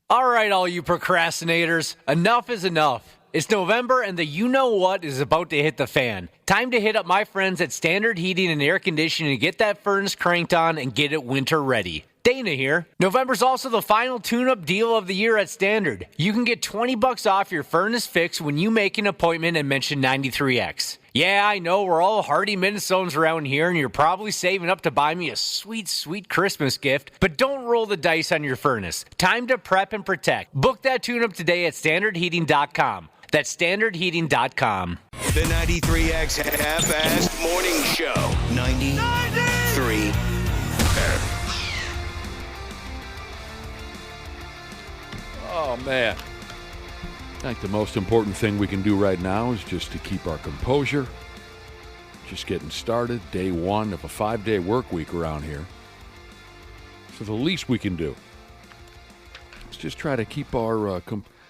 All right, all you procrastinators, enough is enough. It's November and the you-know-what is about to hit the fan. Time to hit up my friends at Standard Heating and Air Conditioning to get that furnace cranked on and get it winter ready. Dana here. November's also the final tune-up deal of the year at Standard. You can get $20 off your furnace fix when you make an appointment and mention 93X. Yeah, I know we're all hardy Minnesotans around here, and you're probably saving up to buy me a sweet, sweet Christmas gift, but don't roll the dice on your furnace. Time to prep and protect. Book that tune-up today at standardheating.com. That's standardheating.com. The 93X Half-Assed Morning Show. 93. Oh, man. I think the most important thing we can do right now is just to keep our composure. Just getting started, day one of a 5-day work week around here. So the least we can do. Let's just try to keep our...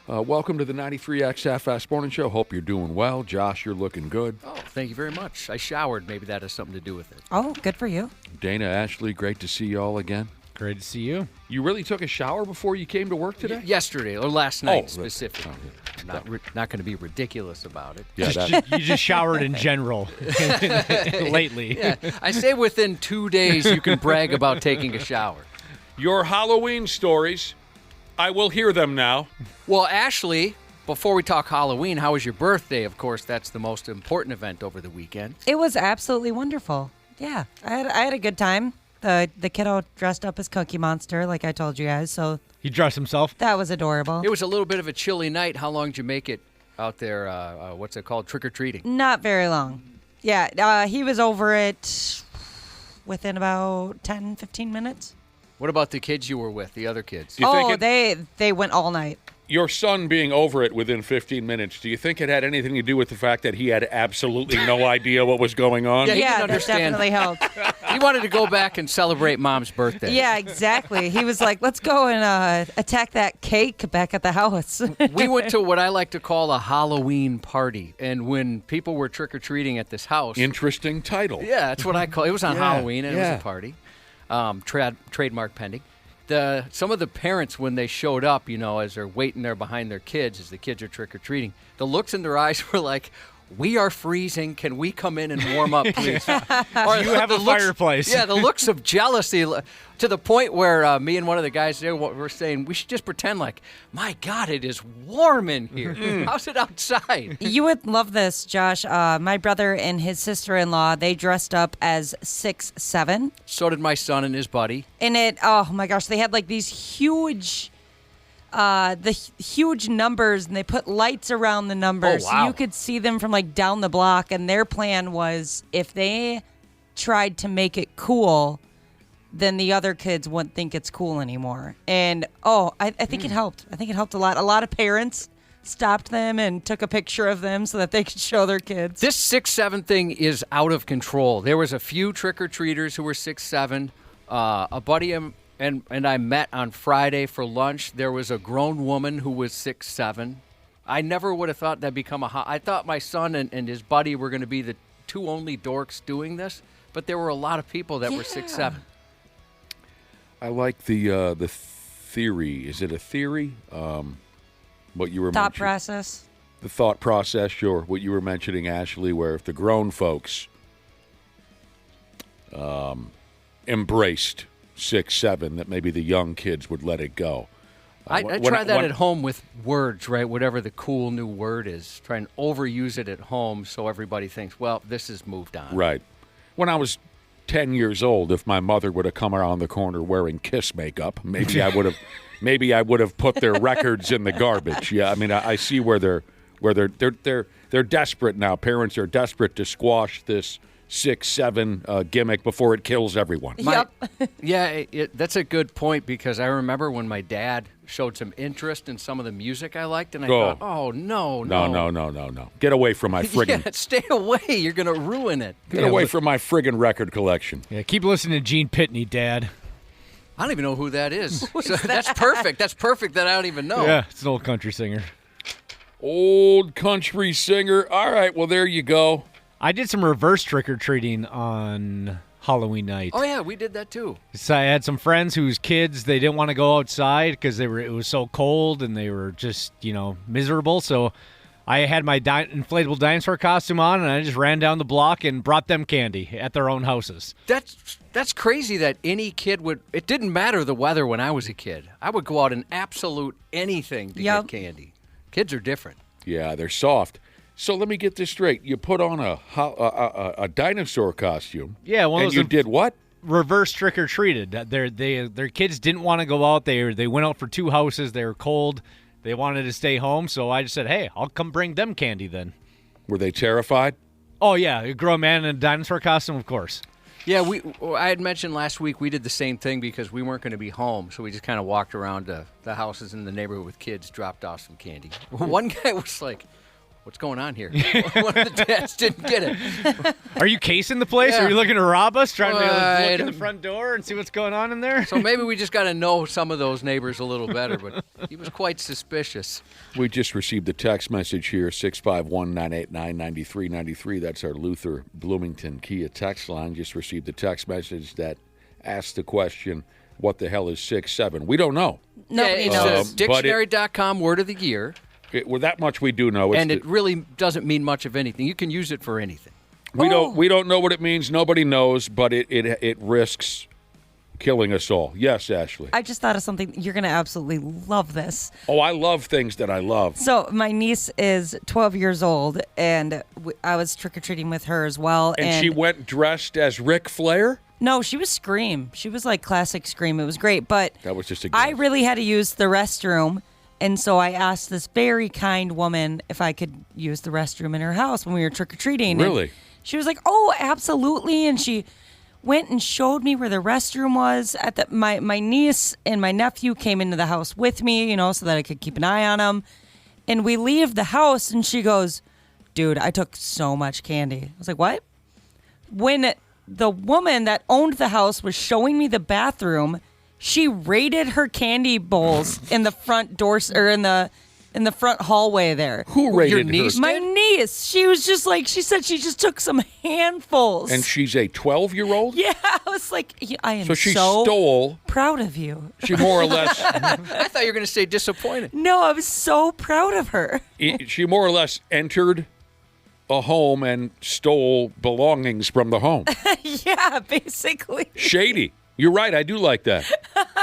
welcome to the 93X Half-Assed Morning Show. Hope you're doing well. Josh, you're looking good. Oh, thank you very much. I showered. Maybe that has something to do with it. Oh, good for you. Dana, Ashley, great to see you all again. Great to see you. You really took a shower before you came to work today? Yesterday or last night specifically. Oh, yeah. Not going to be ridiculous about it. Yeah, You just showered in general lately. Yeah, I say within 2 days you can brag about taking a shower. Your Halloween stories, I will hear them now. Well, Ashley, before we talk Halloween, how was your birthday? Of course, that's the most important event over the weekend. It was absolutely wonderful. Yeah, I had a good time. The kiddo dressed up as Cookie Monster, like I told you guys, so He dressed himself. that was adorable. It was a little bit of a chilly night. How long did you make it out there? What's it called? Trick-or-treating? Not very long. Yeah, he was over it within about 10, 15 minutes. What about the kids you were with, the other kids? You think They went all night. Your son being over it within 15 minutes, do you think it had anything to do with the fact that he had absolutely no idea what was going on? Yeah, he didn't That understand. definitely helped. He wanted to go back and celebrate Mom's birthday. Yeah, exactly. He was like, let's go and attack that cake back at the house. We went to what I like to call a Halloween party. And when people were trick-or-treating at this house... Interesting title. Yeah, that's what I call it. It was on Yeah, Halloween, and it yeah. was a party. Trademark pending. Some of the parents, when they showed up, as they're waiting there behind their kids, as the kids are trick-or-treating, the looks in their eyes were like, we are freezing. Can we come in and warm up, please? Or You have a fireplace. Yeah, the looks of jealousy to the point where me and one of the guys there were saying, we should just pretend like, my God, it is warm in here. How's it outside? You would love this, Josh. My brother and his sister-in-law, they dressed up as 6'7". So did my son and his buddy. And oh my gosh, they had like these huge, huge numbers, and they put lights around the numbers. Oh, wow. So you could see them from like down the block. And their plan was if they tried to make it cool, then the other kids wouldn't think it's cool anymore. And I think it helped. I think it helped a lot. A lot of parents stopped them and took a picture of them so that they could show their kids. This 6'7" thing is out of control. There was a few trick-or-treaters who were 6'7". A buddy and I met on Friday for lunch. There was a grown woman who was 6'7". I never would have thought that'd become I thought my son and his buddy were going to be the two only dorks doing this, but there were a lot of people that were 6'7". I like the theory. Is it a theory? What you were Thought mentioning. process. The thought process, sure. What you were mentioning, Ashley, where if the grown folks embraced 6'7", that maybe the young kids would let it go. I try that at home with words, right? Whatever the cool new word is. Try and overuse it at home so everybody thinks, well, this has moved on. Right. When I was 10 years old, if my mother would have come around the corner wearing Kiss makeup, maybe I would have put their records in the garbage. Yeah, I mean, I see where they're desperate now. Parents are desperate to squash this 6'7" gimmick before it kills everyone. That's a good point, because I remember when my dad showed some interest in some of the music I liked, and I thought, oh, no. No. Get away from my friggin'... Yeah, stay away. You're going to ruin it. Get away from my friggin' record collection. Yeah, keep listening to Gene Pitney, Dad. I don't even know who that is. That's perfect. That's perfect that I don't even know. Yeah, it's an old country singer. Old country singer. All right, well, there you go. I did some reverse trick-or-treating on Halloween night. Oh, yeah, we did that too. So I had some friends whose kids, they didn't want to go outside because it was so cold and they were just, miserable. So I had my inflatable dinosaur costume on, and I just ran down the block and brought them candy at their own houses. That's crazy that any kid would. It didn't matter the weather when I was a kid. I would go out in absolute anything to get candy. Kids are different. Yeah, they're soft. So let me get this straight. You put on a dinosaur costume. Yeah, and you did what? Reverse trick or treated. Their kids didn't want to go out. They went out for 2 houses. They were cold. They wanted to stay home. So I just said, hey, I'll come bring them candy then. Were they terrified? Oh yeah, a grown man in a dinosaur costume, of course. Yeah, I had mentioned last week we did the same thing because we weren't going to be home, so we just kind of walked around the houses in the neighborhood with kids, dropped off some candy. One guy was like, what's going on here? One of the dads didn't get it. Are you casing the place? Yeah. Are you looking to rob us? Trying to look in the front door and see what's going on in there? So maybe we just got to know some of those neighbors a little better, but he was quite suspicious. We just received a text message here, 651-989-9393. That's our Luther Bloomington Kia text line. Just received a text message that asked the question, what the hell is 6'7"? We don't know. Nobody It's knows. dictionary.com word of the year. Well, that much we do know. It really doesn't mean much of anything. You can use it for anything. We don't know what it means. Nobody knows, but it risks killing us all. Yes, Ashley. I just thought of something. You're going to absolutely love this. Oh, I love things that I love. So my niece is 12 years old, and I was trick-or-treating with her as well. And she went dressed as Ric Flair? No, she was Scream. She was like classic Scream. It was great, but That was just a I guess. really had to use the restroom. And so I asked this very kind woman if I could use the restroom in her house when we were trick-or-treating. Really? And she was like, oh, absolutely. And she went and showed me where the restroom was. My niece and my nephew came into the house with me, so that I could keep an eye on them. And we leave the house, and she goes, dude, I took so much candy. I was like, what? When the woman that owned the house was showing me the bathroom, she raided her candy bowls in the front doors or in the front hallway there. Who raided Your niece? her? My niece. She was just like, she said she just took some handfuls. And she's a 12-year-old? Yeah, I was like, I am So she stole. proud of you. She more or less I thought you were going to say disappointed. No, I was so proud of her. she more or less entered a home and stole belongings from the home. Yeah, basically. Shady. You're right. I do like that.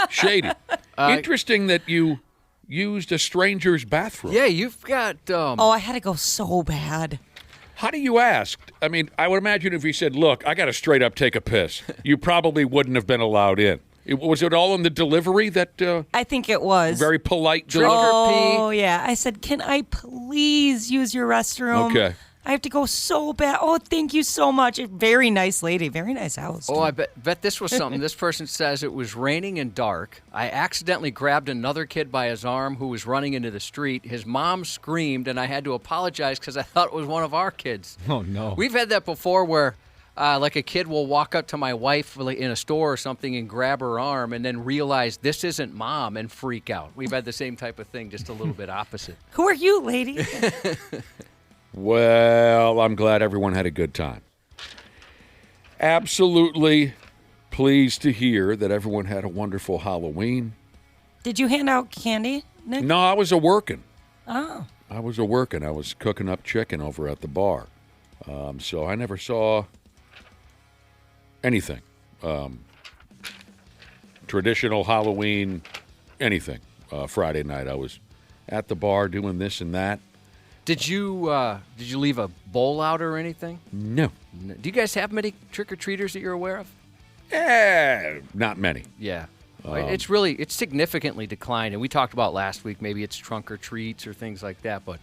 Shady. Interesting that you used a stranger's bathroom. Yeah, you've got. Oh, I had to go so bad. How do you ask? I mean, I would imagine if you said, look, I got to straight up take a piss, you probably wouldn't have been allowed in. Was it all in the delivery that I think it was. very polite delivery? Oh, yeah. I said, can I please use your restroom? Okay. I have to go so bad. Oh, thank you so much. Very nice lady. Very nice house. Oh, I bet this was something. This person says it was raining and dark. I accidentally grabbed another kid by his arm who was running into the street. His mom screamed, and I had to apologize because I thought it was one of our kids. Oh, no. We've had that before where, like, a kid will walk up to my wife in a store or something and grab her arm and then realize this isn't mom and freak out. We've had the same type of thing, just a little bit opposite. Who are you, lady? Well, I'm glad everyone had a good time. Absolutely pleased to hear that everyone had a wonderful Halloween. Did you hand out candy, Nick? No, I was a-working. Oh. I was a-working. I was cooking up chicken over at the bar. So I never saw anything. Traditional Halloween, anything. Friday night, I was at the bar doing this and that. Did you leave a bowl out or anything? No. Do you guys have many trick-or-treaters that you're aware of? Not many. Yeah. It's significantly declined, and we talked about last week, maybe it's trunk or treats or things like that, but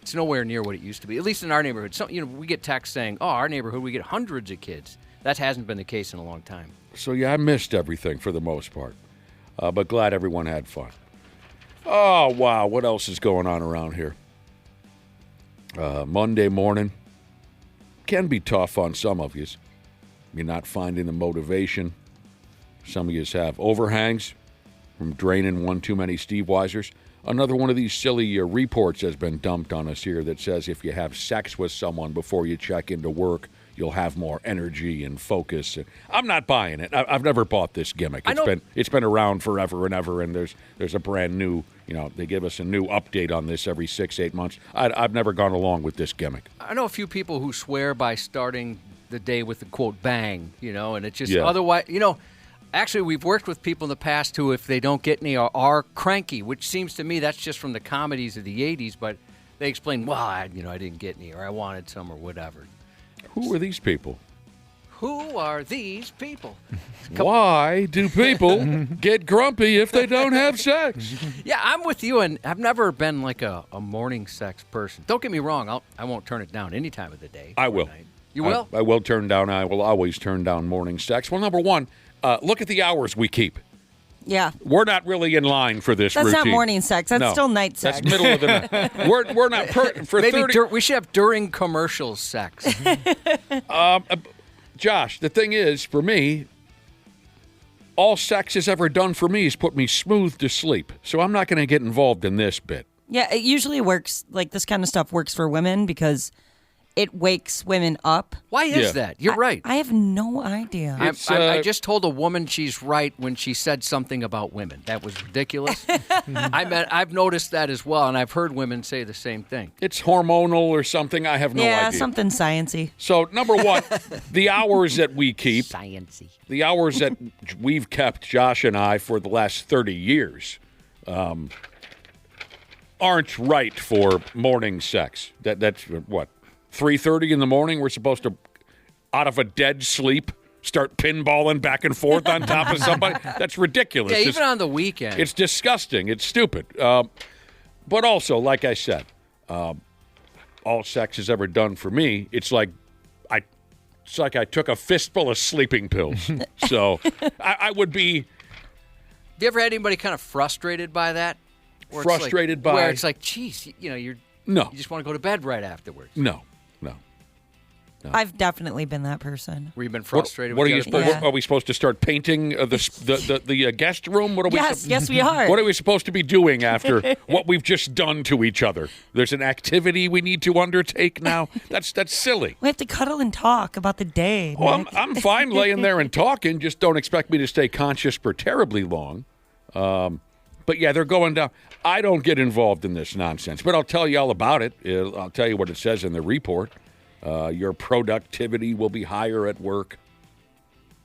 it's nowhere near what it used to be, at least in our neighborhood. So, we get texts saying, our neighborhood, we get hundreds of kids. That hasn't been the case in a long time. So, yeah, I missed everything for the most part, but glad everyone had fun. Oh, wow, what else is going on around here? Monday morning can be tough on some of you. You're not finding the motivation. Some of you have overhangs from draining one too many Steve Weisers. Another one of these silly reports has been dumped on us here that says if you have sex with someone before you check into work, you'll have more energy and focus. I'm not buying it. I've never bought this gimmick. It's been around forever and ever, and there's a brand new, they give us a new update on this every 6-8 months. I've never gone along with this gimmick. I know a few people who swear by starting the day with the quote bang, and it just Yeah. otherwise, actually we've worked with people in the past who, if they don't get any, are cranky, which seems to me that's just from the comedies of the 80s, but they explain, well, I didn't get any, or I wanted some, or whatever. Who are these people? Who are these people? Why do people get grumpy if they don't have sex? Yeah, I'm with you, and I've never been like a morning sex person. Don't get me wrong, I won't turn it down any time of the day. I will. Night. You will? I will always turn down morning sex. Well, number one, look at the hours we keep. Yeah. We're not really in line for this That's routine. not morning sex. That's No. still night sex. That's middle of the night. We're not for Maybe 30. we should have during commercial sex. Josh, the thing is, for me, all sex has ever done for me is put me smooth to sleep. So I'm not going to get involved in this bit. Yeah, it usually works. Like this kind of stuff works for women because it wakes women up. Why is that? You're right. I have no idea. I just told a woman she's right when she said something about women. That was ridiculous. I've noticed that as well, and I've heard women say the same thing. It's hormonal or something. I have no yeah, idea. something sciency. So, number one, the hours that we keep, Sciency. the hours that we've kept, Josh and I, for the last 30 years, aren't right for morning sex. That's what? 3:30 in the morning, we're supposed to, out of a dead sleep, start pinballing back and forth on top of somebody? That's ridiculous. Yeah, even on the weekend. It's disgusting. It's stupid. But also, like I said, all sex has ever done for me, it's like I took a fistful of sleeping pills. So I would be... Have you ever had anybody kind of frustrated by that? Frustrated by... Where it's like, geez, you just want to go to bed right afterwards. No. I've definitely been that person. Where you've been frustrated What with are you the other supposed? Yeah. Are we supposed to start painting the guest room? What are we? Yes, we are. What are we supposed to be doing after what we've just done to each other? There's an activity we need to undertake now. That's silly. We have to cuddle and talk about the day. Well, Nick. I'm fine laying there and talking. Just don't expect me to stay conscious for terribly long. But yeah, they're going down. I don't get involved in this nonsense, but I'll tell you all about it. I'll tell you what it says in the report. Your productivity will be higher at work.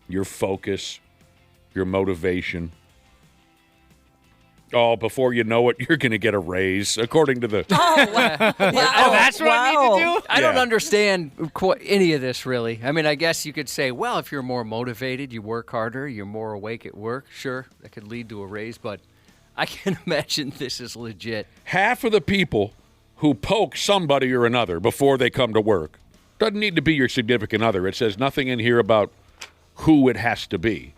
Your focus, your motivation. Oh, before you know it, you're going to get a raise, according to the... That's what I need to do? I don't understand any of this, really. I mean, I guess you could say, well, if you're more motivated, you work harder, you're more awake at work. Sure, that could lead to a raise, but I can't imagine this is legit. Half of the people who poke somebody or another before they come to work doesn't need to be your significant other. It says nothing in here about who it has to be.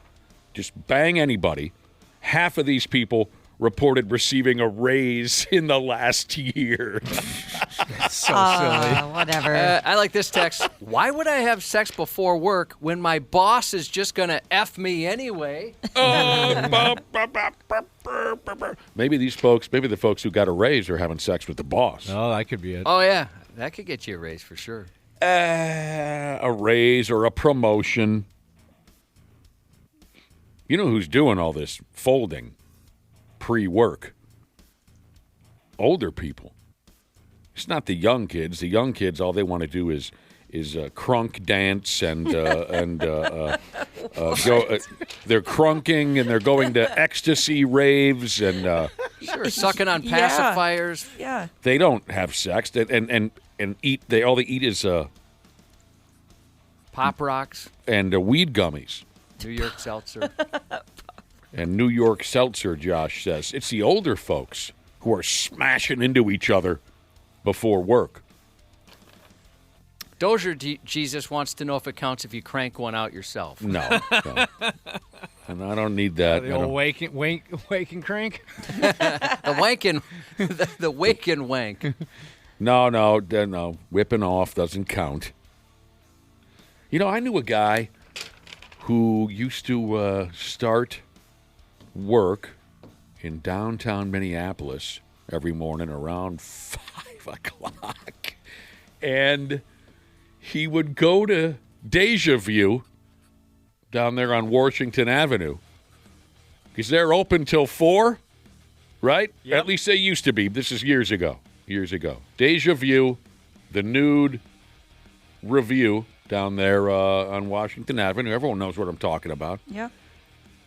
Just bang anybody. Half of these people reported receiving a raise in the last year. So silly. Whatever. I like this text. Why would I have sex before work when my boss is just going to F me anyway? Maybe the folks who got a raise are having sex with the boss. Oh, that could be it. Oh, yeah. That could get you a raise for sure. A raise or a promotion. You know who's doing all this folding pre-work? Older people. It's not the young kids. The young kids, all they want to do is crunk dance and go. They're crunking and they're going to ecstasy raves and Sure, sucking on Yeah. pacifiers. Yeah. they don't have sex and eat. All they eat is Pop rocks, and weed gummies. New York seltzer. And New York seltzer, Josh says. It's the older folks who are smashing into each other before work. Dozier Jesus wants to know if it counts if you crank one out yourself. No. And I don't need that. The old wake and crank. The wanking, the wake and wank. No. Whipping off doesn't count. You know, I knew a guy who used to start work in downtown Minneapolis every morning around 5 o'clock. And he would go to Deja View down there on Washington Avenue because they're open till 4, right? Yep. At least they used to be. This is years ago. Deja View, the nude review down there on Washington Avenue. Everyone knows what I'm talking about. Yeah.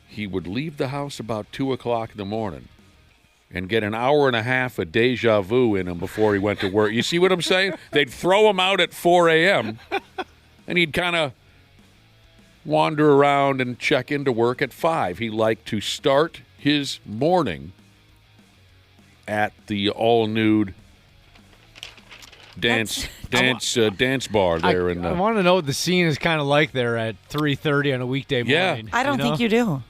He would leave the house about 2 o'clock in the morning and get an hour and a half of deja vu in him before he went to work. You see what I'm saying? They'd throw him out at 4 a.m., and he'd kind of wander around and check into work at 5. He liked to start his morning at the all-nude dance bar there. I want to know what the scene is kind of like there at 3:30 on a weekday morning. I don't think you do.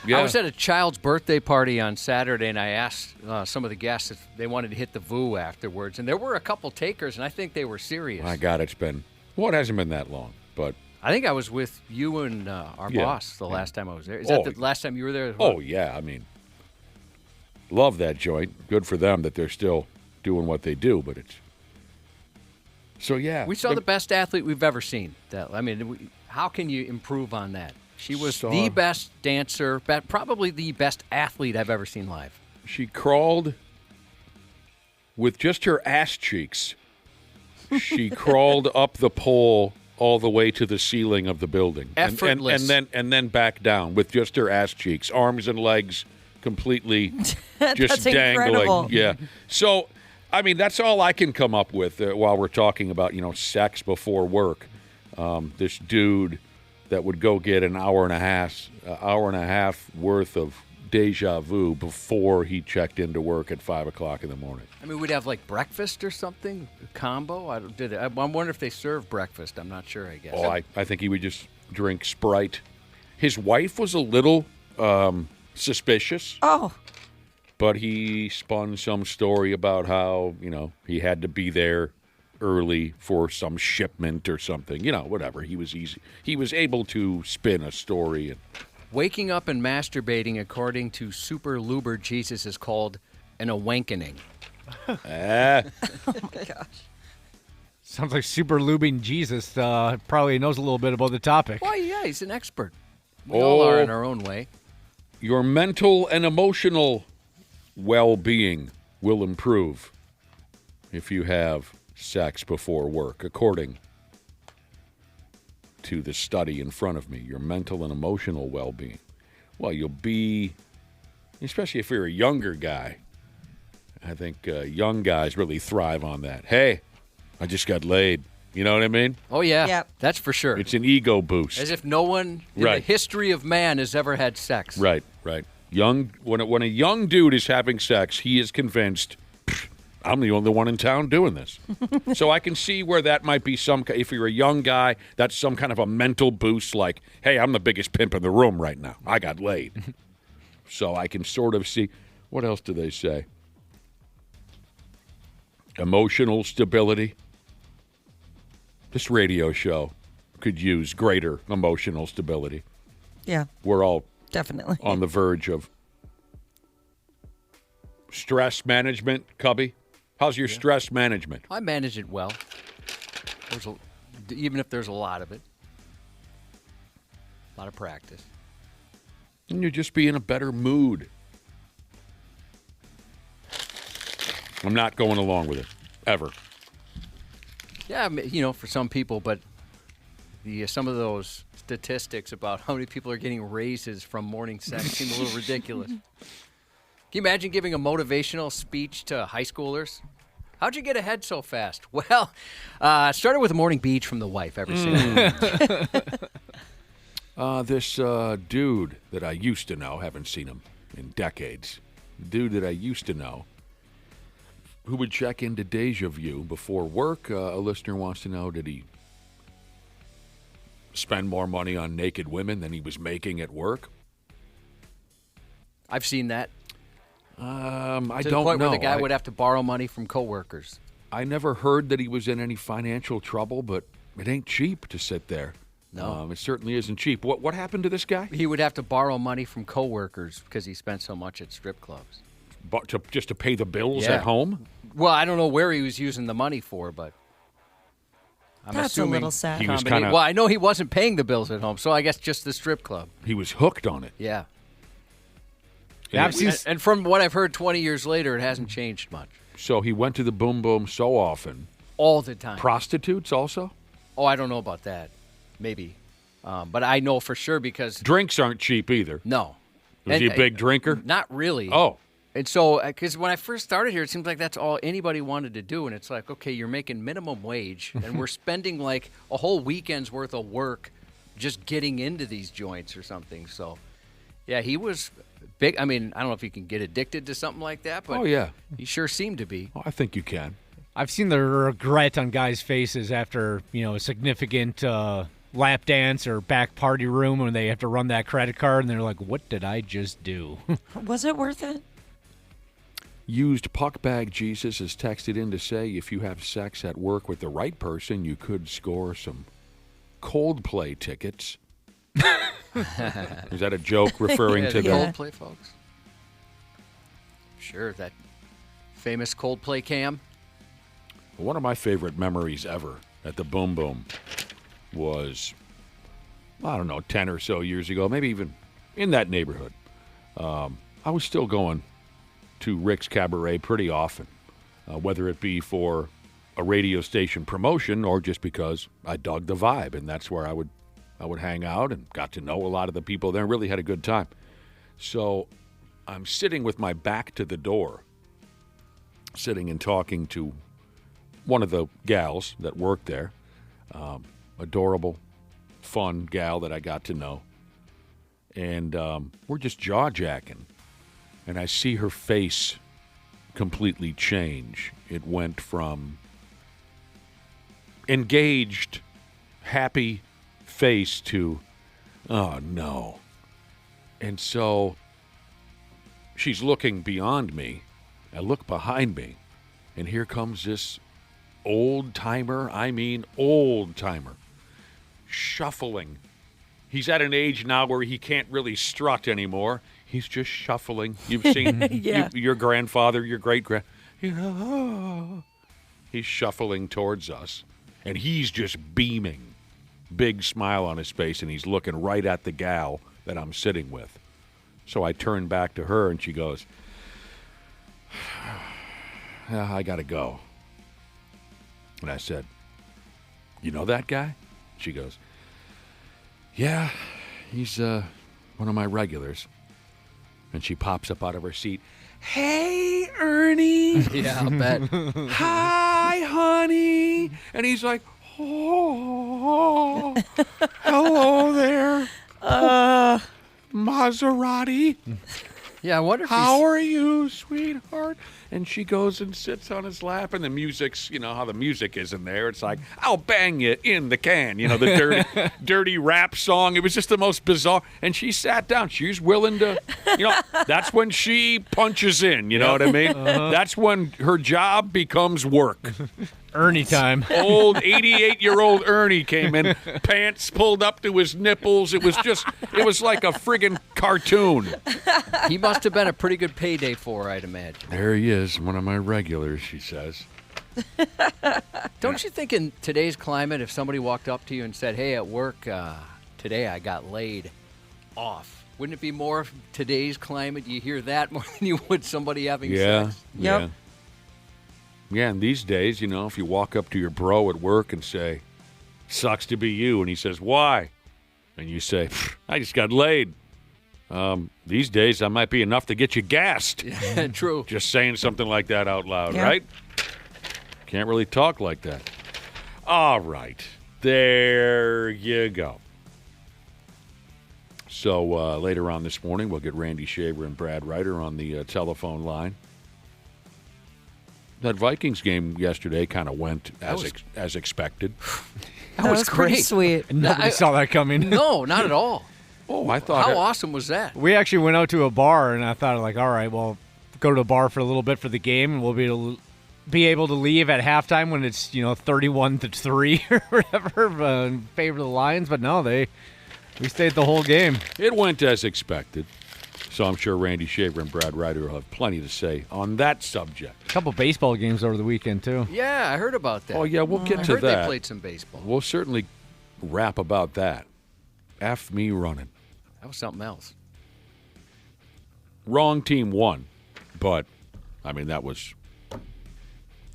Yeah. I was at a child's birthday party on Saturday, and I asked some of the guests if they wanted to hit the VU afterwards, and there were a couple takers, and I think they were serious. My God, it hasn't been that long, but I think I was with you and our Yeah. boss the last time I was there. Is that the last time you were there as well? oh yeah, I mean, love that joint. Good for them that they're still doing what they do, but it's so yeah. We saw the best athlete we've ever seen. How can you improve on that? She was the best dancer, probably the best athlete I've ever seen live. She crawled with just her ass cheeks. She crawled up the pole all the way to the ceiling of the building, Effortless. and then back down with just her ass cheeks, arms and legs completely just That's dangling. incredible. Yeah. So, I mean, that's all I can come up with while we're talking about sex before work. This dude that would go get an hour and a half worth of deja vu before he checked into work at 5 o'clock in the morning. I mean, we'd have like breakfast or something, a combo. I wonder if they serve breakfast. I'm not sure, I guess. Oh, I think he would just drink Sprite. His wife was a little suspicious. Oh. But he spun some story about how, he had to be there early for some shipment or something. Whatever. He was able to spin a story. Waking up and masturbating, according to Super Luber Jesus, is called an A-Wank-Ening. Oh, my gosh. Sounds like super lubing Jesus probably knows a little bit about the topic. Well, yeah, he's an expert. We all are in our own way. Your mental and emotional well-being will improve if you have sex before work, according to the study in front of me. Your mental and emotional well-being. Well, you'll be, especially if you're a younger guy, I think young guys really thrive on that. Hey, I just got laid. You know what I mean? Oh, yeah. Yep. That's for sure. It's an ego boost. As if no one in the history of man has ever had sex. Right. When a young dude is having sex, he is convinced, I'm the only one in town doing this. So I can see where that might be if you're a young guy, that's some kind of a mental boost like, hey, I'm the biggest pimp in the room right now. I got laid. So I can sort of see, what else do they say? Emotional stability. This radio show could use greater emotional stability. Yeah, We're all definitely. on the verge of stress management, Cubby. How's your stress management? I manage it well. Even if there's a lot of it. A lot of practice. And you'll just be in a better mood. I'm not going along with it, ever. Yeah, for some people, but some of those statistics about how many people are getting raises from morning sex seem a little ridiculous. Can you imagine giving a motivational speech to high schoolers? How'd you get ahead so fast? Well, started with a morning beach from the wife every single day. This dude that I used to know, haven't seen him in decades, dude that I used to know, who would check into Deja View before work. A listener wants to know, did he spend more money on naked women than he was making at work? I've seen that. I to don't the point know. where the guy would have to borrow money from coworkers. I never heard that he was in any financial trouble, but it ain't cheap to sit there. No. It certainly isn't cheap. What happened to this guy? He would have to borrow money from coworkers because he spent so much at strip clubs. Just to pay the bills Yeah. at home? Well, I don't know where he was using the money for, but I'm That's a assuming little sad. He was combination- kinda- Well, I know he wasn't paying the bills at home, so I guess just the strip club. He was hooked on it. Yeah. Yeah, I've seen. And from what I've heard 20 years later, it hasn't changed much. So he went to the Boom Boom so often. All the time. Prostitutes also? Oh, I don't know about that. Maybe. But I know for sure because, Drinks aren't cheap either. no. Was he a And- big drinker? Not really. Oh. And so, because when I first started here, it seems like that's all anybody wanted to do. And it's like, okay, you're making minimum wage, and we're spending like a whole weekend's worth of work just getting into these joints or something. So, yeah, he was big. I mean, I don't know if you can get addicted to something like that, but Oh, yeah. he sure seemed to be. Oh, I think you can. I've seen the regret on guys' faces after a significant lap dance or back party room when they have to run that credit card, and they're like, "What did I just do?" Was it worth it? Used Puckbag Jesus has texted in to say if you have sex at work with the right person, you could score some Coldplay tickets. Is that a joke referring to the the... Coldplay folks. Sure, that famous Coldplay cam. One of my favorite memories ever at the Boom Boom was, I don't know, 10 or so years ago, maybe even in that neighborhood. I was still going to Rick's Cabaret pretty often, whether it be for a radio station promotion or just because I dug the vibe, and that's where I would hang out and got to know a lot of the people there and really had a good time. So I'm sitting with my back to the door, sitting and talking to one of the gals that worked there, adorable, fun gal that I got to know, and we're just jaw-jacking. And I see her face completely change. It went from engaged, happy face to, oh, no. And so she's looking beyond me. I look behind me, and here comes this old-timer, shuffling. He's at an age now where he can't really strut anymore. He's just shuffling. You've seen your grandfather, your great-grand. He's shuffling towards us, and he's just beaming. Big smile on his face, and he's looking right at the gal that I'm sitting with. So I turn back to her, and she goes, I got to go. And I said, you know that guy? She goes, yeah, he's one of my regulars. And she pops up out of her seat. Hey, Ernie. Yeah, I'll bet. Hi, honey. And he's like, oh, hello there. Maserati. Yeah, I wonder if How are you, sweetheart? And she goes and sits on his lap, and the music's, how the music is in there. It's like, I'll bang you in the can, the dirty rap song. It was just the most bizarre. And she sat down. She's willing to, that's when she punches in, you know what I mean? That's when her job becomes work. Ernie time. Old 88-year-old Ernie came in, pants pulled up to his nipples. It was like a friggin' cartoon. he must have been a pretty good payday for her, I'd imagine. There he is, one of my regulars, she says. Don't you think in today's climate, if somebody walked up to you and said, hey, at work, today I got laid off, wouldn't it be more of today's climate? You hear that more than you would somebody having sex? Yep. Yeah, and these days, if you walk up to your bro at work and say, sucks to be you, and he says, why? And you say, I just got laid. These days, that might be enough to get you gassed. Yeah, true. Just saying something like that out loud, Yeah. right? Can't really talk like that. All right. There you go. So later on this morning, we'll get Randy Shaver and Brad Ryder on the telephone line. That Vikings game yesterday kind of went as expected. That was pretty great. sweet. Nobody saw that coming. No, not at all. Oh, I thought How awesome was that? We actually went out to a bar, and I thought, all right, well, go to the bar for a little bit for the game, and we'll be able to leave at halftime when it's 31-3 or whatever in favor of the Lions. But no, we stayed the whole game. it went as expected. So I'm sure Randy Shaver and Brad Ryder will have plenty to say on that subject. A couple baseball games over the weekend, too. Yeah, I heard about that. Oh, yeah, we'll get I to heard that. they played some baseball. We'll certainly rap about that. F me running. That was something else. Wrong team won, but, I mean, that was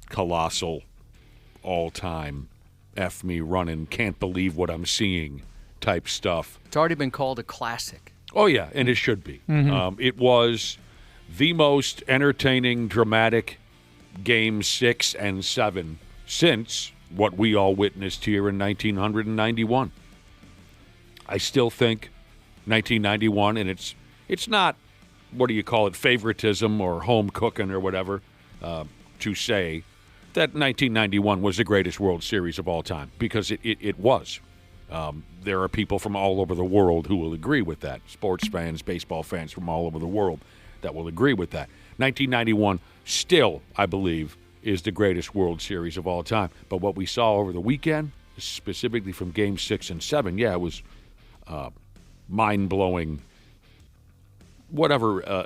colossal, all-time, F me running, can't believe what I'm seeing type stuff. It's already been called a classic. Oh, yeah, and it should be. It was the most entertaining, dramatic Game 6 and 7 since what we all witnessed here in 1991. I still think 1991, and it's not, what do you call it, favoritism or home cooking or whatever, to say that 1991 was the greatest World Series of all time, because it was. There are people from all over the world who will agree with that. Sports fans, baseball fans from all over the world that will agree with that. 1991 still, I believe, is the greatest World Series of all time. But what we saw over the weekend, specifically from Game 6 and 7, yeah, it was mind-blowing, whatever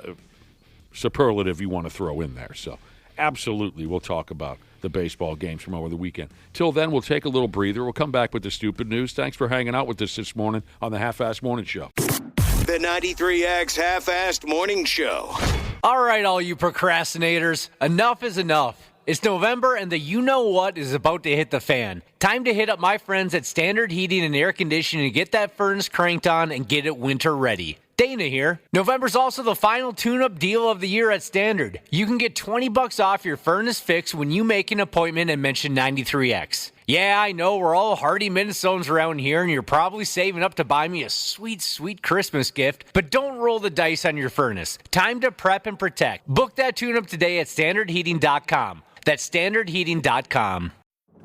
superlative you want to throw in there. So absolutely we'll talk about the baseball games from over the weekend. Till then, we'll take a little breather. We'll come back with the stupid news. Thanks for hanging out with us this morning on the Half-Assed Morning Show. The 93X Half-Assed Morning Show. All right, all you procrastinators, enough is enough. It's November and the you-know-what is about to hit the fan. Time to hit up my friends at Standard Heating and Air Conditioning to get that furnace cranked on and get it winter ready. Dana here. November's also the final tune-up deal of the year at Standard. You can get $20 off your furnace fix when you make an appointment and mention 93X. Yeah, I know we're all hardy Minnesotans around here, and you're probably saving up to buy me a sweet, sweet Christmas gift, but don't roll the dice on your furnace. Time to prep and protect. Book that tune-up today at standardheating.com. That's standardheating.com.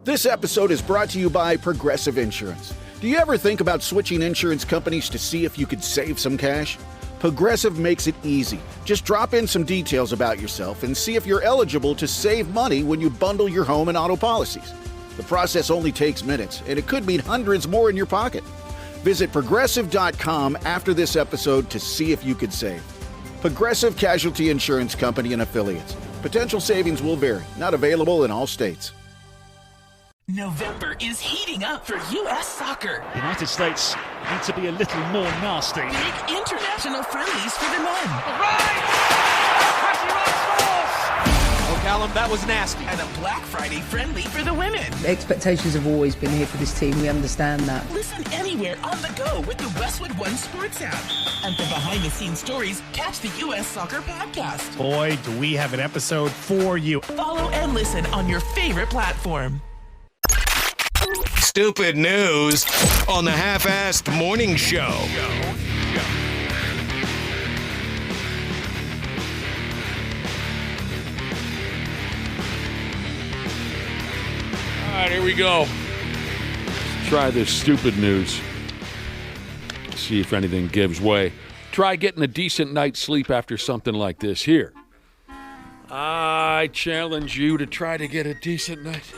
This episode is brought to you by Progressive Insurance. Do you ever think about switching insurance companies to see if you could save some cash? Progressive makes it easy. Just drop in some details about yourself and see if you're eligible to save money when you bundle your home and auto policies. The process only takes minutes, and it could mean hundreds more in your pocket. Visit Progressive.com after this episode to see if you could save. Progressive Casualty Insurance Company and Affiliates. Potential savings will vary. Not available in all states. November is heating up for U.S. soccer. The United States need to be a little more nasty. Big international friendlies for the men. Oh, Callum, that was nasty. And a Black Friday friendly for the women. The expectations have always been here for this team. We understand that. Listen anywhere on the go with the Westwood One Sports app. And for behind-the-scenes stories, catch the U.S. Soccer Podcast. Boy, do we have an episode for you. Follow and listen on your favorite platform. Stupid news on the Half-Assed Morning Show. All right, here we go. Let's try this stupid news. See if anything gives way. Try getting a decent night's sleep after something like this here. I challenge you to try to get a decent night.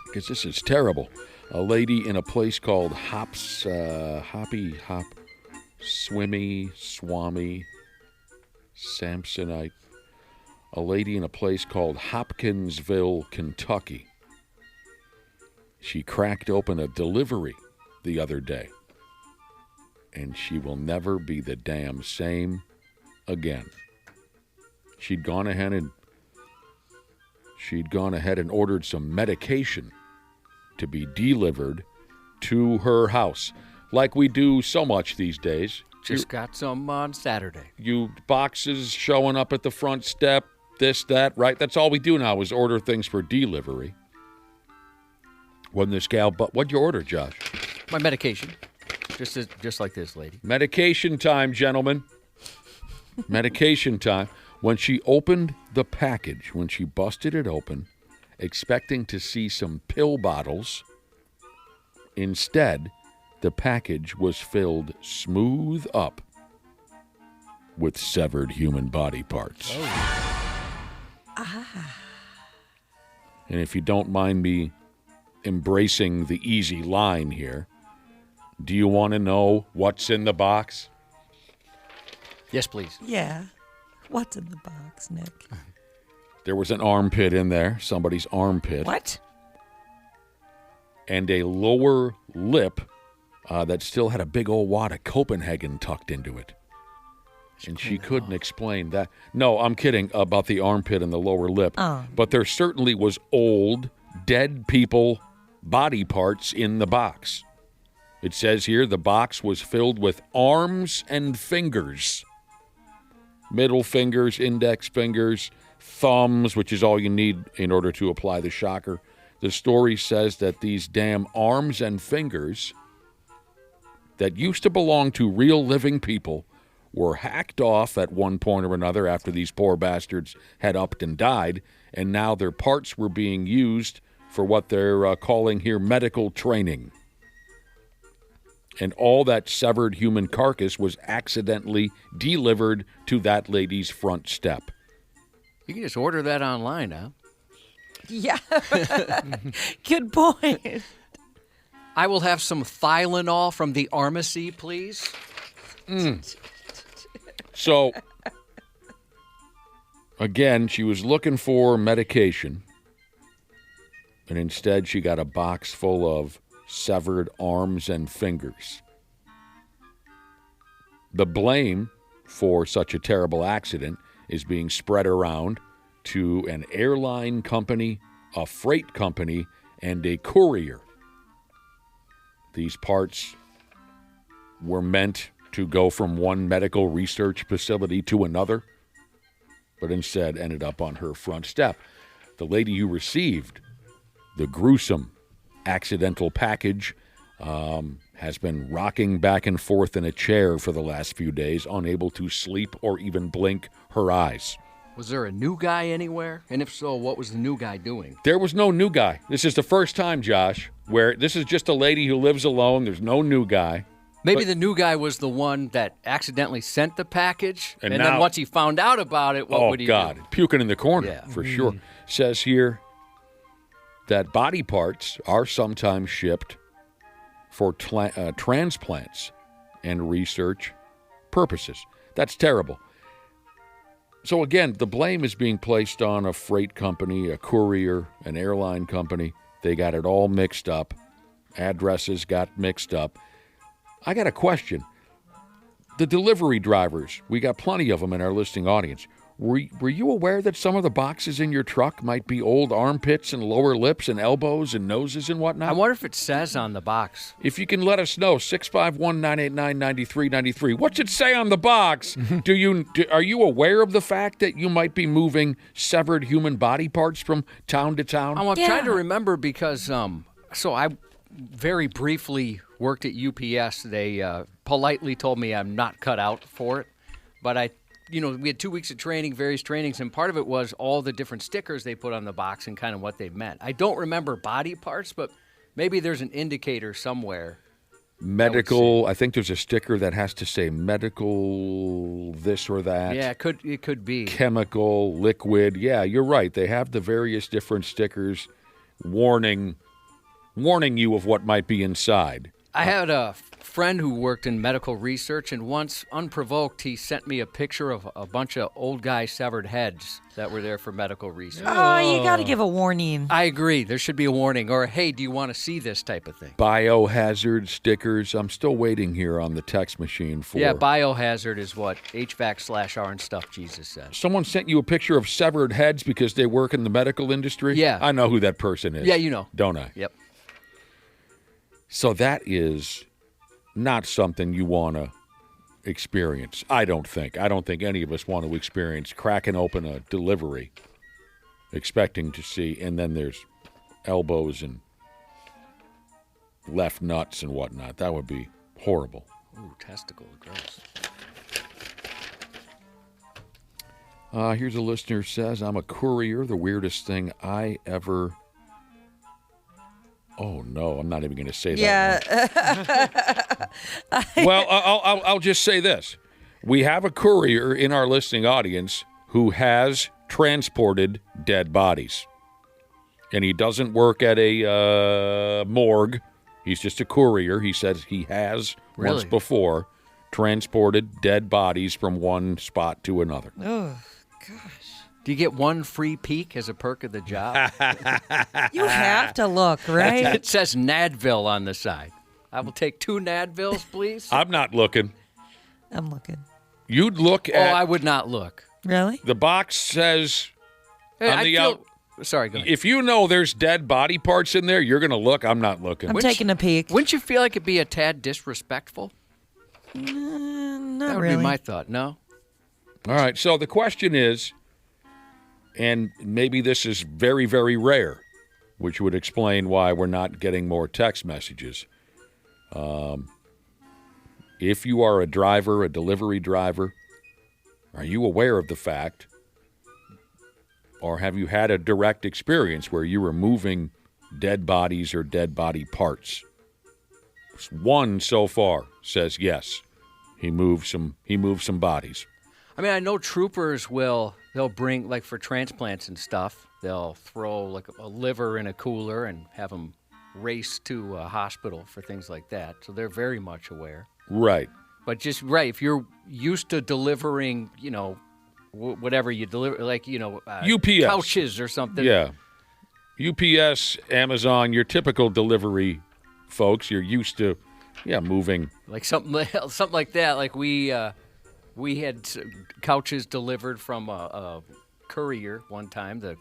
Because this is terrible. A lady in a place called Swami, Samsonite. A lady in a place called Hopkinsville, Kentucky. She cracked open a delivery the other day. And she will never be the damn same again. She'd gone ahead and ordered some medication to be delivered to her house, like we do so much these days. Just got some on Saturday. You boxes showing up at the front step, this, that, right? That's all we do now is order things for delivery. Wasn't this gal, but what'd you order, Josh? My medication. Just like this lady. Medication time, gentlemen. Medication time. When she opened the package, when she busted it open, expecting to see some pill bottles, instead, the package was filled smooth up with severed human body parts. And if you don't mind me embracing the easy line here, do you want to know what's in the box? Yes, please. Yeah. What's in the box, Nick? There was an armpit in there, somebody's armpit. What? And a lower lip that still had a big old wad of Copenhagen tucked into it. And she couldn't explain that. No, I'm kidding about the armpit and the lower lip. Oh. But there certainly was old, dead people body parts in the box. It says here the box was filled with arms and fingers. Middle fingers, index fingers, thumbs, which is all you need in order to apply the shocker. The story says that these damn arms and fingers that used to belong to real living people were hacked off at one point or another after these poor bastards had upped and died, and now their parts were being used for what they're calling here medical training. And all that severed human carcass was accidentally delivered to that lady's front step. You can just order that online, huh? Yeah. Good point. I will have some Tylenol from the pharmacy, please. So, again, she was looking for medication, and instead she got a box full of severed arms and fingers. The blame for such a terrible accident is being spread around to an airline company, a freight company, and a courier. These parts were meant to go from one medical research facility to another, but instead ended up on her front step. The lady who received the gruesome accidental package has been rocking back and forth in a chair for the last few days, unable to sleep or even blink her eyes. Was there a new guy anywhere? And if so, what was the new guy doing? There was no new guy. This is the first time, Josh, where this is just a lady who lives alone. There's no new guy. Maybe the new guy was the one that accidentally sent the package, and now, then once he found out about it, what would he do? Puking in the corner, for sure. Says here that body parts are sometimes shipped for transplants and research purposes. That's terrible. So again, the blame is being placed on a freight company, a courier, an airline company. They got it all mixed up. Addresses got mixed up. I got a question. The delivery drivers, we got plenty of them in our listening audience. Were you aware that some of the boxes in your truck might be old armpits and lower lips and elbows and noses and whatnot? I wonder if it says on the box. If you can let us know, 651-989-9393. What's it say on the box? Are you aware of the fact that you might be moving severed human body parts from town to town? I'm trying to remember because, so I very briefly worked at UPS. They politely told me I'm not cut out for it, but we had 2 weeks of training, various trainings, and part of it was all the different stickers they put on the box and kind of what they meant. I don't remember body parts, but maybe there's an indicator somewhere. Medical, I think there's a sticker that has to say medical this or that. Yeah, it could be. Chemical, liquid. Yeah, you're right. They have the various different stickers warning you of what might be inside. I had a friend who worked in medical research, and once, unprovoked, he sent me a picture of a bunch of old guy severed heads that were there for medical research. Oh, you got to give a warning. I agree. There should be a warning. Or, hey, do you want to see this type of thing? Biohazard stickers. I'm still waiting here on the text machine for... Yeah, biohazard is what HVAC/R and stuff Jesus says. Someone sent you a picture of severed heads because they work in the medical industry? Yeah. I know who that person is. Yeah, you know. Don't I? Yep. So that is not something you want to experience, I don't think. I don't think any of us want to experience cracking open a delivery, expecting to see, and then there's elbows and left nuts and whatnot. That would be horrible. Ooh, testicle, gross. Here's a listener says, I'm a courier, the weirdest thing I ever... Oh, no, I'm not even going to say that. Yeah. Well, I'll just say this. We have a courier in our listening audience who has transported dead bodies. And he doesn't work at a morgue. He's just a courier. He says he has once before transported dead bodies from one spot to another. Oh, gosh. Do you get one free peek as a perk of the job? You have to look, right? It says Nadville on the side. I will take 2 Nadvilles, please. I'm not looking. I'm looking. You'd look Oh, at I would not look. Really? the box says Hey, on the out. Sorry, go ahead. If you know there's dead body parts in there, you're going to look. I'm not looking. I'm taking a peek. Wouldn't you feel like it'd be a tad disrespectful? Not That would really. be my thought. No? All right, so the question is, and maybe this is very, very rare, which would explain why we're not getting more text messages. If you are a driver, a delivery driver, are you aware of the fact, or have you had a direct experience where you were moving dead bodies or dead body parts? One so far says yes. He moved some bodies. I mean, I know troopers they'll bring, like for transplants and stuff, they'll throw like a liver in a cooler and have them race to a hospital for things like that. So they're very much aware. Right. But just, right, if you're used to delivering, whatever you deliver, like, UPS. couches or something. Yeah. UPS, Amazon, your typical delivery folks, you're used to, moving. Like something like that. Like we had couches delivered from a courier one time. The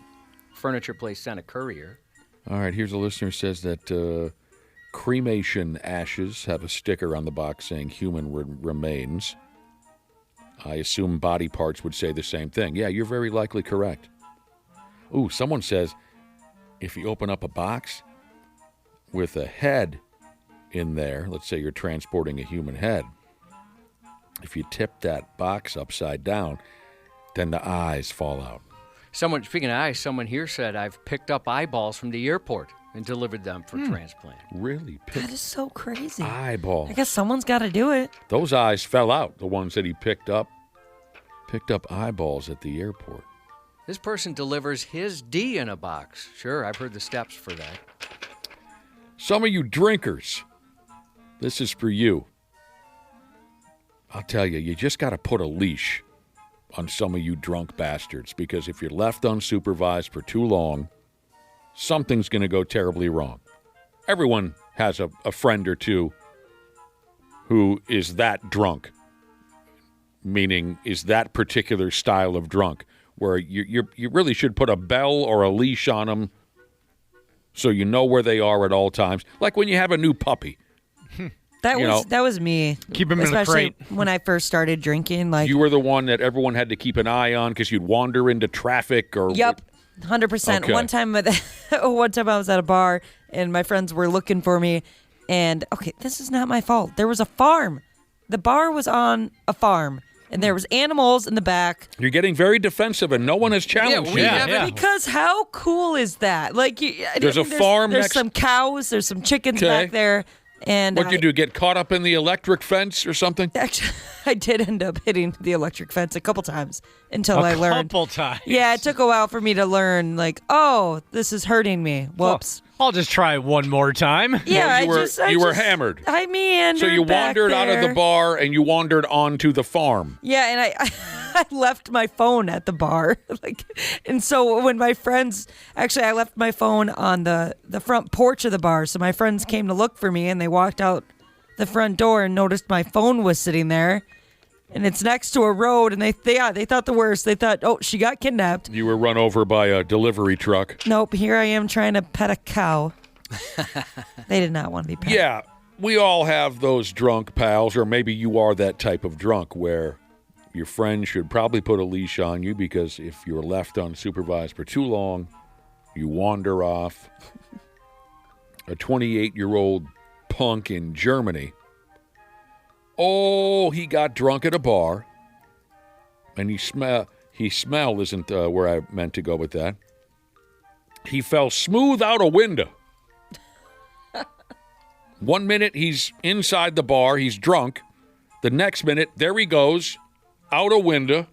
furniture place sent a courier. All right, here's a listener who says that cremation ashes have a sticker on the box saying human remains. I assume body parts would say the same thing. Yeah, you're very likely correct. Ooh, someone says if you open up a box with a head in there, let's say you're transporting a human head, if you tip that box upside down, then the eyes fall out. Speaking of eyes, someone here said I've picked up eyeballs from the airport and delivered them for transplant. Really? That is so crazy. Eyeballs. I guess someone's got to do it. Those eyes fell out, the ones that he picked up. Picked up eyeballs at the airport. This person delivers his D in a box. Sure, I've heard the steps for that. Some of you drinkers, this is for you. I'll tell you, you just got to put a leash on some of you drunk bastards, because if you're left unsupervised for too long, something's going to go terribly wrong. Everyone has a friend or two who is that drunk, meaning is that particular style of drunk, where you really should put a bell or a leash on them so you know where they are at all times. Like when you have a new puppy. That was me. Keep him in a Especially crate. when I first started drinking. Like You were the one that everyone had to keep an eye on because you'd wander into traffic or... Yep, 100%. Okay. One time I was at a bar and my friends were looking for me, and okay, this is not my fault. There was a farm. The bar was on a farm, and there was animals in the back. You're getting very defensive, and no one has challenged you. Yeah. Because how cool is that? Like, There's a farm There's next- some cows. There's some chickens Okay. back there. And What'd you do, get caught up in the electric fence or something? Actually, I did end up hitting the electric fence a couple times until I learned. A couple times. Yeah, it took a while for me to learn, like, oh, this is hurting me. Whoops. I'll just try one more time. Yeah, Well, you were hammered. I meandered So you back wandered out of the there. bar and you wandered onto the farm. Yeah, and I left my phone at the bar. And so when my friends, actually, I left my phone on the front porch of the bar. So my friends came to look for me, and they walked out the front door and noticed my phone was sitting there. And it's next to a road, and they thought the worst. They thought, oh, she got kidnapped. You were run over by a delivery truck. Nope, here I am trying to pet a cow. They did not want to be pet. Yeah, we all have those drunk pals, or maybe you are that type of drunk where your friend should probably put a leash on you, because if you're left unsupervised for too long, you wander off. A 28-year-old punk in Germany, he got drunk at a bar, and he smelled isn't where I meant to go with that. He fell smooth out a window. 1 minute he's inside the bar, he's drunk. The next minute, there he goes, out a window.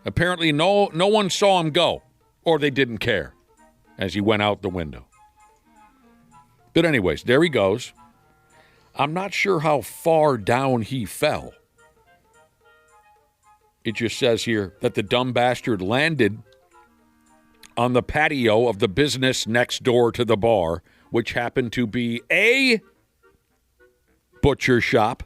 Apparently no one saw him go, or they didn't care as he went out the window. But anyways, there he goes. I'm not sure how far down he fell. It just says here that the dumb bastard landed on the patio of the business next door to the bar, which happened to be a butcher shop.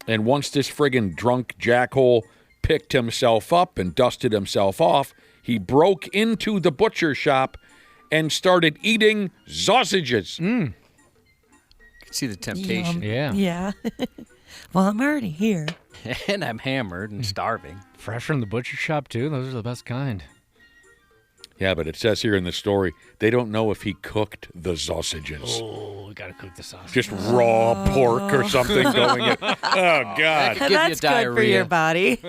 And once this friggin' drunk jackhole picked himself up and dusted himself off, he broke into the butcher shop and started eating sausages. You can see the temptation. Yeah. Well, I'm already here. And I'm hammered and starving. Fresh from the butcher shop, too. Those are the best kind. Yeah, but it says here in the story, they don't know if he cooked the sausages. Oh, we got to cook the sausage. Just raw pork or something going in. Oh, God. Give you That's good for diarrhea. your body.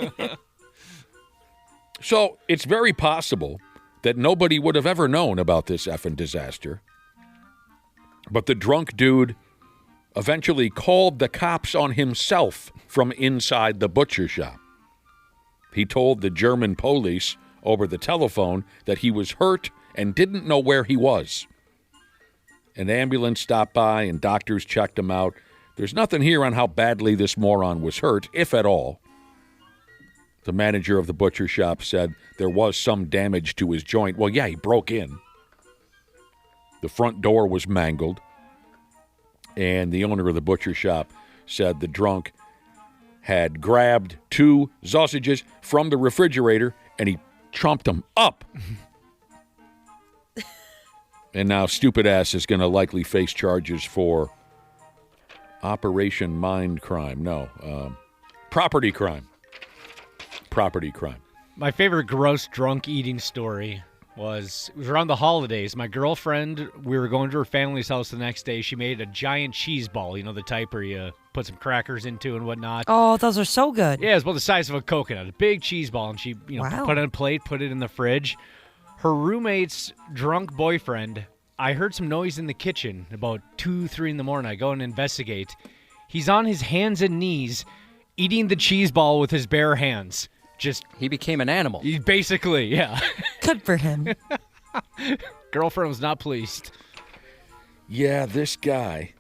So it's very possible that nobody would have ever known about this effing disaster. But the drunk dude eventually called the cops on himself from inside the butcher shop. He told the German police over the telephone that he was hurt and didn't know where he was. An ambulance stopped by and doctors checked him out. There's nothing here on how badly this moron was hurt, if at all. The manager of the butcher shop said there was some damage to his joint. Well, yeah, he broke in. The front door was mangled. And the owner of the butcher shop said the drunk had grabbed 2 sausages from the refrigerator and he chomped them up. And now stupid ass is going to likely face charges for Operation Mind Crime. No, property crime. Property crime. My favorite gross drunk eating story was around the holidays. My girlfriend, we were going to her family's house the next day. She made a giant cheese ball, you know, the type where you put some crackers into and whatnot. Oh, those are so good. Yeah, it's about the size of a coconut, a big cheese ball, and she, put it on a plate, put it in the fridge. Her roommate's drunk boyfriend, I heard some noise in the kitchen about 2, 3 in the morning. I go and investigate. He's on his hands and knees eating the cheese ball with his bare hands. He became an animal. Basically, yeah. Good for him. Girlfriend was not pleased. Yeah, this guy.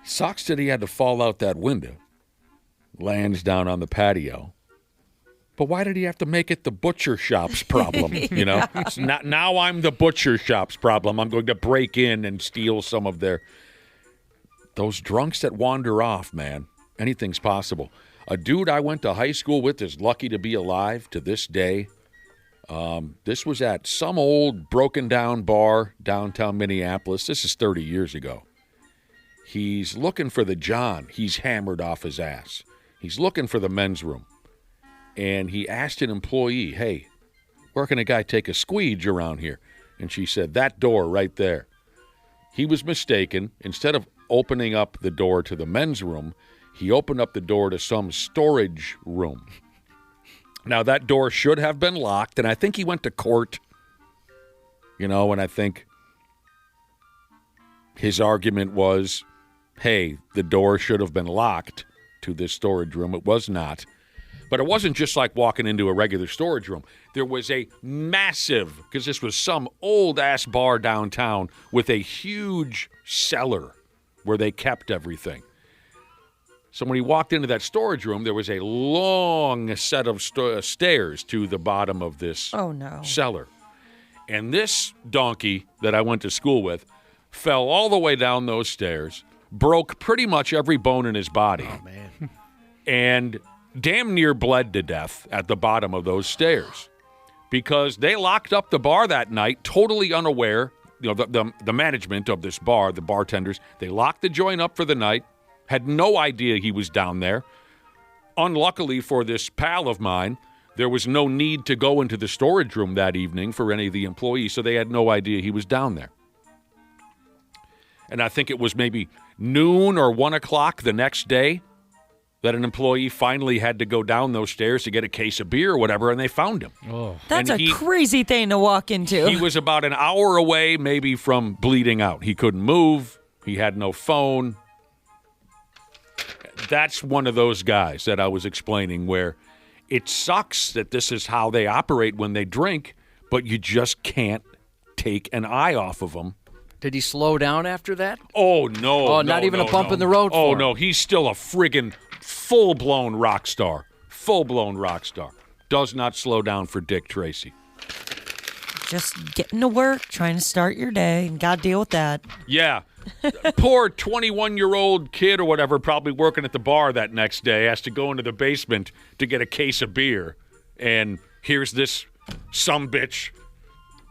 Sucks that he had to fall out that window. Lands down on the patio. But why did he have to make it the butcher shop's problem? It's not, now I'm the butcher shop's problem. I'm going to break in and steal some of those drunks that wander off, man. Anything's possible. A dude I went to high school with is lucky to be alive to this day. This was at some old broken-down bar downtown Minneapolis. This is 30 years ago. He's looking for the John. He's hammered off his ass. He's looking for the men's room. And he asked an employee, hey, where can a guy take a squeege around here? And she said, that door right there. He was mistaken. Instead of opening up the door to the men's room, he opened up the door to some storage room. Now, that door should have been locked, and I think he went to court, and I think his argument was, hey, the door should have been locked to this storage room. It was not. But it wasn't just like walking into a regular storage room. There was a massive, because this was some old-ass bar downtown with a huge cellar where they kept everything. So when he walked into that storage room, there was a long set of stairs to the bottom of this cellar. And this donkey that I went to school with fell all the way down those stairs, broke pretty much every bone in his body. Oh, man. And damn near bled to death at the bottom of those stairs because they locked up the bar that night, totally unaware. The management of this bar, the bartenders, they locked the joint up for the night. Had no idea he was down there. Unluckily for this pal of mine, there was no need to go into the storage room that evening for any of the employees, so they had no idea he was down there. And I think it was maybe noon or 1 o'clock the next day that an employee finally had to go down those stairs to get a case of beer or whatever, and they found him. Oh. That's a crazy thing to walk into. He was about an hour away maybe from bleeding out. He couldn't move. He had no phone. That's one of those guys that I was explaining where it sucks that this is how they operate when they drink, but you just can't take an eye off of them Did he slow down after that? Oh, no. Oh, not even a bump in the road Oh, for him. no. He's still a friggin' full-blown rock star. Full-blown rock star. Does not slow down for Dick Tracy. Just getting to work, trying to start your day, and got to deal with that. Yeah. Poor 21-year-old kid or whatever, probably working at the bar that next day, has to go into the basement to get a case of beer. And here's this sumbitch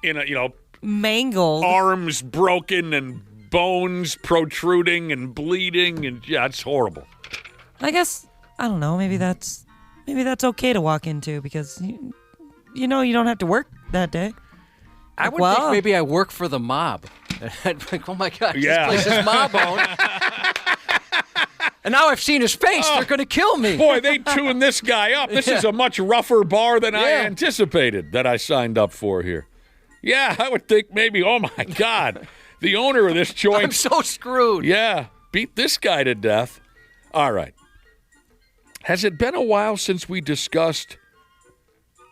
in a, mangled, arms broken and bones protruding and bleeding. And, yeah, it's horrible. I guess, I don't know, maybe that's okay to walk into because, you don't have to work that day. I would think maybe I work for the mob. I'd be like, oh my gosh, Yeah. this place is mob-owned. And now I've seen his face. They're going to kill me. Boy, they tuned this guy up. This is a much rougher bar than I anticipated that I signed up for here. Yeah, I would think maybe, oh my God, the owner of this joint. I'm so screwed. Yeah, beat this guy to death. All right. Has it been a while since we discussed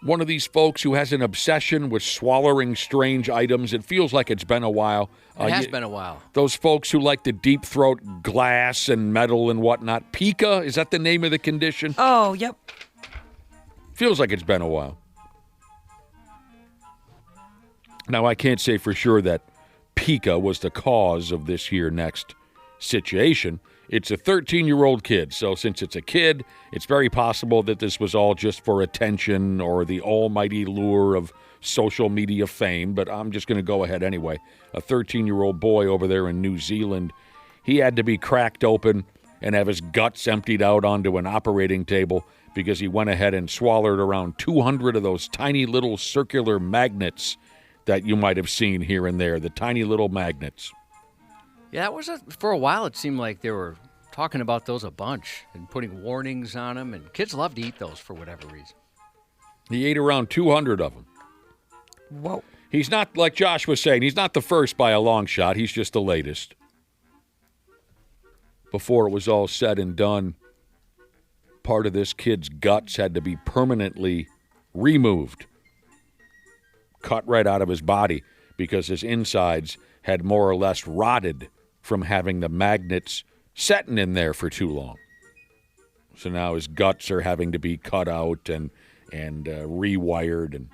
one of these folks who has an obsession with swallowing strange items? It feels like it's been a while. It has been a while. Those folks who like to deep throat glass and metal and whatnot. Pica, is that the name of the condition? Oh, yep. Feels like it's been a while. Now, I can't say for sure that Pica was the cause of this here next situation. It's a 13-year-old kid, so since it's a kid, it's very possible that this was all just for attention or the almighty lure of social media fame, but I'm just going to go ahead anyway. A 13-year-old boy over there in New Zealand, he had to be cracked open and have his guts emptied out onto an operating table because he went ahead and swallowed around 200 of those tiny little circular magnets that you might have seen here and there, the tiny little magnets. Yeah, for a while it seemed like they were talking about those a bunch and putting warnings on them, and kids love to eat those for whatever reason. He ate around 200 of them. Whoa. He's not, like Josh was saying, he's not the first by a long shot. He's just the latest. Before it was all said and done, part of this kid's guts had to be permanently removed, cut right out of his body, because his insides had more or less rotted from having the magnets setting in there for too long. So now his guts are having to be cut out and rewired, and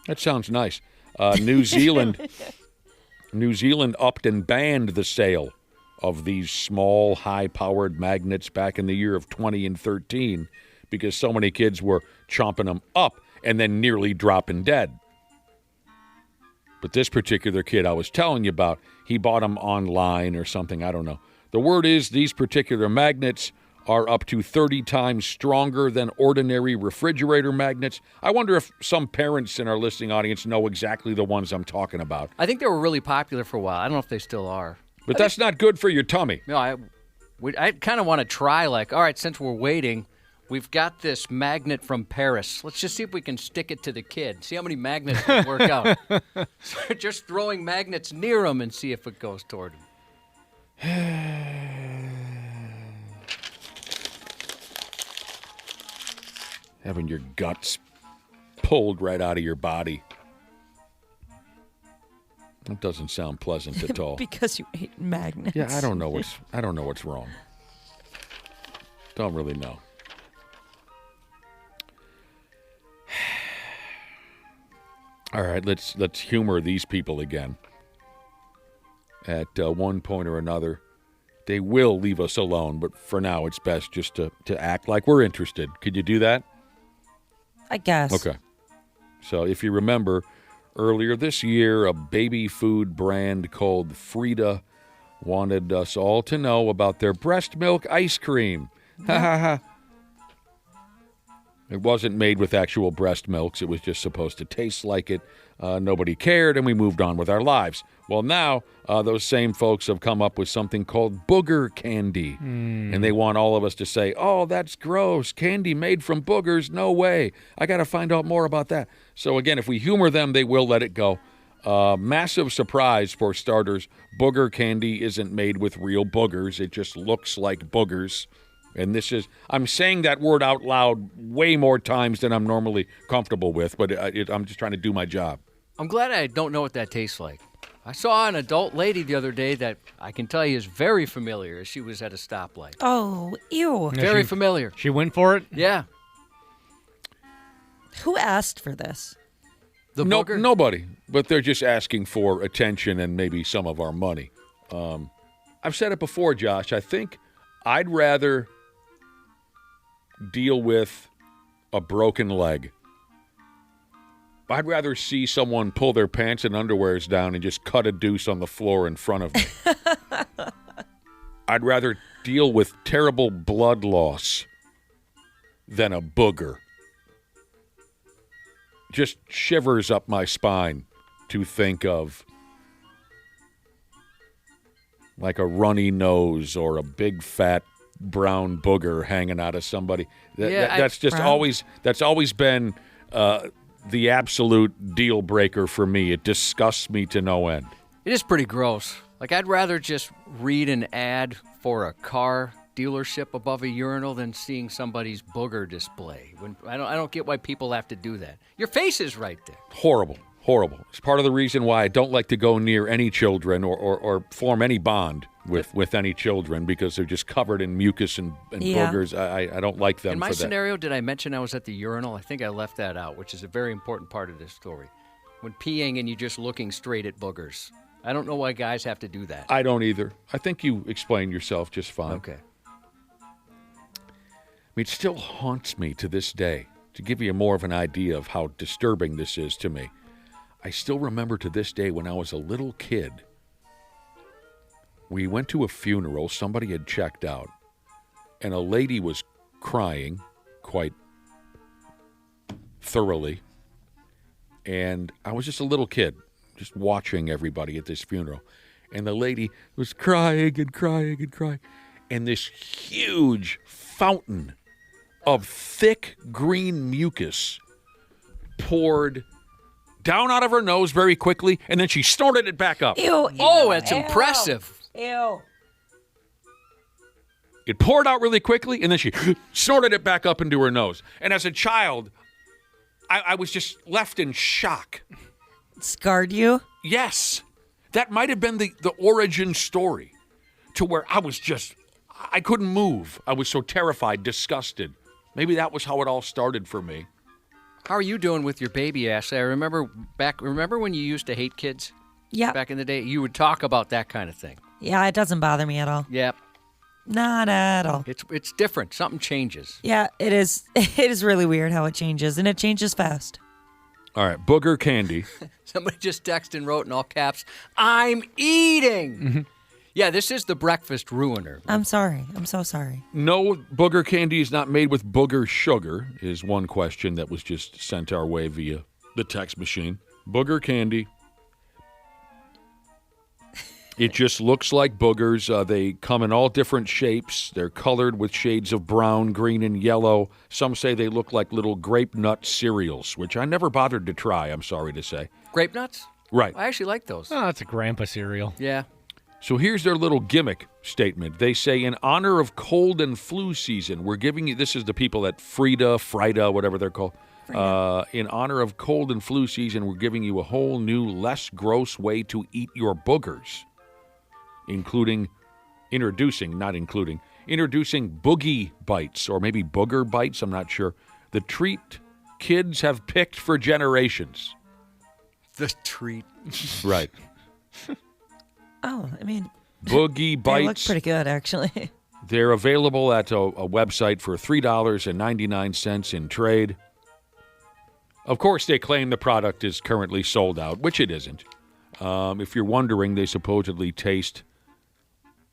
that sounds nice. New Zealand upped and banned the sale of these small, high-powered magnets back in the year of 2013 because so many kids were chomping them up and then nearly dropping dead. But this particular kid I was telling you about, he bought them online or something. I don't know. The word is these particular magnets are up to 30 times stronger than ordinary refrigerator magnets. I wonder if some parents in our listening audience know exactly the ones I'm talking about. I think they were really popular for a while. I don't know if they still are. But that's not good for your tummy. No, I kind of want to try, like, all right, since we're waiting, we've got this magnet from Paris. Let's just see if we can stick it to the kid. See how many magnets will work out. So just throwing magnets near him and see if it goes toward him. Having your guts pulled right out of your body. That doesn't sound pleasant at all. Because you ate magnets. Yeah, I don't know what's wrong. Don't really know. All right, let's humor these people again. At one point or another, they will leave us alone, but for now it's best just to act like we're interested. Could you do that? I guess. Okay. So if you remember, earlier this year, a baby food brand called Frida wanted us all to know about their breast milk ice cream. Ha ha ha. It wasn't made with actual breast milks. It was just supposed to taste like it. Nobody cared, and we moved on with our lives. Well, now those same folks have come up with something called booger candy. And they want all of us to say, oh, that's gross. Candy made from boogers? No way. I got to find out more about that. So, again, if we humor them, they will let it go. Massive surprise for starters. Booger candy isn't made with real boogers. It just looks like boogers. And I'm saying that word out loud way more times than I'm normally comfortable with, but I'm just trying to do my job. I'm glad I don't know what that tastes like. I saw an adult lady the other day that I can tell you is very familiar. She was at a stoplight. Oh, ew. Very familiar. She went for it? Yeah. Who asked for this? Nobody. But they're just asking for attention and maybe some of our money. I've said it before, Josh. I think I'd rather deal with a broken leg. I'd rather see someone pull their pants and underwears down and just cut a deuce on the floor in front of me. I'd rather deal with terrible blood loss than a booger. Just shivers up my spine to think of like a runny nose or a big fat brown booger hanging out of somebody. That's always been the absolute deal breaker for me. It disgusts me to no end. It is pretty gross. Like, I'd rather just read an ad for a car dealership above a urinal than seeing somebody's booger display. I don't get why people have to do that. Your face is right there. Horrible. It's part of the reason why I don't like to go near any children or form any bond with any children, because they're just covered in mucus and boogers. I don't like them. In my for that. scenario, did I mention I was at the urinal? I think I left that out, which is a very important part of this story. When peeing and you're just looking straight at boogers. I don't know why guys have to do that. I don't either. I think you explained yourself just fine. Okay. I mean, it still haunts me to this day. To give you more of an idea of how disturbing this is to me, I still remember to this day when I was a little kid, we went to a funeral, somebody had checked out, and a lady was crying quite thoroughly, and I was just a little kid, just watching everybody at this funeral, and the lady was crying and crying and crying, and this huge fountain of thick green mucus poured down out of her nose very quickly, and then she snorted it back up. Ew. Oh, it's impressive. Ew. It poured out really quickly, and then she snorted it back up into her nose. And as a child, I was just left in shock. Scarred you? Yes. That might have been the origin story to where I couldn't move. I was so terrified, disgusted. Maybe that was how it all started for me. How are you doing with your baby, Ashley? I remember when you used to hate kids? Yeah. Back in the day, you would talk about that kind of thing. Yeah, it doesn't bother me at all. Yep. Not at all. It's different. Something changes. Yeah, it is. It is really weird how it changes, and it changes fast. All right, booger candy. Somebody just texted and wrote in all caps, "I'm eating." Mm-hmm. Yeah, this is the breakfast ruiner. I'm sorry. I'm so sorry. No, booger candy is not made with booger sugar, is one question that was just sent our way via the text machine. Booger candy. It just looks like boogers. They come in all different shapes. They're colored with shades of brown, green, and yellow. Some say they look like little grape nut cereals, which I never bothered to try, I'm sorry to say. Grape nuts? Right. I actually like those. Oh, that's a grandpa cereal. Yeah. So here's their little gimmick statement. They say, in honor of cold and flu season, we're giving you, this is the people at Frida, whatever they're called. In honor of cold and flu season, we're giving you a whole new, less gross way to eat your boogers. Introducing Boogie Bites, or maybe Booger Bites, I'm not sure. The treat kids have picked for generations. The treat. Right. Oh, I mean, Boogie Bites. they look pretty good, actually. They're available at a website for $3.99 in trade. Of course, they claim the product is currently sold out, which it isn't. If you're wondering, they supposedly taste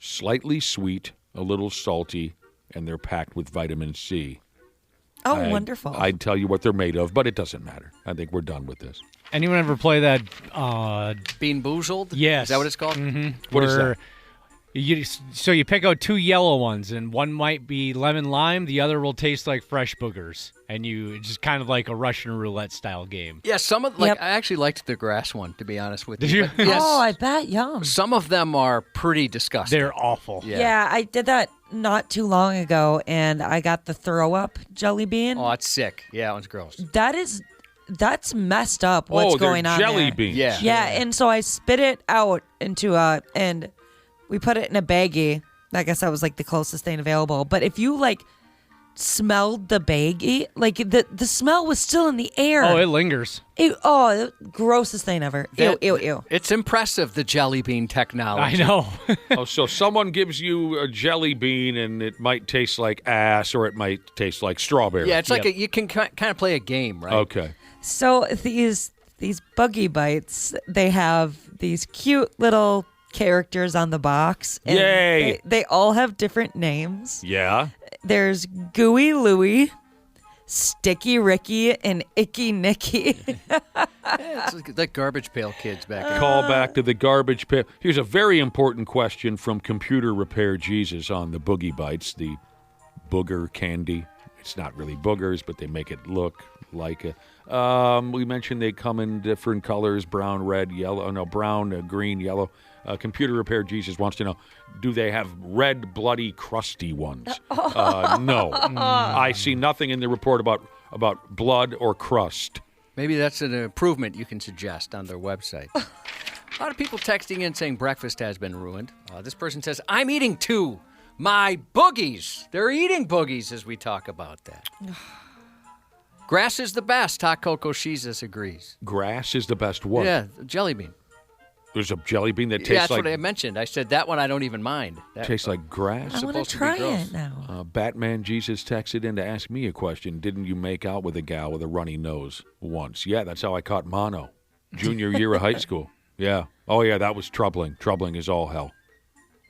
slightly sweet, a little salty, and they're packed with vitamin C. Oh, wonderful. I'd tell you what they're made of, but it doesn't matter. I think we're done with this. Anyone ever play that? Bean Boozled? Yes. Is that what it's called? Mm-hmm. What is that? You pick out two yellow ones, and one might be lemon lime. The other will taste like fresh boogers, and it's just kind of like a Russian roulette style game. Yeah, I actually liked the grass one, to be honest with you. Did you? But yes, Oh, I bet. Yum. some of them are pretty disgusting. They're awful. Yeah, I did that not too long ago, and I got the throw up jelly bean. Oh, it's sick. Yeah, that one's gross. That is that's messed up. What's going on jelly there. beans. Yeah, and so I spit it out into and we put it in a baggie. I guess that was like the closest thing available. But if you like smelled the baggie, like the smell was still in the air. Oh, it lingers. The grossest thing ever. Ew. It's impressive, the jelly bean technology. I know. Oh, so someone gives you a jelly bean and it might taste like ass or it might taste like strawberry. Yeah, it's like you can kind of play a game, right? Okay. So these Boogie Bites, they have these cute little characters on the box. And Yay! They all have different names. Yeah. There's Gooey Louie, Sticky Ricky, and Icky Nicky. It's like Garbage Pail Kids back in. Call back to the garbage pail. Here's a very important question from Computer Repair Jesus on the Boogie Bites, the booger candy. It's not really boogers, but they make it look like it. We mentioned they come in different colors: brown, red, yellow. No, brown, green, yellow. Computer Repair Jesus wants to know: do they have red, bloody, crusty ones? No, I see nothing in the report about blood or crust. Maybe that's an improvement you can suggest on their website. A lot of people texting in saying breakfast has been ruined. This person says, I'm eating too. My boogies. They're eating boogies as we talk about that. Grass is the best. Hot Cocoa Jesus agrees. Grass is the best what? Yeah, jelly bean. There's a jelly bean that tastes that's like... what I mentioned. I said that one I don't even mind. That tastes like grass? I want to try it now. Batman Jesus texted in to ask me a question. Didn't you make out with a gal with a runny nose once? Yeah, that's how I caught mono. Junior year of high school. Yeah. Oh, yeah, that was troubling. Troubling as all hell.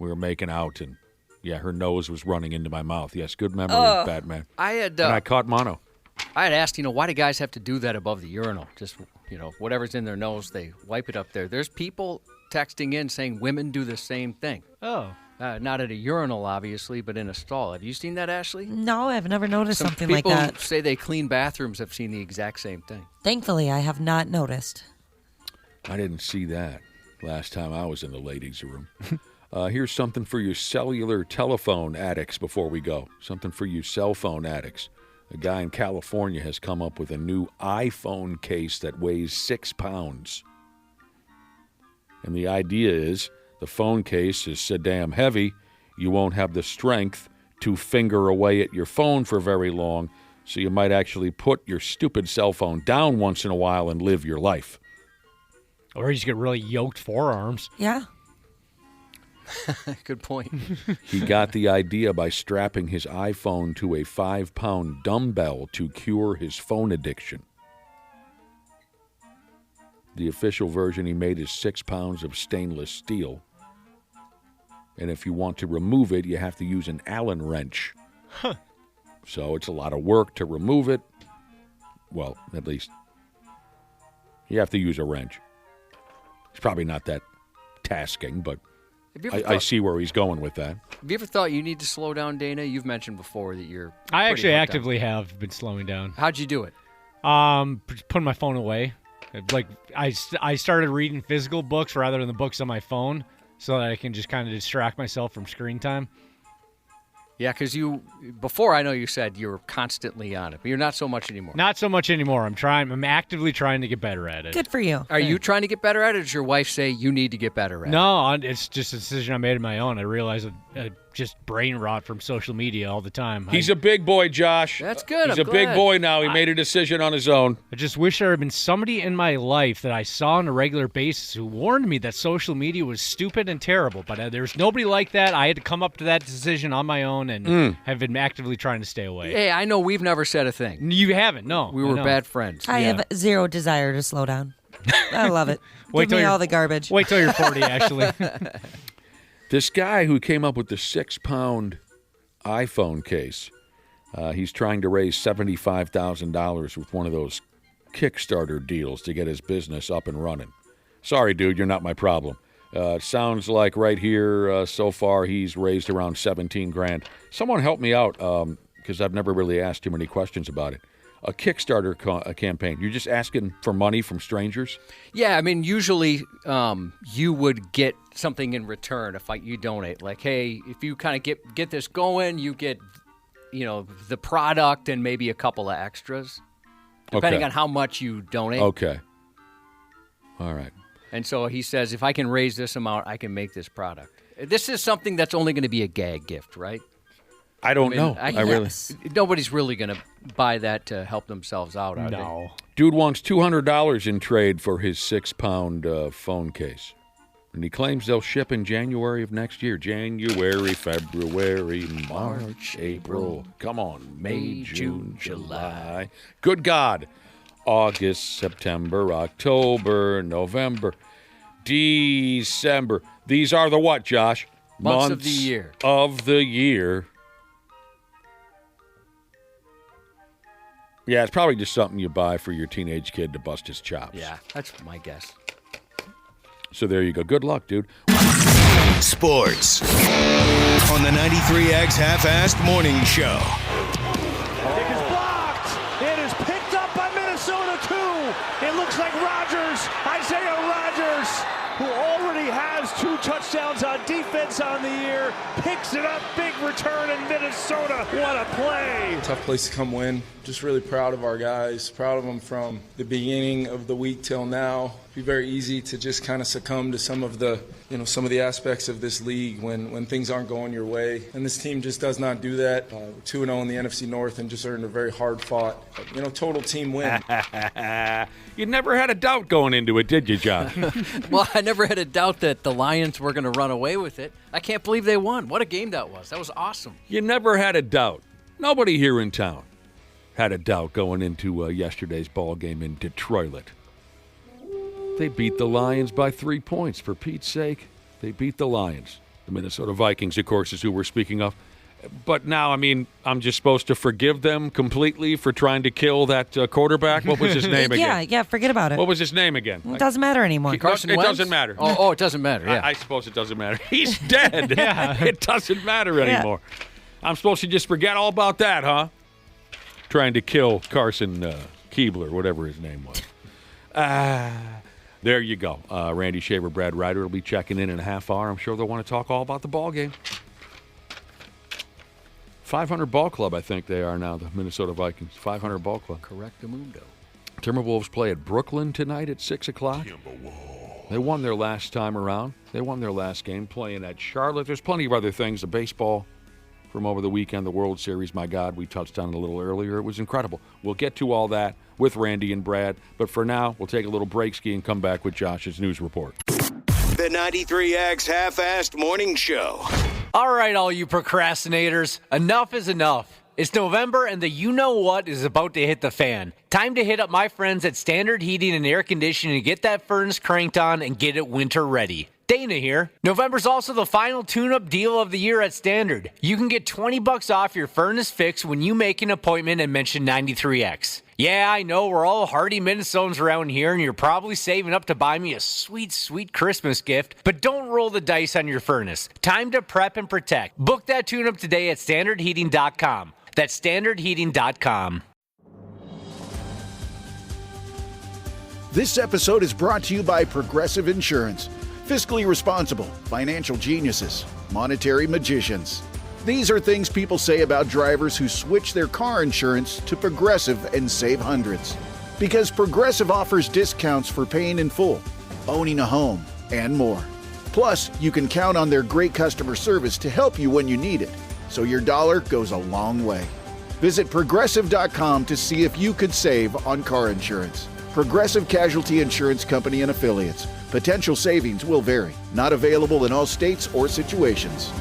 We were making out, and, yeah, her nose was running into my mouth. Yes, good memory, Batman. And I caught mono. I had asked, why do guys have to do that above the urinal? Just, whatever's in their nose, they wipe it up there. There's people texting in saying women do the same thing. Oh. Not at a urinal, obviously, but in a stall. Have you seen that, Ashley? No, I've never noticed something like People that. say they clean bathrooms have seen the exact same thing. Thankfully, I have not noticed. I didn't see that last time I was in the ladies' room. Here's something for your cellular telephone addicts before we go. Something for you cell phone addicts. A guy in California has come up with a new iPhone case that weighs 6 pounds. And the idea is the phone case is so damn heavy, you won't have the strength to finger away at your phone for very long, so you might actually put your stupid cell phone down once in a while and live your life. Or you just get really yoked forearms. Yeah. Good point. He got the idea by strapping his iPhone to a 5-pound dumbbell to cure his phone addiction. The official version he made is 6 pounds of stainless steel. And if you want to remove it, you have to use an Allen wrench. Huh. So it's a lot of work to remove it. Well, at least you have to use a wrench. It's probably not that tasking, but I see where he's going with that. Have you ever thought you need to slow down, Dana? You've mentioned before that you're I actually hooked actively have been slowing down. How'd you do it? Putting my phone away. Like I started reading physical books rather than the books on my phone so that I can just kind of distract myself from screen time. Yeah, because before I know you said you were constantly on it, but you're not so much anymore. Not so much anymore. I'm actively trying to get better at it. Good for you. Are you trying to get better at it, or does your wife say you need to get better at it? No, it's just a decision I made on my own. I realized just brain rot from social media all the time. He's a big boy, Josh. That's good. He's a big boy now. He made a decision on his own. I just wish there had been somebody in my life that I saw on a regular basis who warned me that social media was stupid and terrible. But there's nobody like that. I had to come up to that decision on my own and have been actively trying to stay away. Hey, I know we've never said a thing. You haven't, no. We were bad friends. I have zero desire to slow down. I love it. Give me all the garbage. Wait till you're 40, actually. This guy who came up with the 6-pound iPhone case, he's trying to raise $75,000 with one of those Kickstarter deals to get his business up and running. Sorry, dude, you're not my problem. Sounds like right here, so far, he's raised around $17,000. Someone help me out, because I've never really asked too many questions about it. A Kickstarter campaign, you're just asking for money from strangers? Yeah, I mean, usually you would get something in return if you donate. Like, hey, if you kind of get this going, you get, the product and maybe a couple of extras. depending on how much you donate. Okay. All right. And so he says, if I can raise this amount, I can make this product. This is something that's only going to be a gag gift, right? I don't know. Nobody's really going to buy that to help themselves out, are they? Dude wants $200 in trade for his 6-pound phone case. And he claims they'll ship in January of next year. January, February, March, April. Come on. May, June, July. Good God. August, September, October, November, December. These are the what, Josh? Months of the year. Of the year. Yeah, it's probably just something you buy for your teenage kid to bust his chops. Yeah, that's my guess. So there you go. Good luck, dude. Sports on the 93X Half-Assed Morning Show. Kick is blocked. It is picked up by Minnesota, too. It looks like Isaiah Rodgers, who already has 2 touchdowns on defense on the year, picks it up. Big return in Minnesota. What a play. Tough place to come win. Just really proud of our guys. Proud of them from the beginning of the week till now. Be very easy to just kind of succumb to some of the aspects of this league when things aren't going your way. And this team just does not do that. 2-0 in the NFC North and just earned a very hard-fought, total team win. You never had a doubt going into it, did you, John? Well, I never had a doubt that the Lions were going to run away with it. I can't believe they won. What a game that was. That was awesome. You never had a doubt. Nobody here in town had a doubt going into yesterday's ball game in Detroit. They beat the Lions by 3 points. For Pete's sake, they beat the Lions. The Minnesota Vikings, of course, is who we're speaking of. But now, I'm just supposed to forgive them completely for trying to kill that quarterback? What was his name again? Yeah, forget about it. What was his name again? It doesn't matter anymore. Carson It Wentz? doesn't matter. Oh, it doesn't matter, yeah. I suppose it doesn't matter. He's dead. It doesn't matter anymore. I'm supposed to just forget all about that, huh? Trying to kill Carson Keebler, whatever his name was. There you go. Randy Shaver, Brad Ryder will be checking in a half hour. I'm sure they'll want to talk all about the ball game. 500 ball club, I think they are now, the Minnesota Vikings. 500 ball club. Correctamundo. Timberwolves play at Brooklyn tonight at 6 o'clock. They won their last time around. They won their last game playing at Charlotte. There's plenty of other things. The baseball from over the weekend, the World Series, my God, we touched on it a little earlier. It was incredible. We'll get to all that with Randy and Brad. But for now, we'll take a little break ski and come back with Josh's news report. The 93X Half-Assed Morning Show. All right, all you procrastinators, enough is enough. It's November and the you-know-what is about to hit the fan. Time to hit up my friends at Standard Heating and Air Conditioning and get that furnace cranked on and get it winter ready. Dana here. November's also the final tune-up deal of the year at Standard. You can get $20 off your furnace fix when you make an appointment and mention 93X. Yeah, I know we're all hardy Minnesotans around here, and you're probably saving up to buy me a sweet, sweet Christmas gift, but don't roll the dice on your furnace. Time to prep and protect. Book that tune-up today at standardheating.com. That's standardheating.com. This episode is brought to you by Progressive Insurance. Fiscally responsible, financial geniuses, monetary magicians. These are things people say about drivers who switch their car insurance to Progressive and save hundreds. Because Progressive offers discounts for paying in full, owning a home, and more. Plus, you can count on their great customer service to help you when you need it, so your dollar goes a long way. Visit Progressive.com to see if you could save on car insurance. Progressive Casualty Insurance Company and Affiliates. Potential savings will vary. Not available in all states or situations.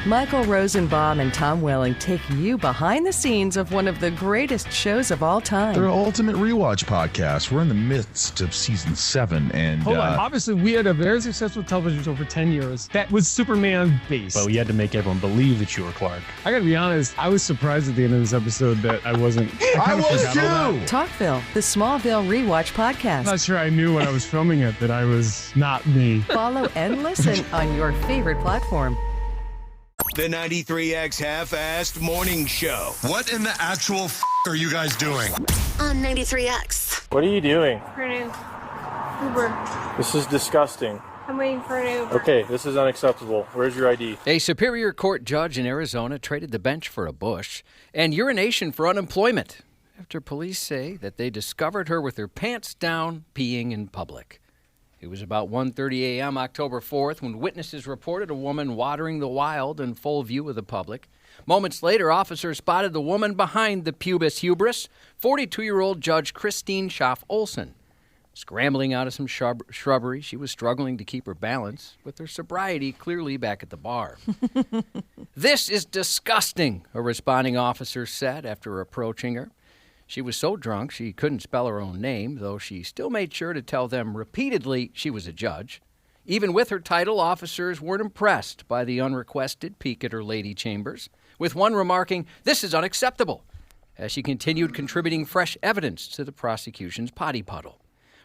Michael Rosenbaum and Tom Welling take you behind the scenes of one of the greatest shows of all time. They're Ultimate Rewatch podcast. We're in the midst of season 7, and hold on. Obviously, we had a very successful television show for 10 years. That was Superman based. But we had to make everyone believe that you were Clark. I got to be honest. I was surprised at the end of this episode that I wasn't. I was too. Talkville, the Smallville Rewatch podcast. I'm not sure I knew when I was filming it that I was not me. Follow and listen on your favorite platform. The 93X Half-Assed Morning Show. What in the actual are you guys doing? On 93X. What are you doing? Printing. Uber. This is disgusting. I'm waiting for an Uber. Okay, this is unacceptable. Where's your ID? A Superior Court judge in Arizona traded the bench for a bush and urination for unemployment after police say that they discovered her with her pants down peeing in public. It was about 1:30 a.m. October 4th when witnesses reported a woman watering the wild in full view of the public. Moments later, officers spotted the woman behind the pubis hubris, 42-year-old Judge Christine Schaff-Olsen. Scrambling out of some shrubbery, she was struggling to keep her balance, with her sobriety clearly back at the bar. "This is disgusting," a responding officer said after approaching her. She was so drunk she couldn't spell her own name, though she still made sure to tell them repeatedly she was a judge. Even with her title, officers weren't impressed by the unrequested peek at her lady chambers, with one remarking, "This is unacceptable," as she continued contributing fresh evidence to the prosecution's potty puddle.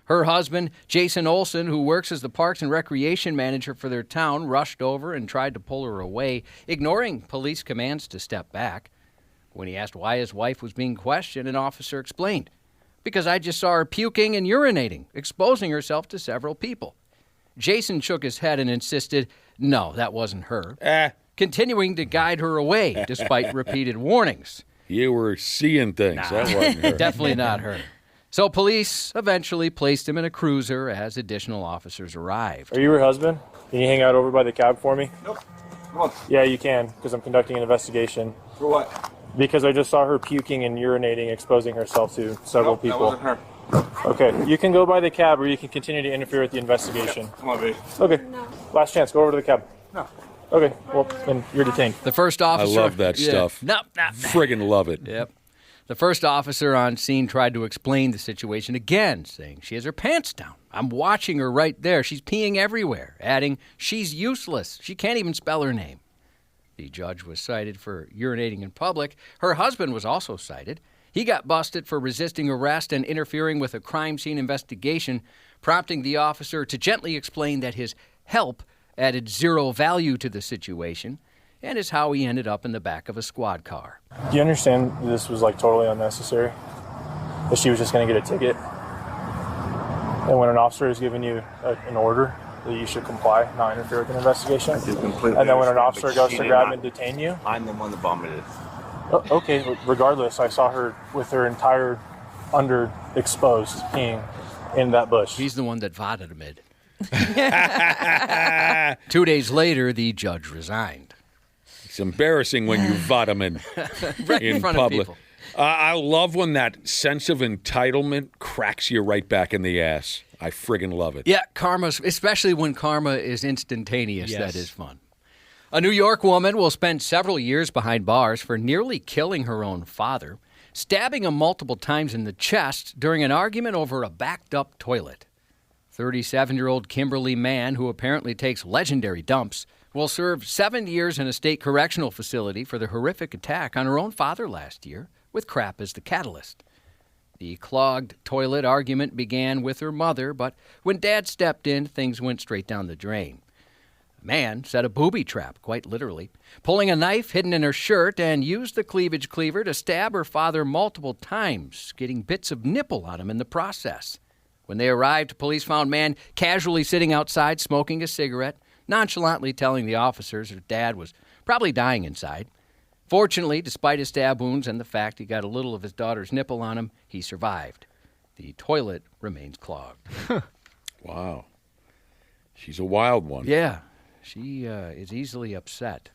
Her husband, Jason Olson, who works as the Parks and Recreation manager for their town, rushed over and tried to pull her away, ignoring police commands to step back. When he asked why his wife was being questioned, an officer explained, "Because I just saw her puking and urinating, exposing herself to several people." Jason shook his head and insisted, no, that wasn't her, continuing to guide her away despite repeated warnings. You were seeing things. That wasn't her. Definitely not her. So police eventually placed him in a cruiser as additional officers arrived. Are you her husband? Can you hang out over by the cab for me? Nope. Come on. Yeah, you can, because I'm conducting an investigation. For what? Because I just saw her puking and urinating, exposing herself to several people. That wasn't her. Okay, you can go by the cab or you can continue to interfere with the investigation. Come on, baby. Okay. No. Last chance, go over to the cab. No. Okay, well, then you're detained. The first officer... I love that stuff. No. Friggin' love it. Yep. The first officer on scene tried to explain the situation again, saying she has her pants down. I'm watching her right there. She's peeing everywhere, adding, she's useless. She can't even spell her name. The judge was cited for urinating in public. Her husband was also cited. He got busted for resisting arrest and interfering with a crime scene investigation, prompting the officer to gently explain that his help added zero value to the situation, and is how he ended up in the back of a squad car. Do you understand this was like totally unnecessary? That she was just going to get a ticket? And when an officer is giving you an order, that you should comply, not interfere with an investigation? I do completely. And then when an understand, officer but goes she to did grab not- and detain you? I'm the one that vomited. Okay, regardless, I saw her with her entire underexposed peeing in that bush. He's the one that vomited. 2 days later, the judge resigned. It's embarrassing when you vitamin Right in front of public. people. I love when that sense of entitlement cracks you right back in the ass. I friggin' love it. Yeah, karma, especially when karma is instantaneous. Yes. That is fun. A New York woman will spend several years behind bars for nearly killing her own father, stabbing him multiple times in the chest during an argument over a backed-up toilet. 37-year-old Kimberly Mann, who apparently takes legendary dumps, will serve 7 years in a state correctional facility for the horrific attack on her own father last year, with crap as the catalyst. The clogged toilet argument began with her mother, but when Dad stepped in, things went straight down the drain. Mann set a booby trap, quite literally, pulling a knife hidden in her shirt and used the cleavage cleaver to stab her father multiple times, getting bits of nipple on him in the process. When they arrived, police found Mann casually sitting outside smoking a cigarette, nonchalantly telling the officers her dad was probably dying inside. Fortunately, despite his stab wounds and the fact he got a little of his daughter's nipple on him, he survived. The toilet remains clogged. Wow. She's a wild one. Yeah, she is easily upset.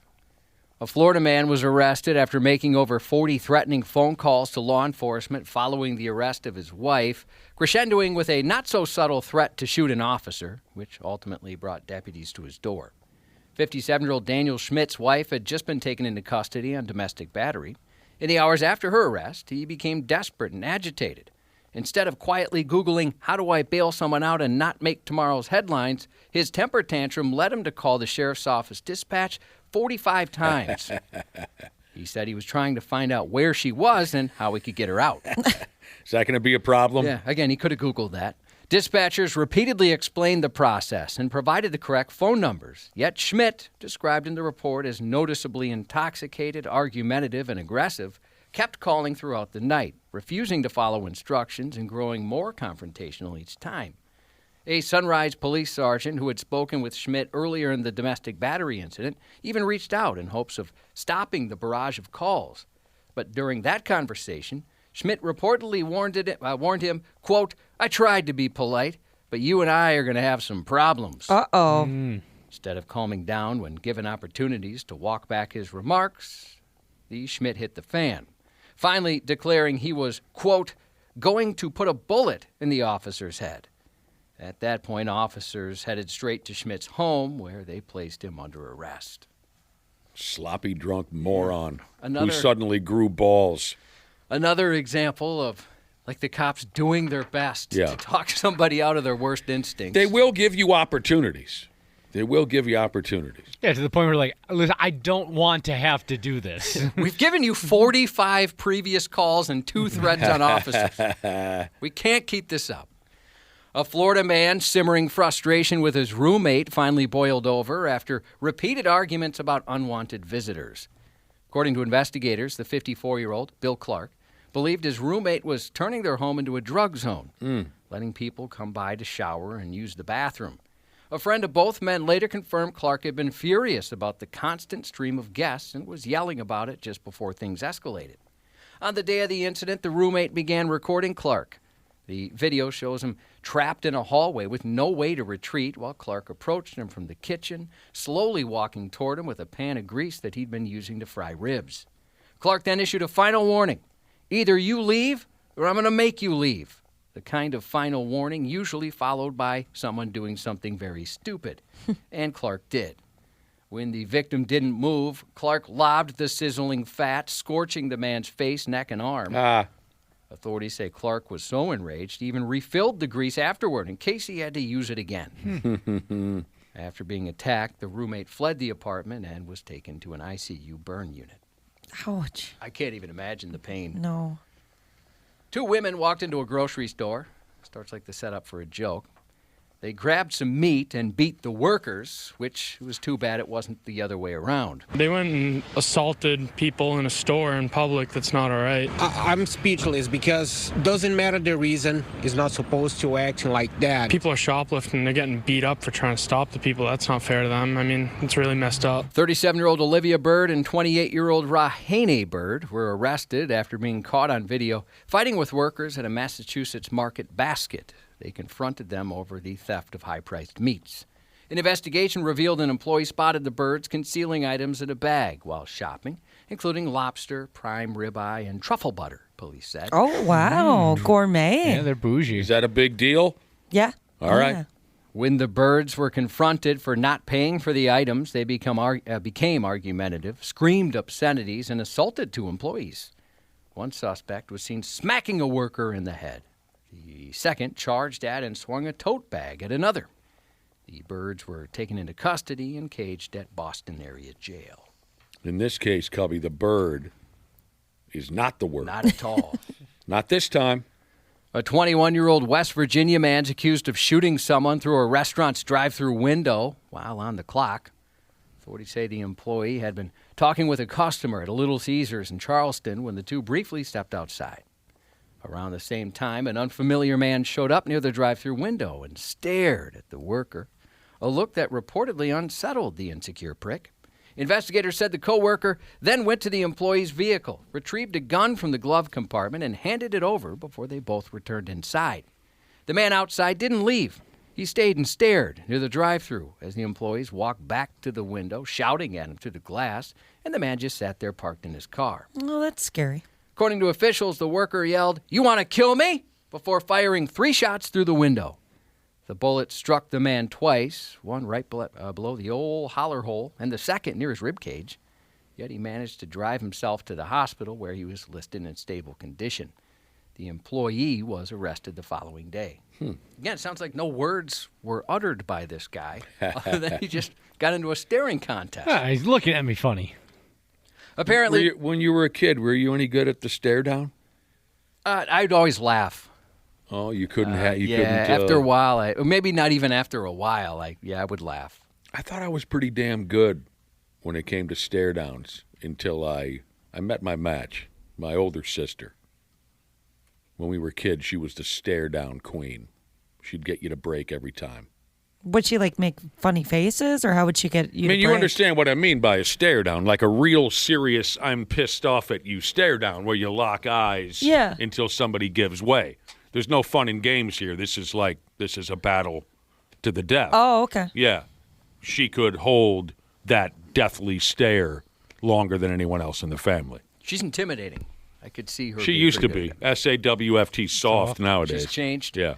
A Florida man was arrested after making over 40 threatening phone calls to law enforcement following the arrest of his wife, crescendoing with a not-so-subtle threat to shoot an officer, which ultimately brought deputies to his door. 57-year-old Daniel Schmidt's wife had just been taken into custody on domestic battery. In the hours after her arrest, he became desperate and agitated. Instead of quietly Googling, how do I bail someone out and not make tomorrow's headlines, his temper tantrum led him to call the sheriff's office dispatch 45 times. He said he was trying to find out where she was and how he could get her out. Is that going to be a problem? Yeah, again, he could have Googled that. Dispatchers repeatedly explained the process and provided the correct phone numbers. Yet Schmidt, described in the report as noticeably intoxicated, argumentative, and aggressive, kept calling throughout the night, refusing to follow instructions and growing more confrontational each time. A Sunrise police sergeant who had spoken with Schmidt earlier in the domestic battery incident even reached out in hopes of stopping the barrage of calls. But during that conversation, Schmidt reportedly warned him, quote, "I tried to be polite, but you and I are going to have some problems." Uh-oh. Instead of calming down when given opportunities to walk back his remarks, the Schmidt hit the fan, finally declaring he was, quote, "going to put a bullet in the officer's head." At that point, officers headed straight to Schmidt's home, where they placed him under arrest. Sloppy drunk moron Another- who suddenly grew balls. Another example of, like, the cops doing their best Yeah. to talk somebody out of their worst instincts. They will give you opportunities. They will give you opportunities. Yeah, to the point where, like, listen, I don't want to have to do this. We've given you 45 previous calls and 2 threats on officers. We can't keep this up. A Florida man simmering frustration with his roommate finally boiled over after repeated arguments about unwanted visitors. According to investigators, the 54-year-old, Bill Clark, believed his roommate was turning their home into a drug zone, letting people come by to shower and use the bathroom. A friend of both men later confirmed Clark had been furious about the constant stream of guests and was yelling about it just before things escalated. On the day of the incident, the roommate began recording Clark. The video shows him trapped in a hallway with no way to retreat while Clark approached him from the kitchen, slowly walking toward him with a pan of grease that he'd been using to fry ribs. Clark then issued a final warning. "Either you leave or I'm going to make you leave." The kind of final warning usually followed by someone doing something very stupid. And Clark did. When the victim didn't move, Clark lobbed the sizzling fat, scorching the man's face, neck, and arm. Authorities say Clark was so enraged he even refilled the grease afterward in case he had to use it again. After being attacked, the roommate fled the apartment and was taken to an ICU burn unit. Ouch. I can't even imagine the pain. No. 2 women walked into a grocery store. Starts like the setup for a joke. They grabbed some meat and beat the workers, which was too bad it wasn't the other way around. They went and assaulted people in a store in public. That's not all right. I'm speechless because doesn't matter the reason. It's not supposed to act like that. People are shoplifting. They're getting beat up for trying to stop the people. That's not fair to them. I mean, it's really messed up. 37-year-old Olivia Bird and 28-year-old Rahane Bird were arrested after being caught on video fighting with workers at a Massachusetts market basket. They confronted them over the theft of high-priced meats. An investigation revealed an employee spotted the Birds concealing items in a bag while shopping, including lobster, prime ribeye, and truffle butter, police said. Oh, wow. Gourmet. Yeah, they're bougie. Is that a big deal? Yeah. All right. Yeah. When the Birds were confronted for not paying for the items, they became argumentative, screamed obscenities, and assaulted 2 employees. One suspect was seen smacking a worker in the head. The second charged at and swung a tote bag at another. The Birds were taken into custody and caged at Boston area jail. In this case, Cubby, the bird is not the word. Not at all. Not this time. A 21-year-old West Virginia man's accused of shooting someone through a restaurant's drive-through window while on the clock. Authorities say the employee had been talking with a customer at a Little Caesars in Charleston when the two briefly stepped outside. Around the same time, an unfamiliar man showed up near the drive-through window and stared at the worker, a look that reportedly unsettled the insecure prick. Investigators said the co-worker then went to the employee's vehicle, retrieved a gun from the glove compartment, and handed it over before they both returned inside. The man outside didn't leave. He stayed and stared near the drive-through as the employees walked back to the window, shouting at him through the glass, and the man just sat there parked in his car. Oh, that's scary. According to officials, the worker yelled, "You want to kill me?" before firing 3 shots through the window. The bullet struck the man twice, one right below the old holler hole and the second near his rib cage. Yet he managed to drive himself to the hospital where he was listed in stable condition. The employee was arrested the following day. Again, it sounds like no words were uttered by this guy, other than he just got into a staring contest. He's looking at me funny. Apparently, when you were a kid, were you any good at the stare down? I'd always laugh. Oh, you couldn't have. Yeah, couldn't, after a while, or maybe not even after a while. I would laugh. I thought I was pretty damn good when it came to stare downs until I met my match, my older sister. When we were kids, she was the stare down queen. She'd get you to break every time. Would she like make funny faces, or how would she get you? I mean, to you break? understand what I mean by a stare down, like a real serious "I'm pissed off at you" stare down, where you lock eyes until somebody gives way. There's no fun and games here. This is a battle to the death. Oh, okay. Yeah. She could hold that deathly stare longer than anyone else in the family. She's intimidating. I could see her. She being used to pretty be. good. SAWFT soft nowadays. She's changed. Yeah.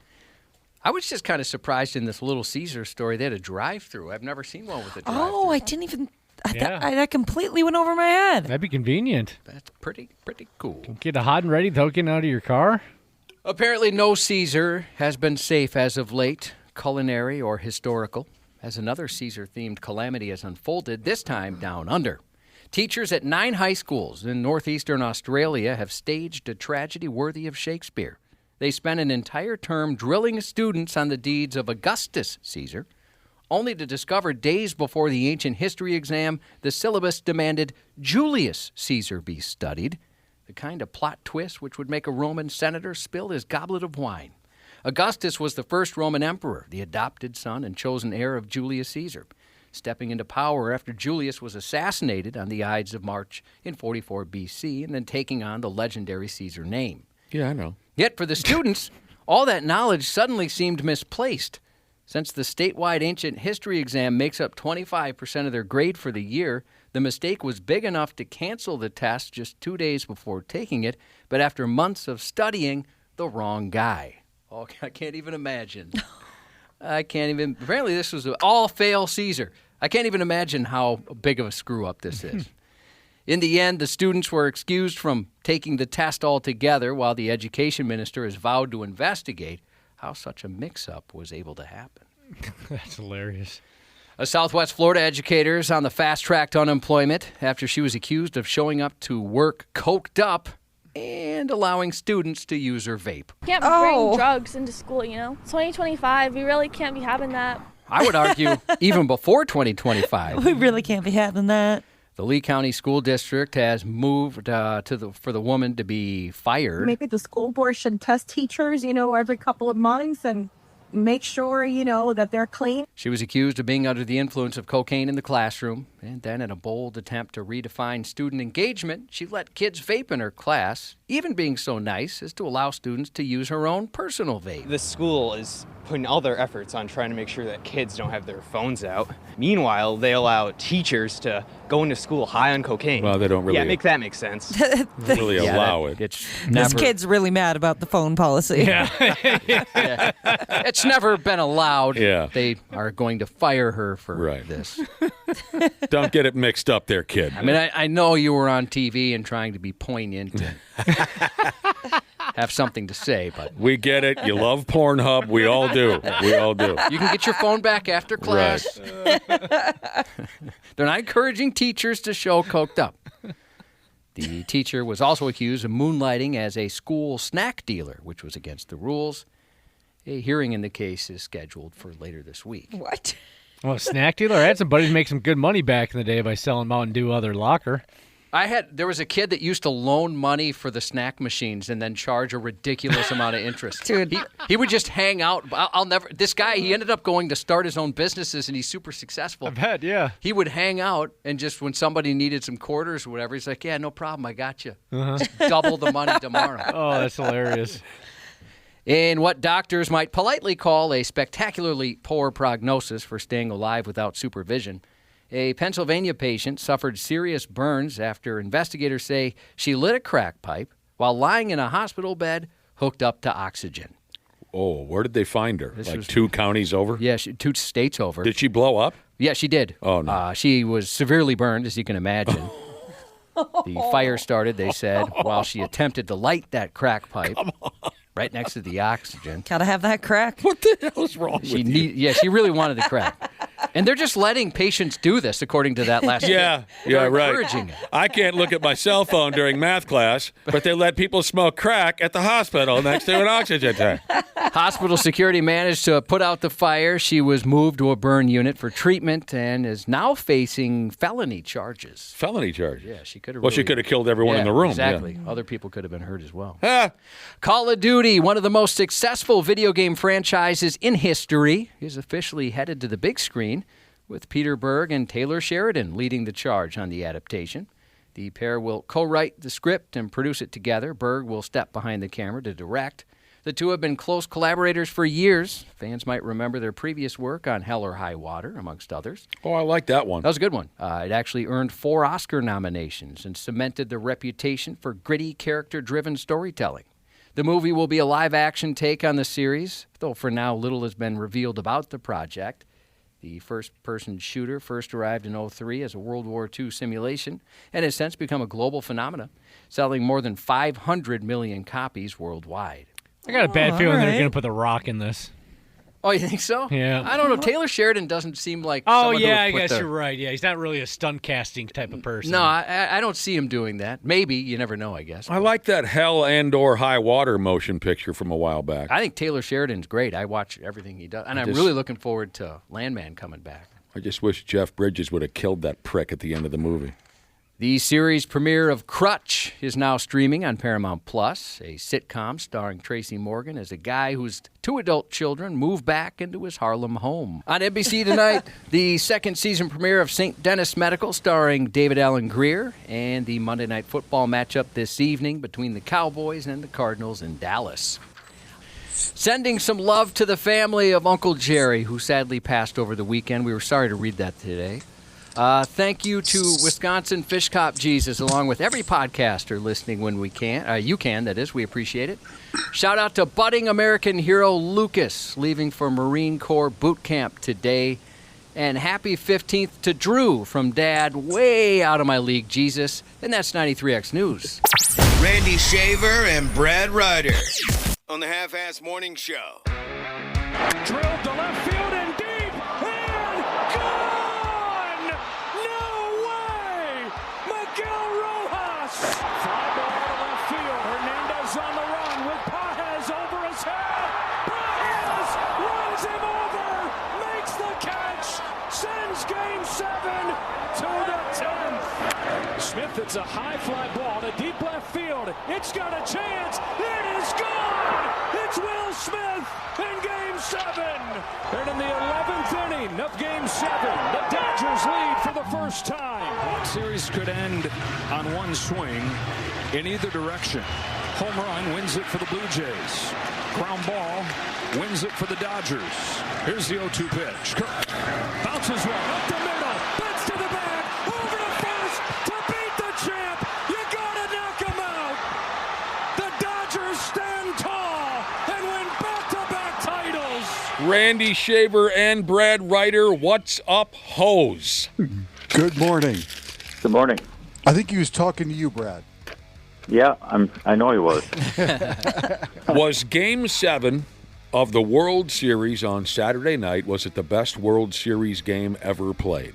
I was just kind of surprised in this Little Caesar story. They had a drive-through. I've never seen one with a drive-through. Oh, I didn't even. That completely went over my head. That'd be convenient. That's pretty cool. Get a hot and ready without getting out of your car. Apparently, no Caesar has been safe as of late, culinary or historical, as another Caesar-themed calamity has unfolded, this time down under. Teachers at 9 high schools in northeastern Australia have staged a tragedy worthy of Shakespeare. They spent an entire term drilling students on the deeds of Augustus Caesar, only to discover days before the ancient history exam the syllabus demanded Julius Caesar be studied, the kind of plot twist which would make a Roman senator spill his goblet of wine. Augustus was the first Roman emperor, the adopted son and chosen heir of Julius Caesar, stepping into power after Julius was assassinated on the Ides of March in 44 BC and then taking on the legendary Caesar name. Yeah, I know. Yet for the students, all that knowledge suddenly seemed misplaced. Since the statewide ancient history exam makes up 25% of their grade for the year, the mistake was big enough to cancel the test just 2 days before taking it, but after months of studying, the wrong guy. Oh, I can't even imagine. Apparently this was an all-fail Caesar. I can't even imagine how big of a screw-up this is. In the end, the students were excused from taking the test altogether, while the education minister has vowed to investigate how such a mix-up was able to happen. That's hilarious. A Southwest Florida educator is on the fast track to unemployment after she was accused of showing up to work coked up and allowing students to use her vape. Can't bring drugs into school, 2025, we really can't be having that. I would argue even before 2025. We really can't be having that. The Lee County School District has moved for the woman to be fired. Maybe the school board should test teachers, every couple of months and make sure, that they're clean. She was accused of being under the influence of cocaine in the classroom, and then in a bold attempt to redefine student engagement, she let kids vape in her class, even being so nice as to allow students to use her own personal vape. The school is putting all their efforts on trying to make sure that kids don't have their phones out. Meanwhile, they allow teachers to go into school high on cocaine. Well, they don't really. Yeah, make that make sense. Really allow it. This kid's really mad about the phone policy. Yeah. It's never been allowed. Yeah. They are going to fire her for this. Don't get it mixed up there, kid. I mean, I know you were on TV and trying to be poignant and have something to say, but... We get it. You love Pornhub. We all do. We all do. You can get your phone back after class. Right. They're not encouraging teachers to show coked up. The teacher was also accused of moonlighting as a school snack dealer, which was against the rules. A hearing in the case is scheduled for later this week. What? Well, a snack dealer? I had some buddies make some good money back in the day by selling Mountain Dew out of their locker. There was a kid that used to loan money for the snack machines and then charge a ridiculous amount of interest. Dude. He would just hang out. This guy, he ended up going to start his own businesses and he's super successful. I bet, yeah. He would hang out and just when somebody needed some quarters or whatever, he's like, yeah, no problem, I got you. Just double the money tomorrow. Oh, that's hilarious. In what doctors might politely call a spectacularly poor prognosis for staying alive without supervision, a Pennsylvania patient suffered serious burns after investigators say she lit a crack pipe while lying in a hospital bed hooked up to oxygen. Oh, where did they find her? Like 2 counties over? Yeah, 2 states over. Did she blow up? Yeah, she did. Oh, no. She was severely burned, as you can imagine. The fire started, they said, while she attempted to light that crack pipe right next to the oxygen. Gotta have that crack. What the hell is wrong with you? Yeah, she really wanted the crack. And they're just letting patients do this, according to that last Yeah, They're right. encouraging it. I can't look at my cell phone during math class, but they let people smoke crack at the hospital next to an oxygen tank. Hospital security managed to put out the fire. She was moved to a burn unit for treatment and is now facing felony charges. Felony charges? Yeah, she could have. Well, she could have killed everyone in the room. Exactly. Yeah. Other people could have been hurt as well. Call of Duty, one of the most successful video game franchises in history, is officially headed to the big screen, with Peter Berg and Taylor Sheridan leading the charge on the adaptation. The pair will co-write the script and produce it together. Berg will step behind the camera to direct. The two have been close collaborators for years. Fans might remember their previous work on Hell or High Water, amongst others. Oh, I like that one. That was a good one. It actually earned 4 Oscar nominations and cemented the reputation for gritty, character-driven storytelling. The movie will be a live-action take on the series, though for now little has been revealed about the project. The first-person shooter first arrived in 2003 as a World War II simulation and has since become a global phenomenon, selling more than 500 million copies worldwide. I got a bad feeling they're going to put The Rock in this. Oh, you think so? Yeah. I don't know. Taylor Sheridan doesn't seem like Oh, someone who yeah, would I put guess the- you're right. Yeah, he's not really a stunt casting type of person. No, I don't see him doing that. Maybe. You never know, I guess. I like that Hell and or High Water motion picture from a while back. I think Taylor Sheridan's great. I watch everything he does. And I'm just- really looking forward to Landman coming back. I just wish Jeff Bridges would have killed that prick at the end of the movie. The series premiere of Crutch is now streaming on Paramount Plus, a sitcom starring Tracy Morgan as a guy whose 2 adult children move back into his Harlem home. On NBC tonight, the second season premiere of St. Denis Medical starring David Allen Greer, and the Monday Night Football matchup this evening between the Cowboys and the Cardinals in Dallas. Sending some love to the family of Uncle Jerry, who sadly passed over the weekend. We were sorry to read that today. Thank you to Wisconsin Fish Cop Jesus, along with every podcaster listening when we can. You can, that is. We appreciate it. Shout out to budding American hero Lucas, leaving for Marine Corps boot camp today. And happy 15th to Drew from Dad, way out of my league, Jesus. And that's 93X News. Randy Shaver and Brad Ryder on the Half-Ass Morning Show. Drilled to left field and deep and gone! No way! Miguel Rojas! Fly ball to left field. Hernandez on the run with Paez over his head. Paez runs him over, makes the catch, sends Game 7 to the 10th. Smith, it's a high fly ball to deep left field. It's got a chance. It is gone! It's Will Smith in Game 7. And in the 11th inning of Game 7, the Dodgers lead for the first time. Series could end on one swing in either direction. Home run wins it for the Blue Jays. Ground ball wins it for the Dodgers. Here's the 0-2 pitch. Kirk bounces one up the middle. Bats to the back. Over to first to beat the champ. You gotta knock him out. The Dodgers stand tall and win back-to-back titles. Randy Shaver and Brad Ryder, what's up, hoes? Good morning. Good morning. I think he was talking to you, Brad. Yeah, I know he was. Was Game 7 of the World Series on Saturday night, was it the best World Series game ever played?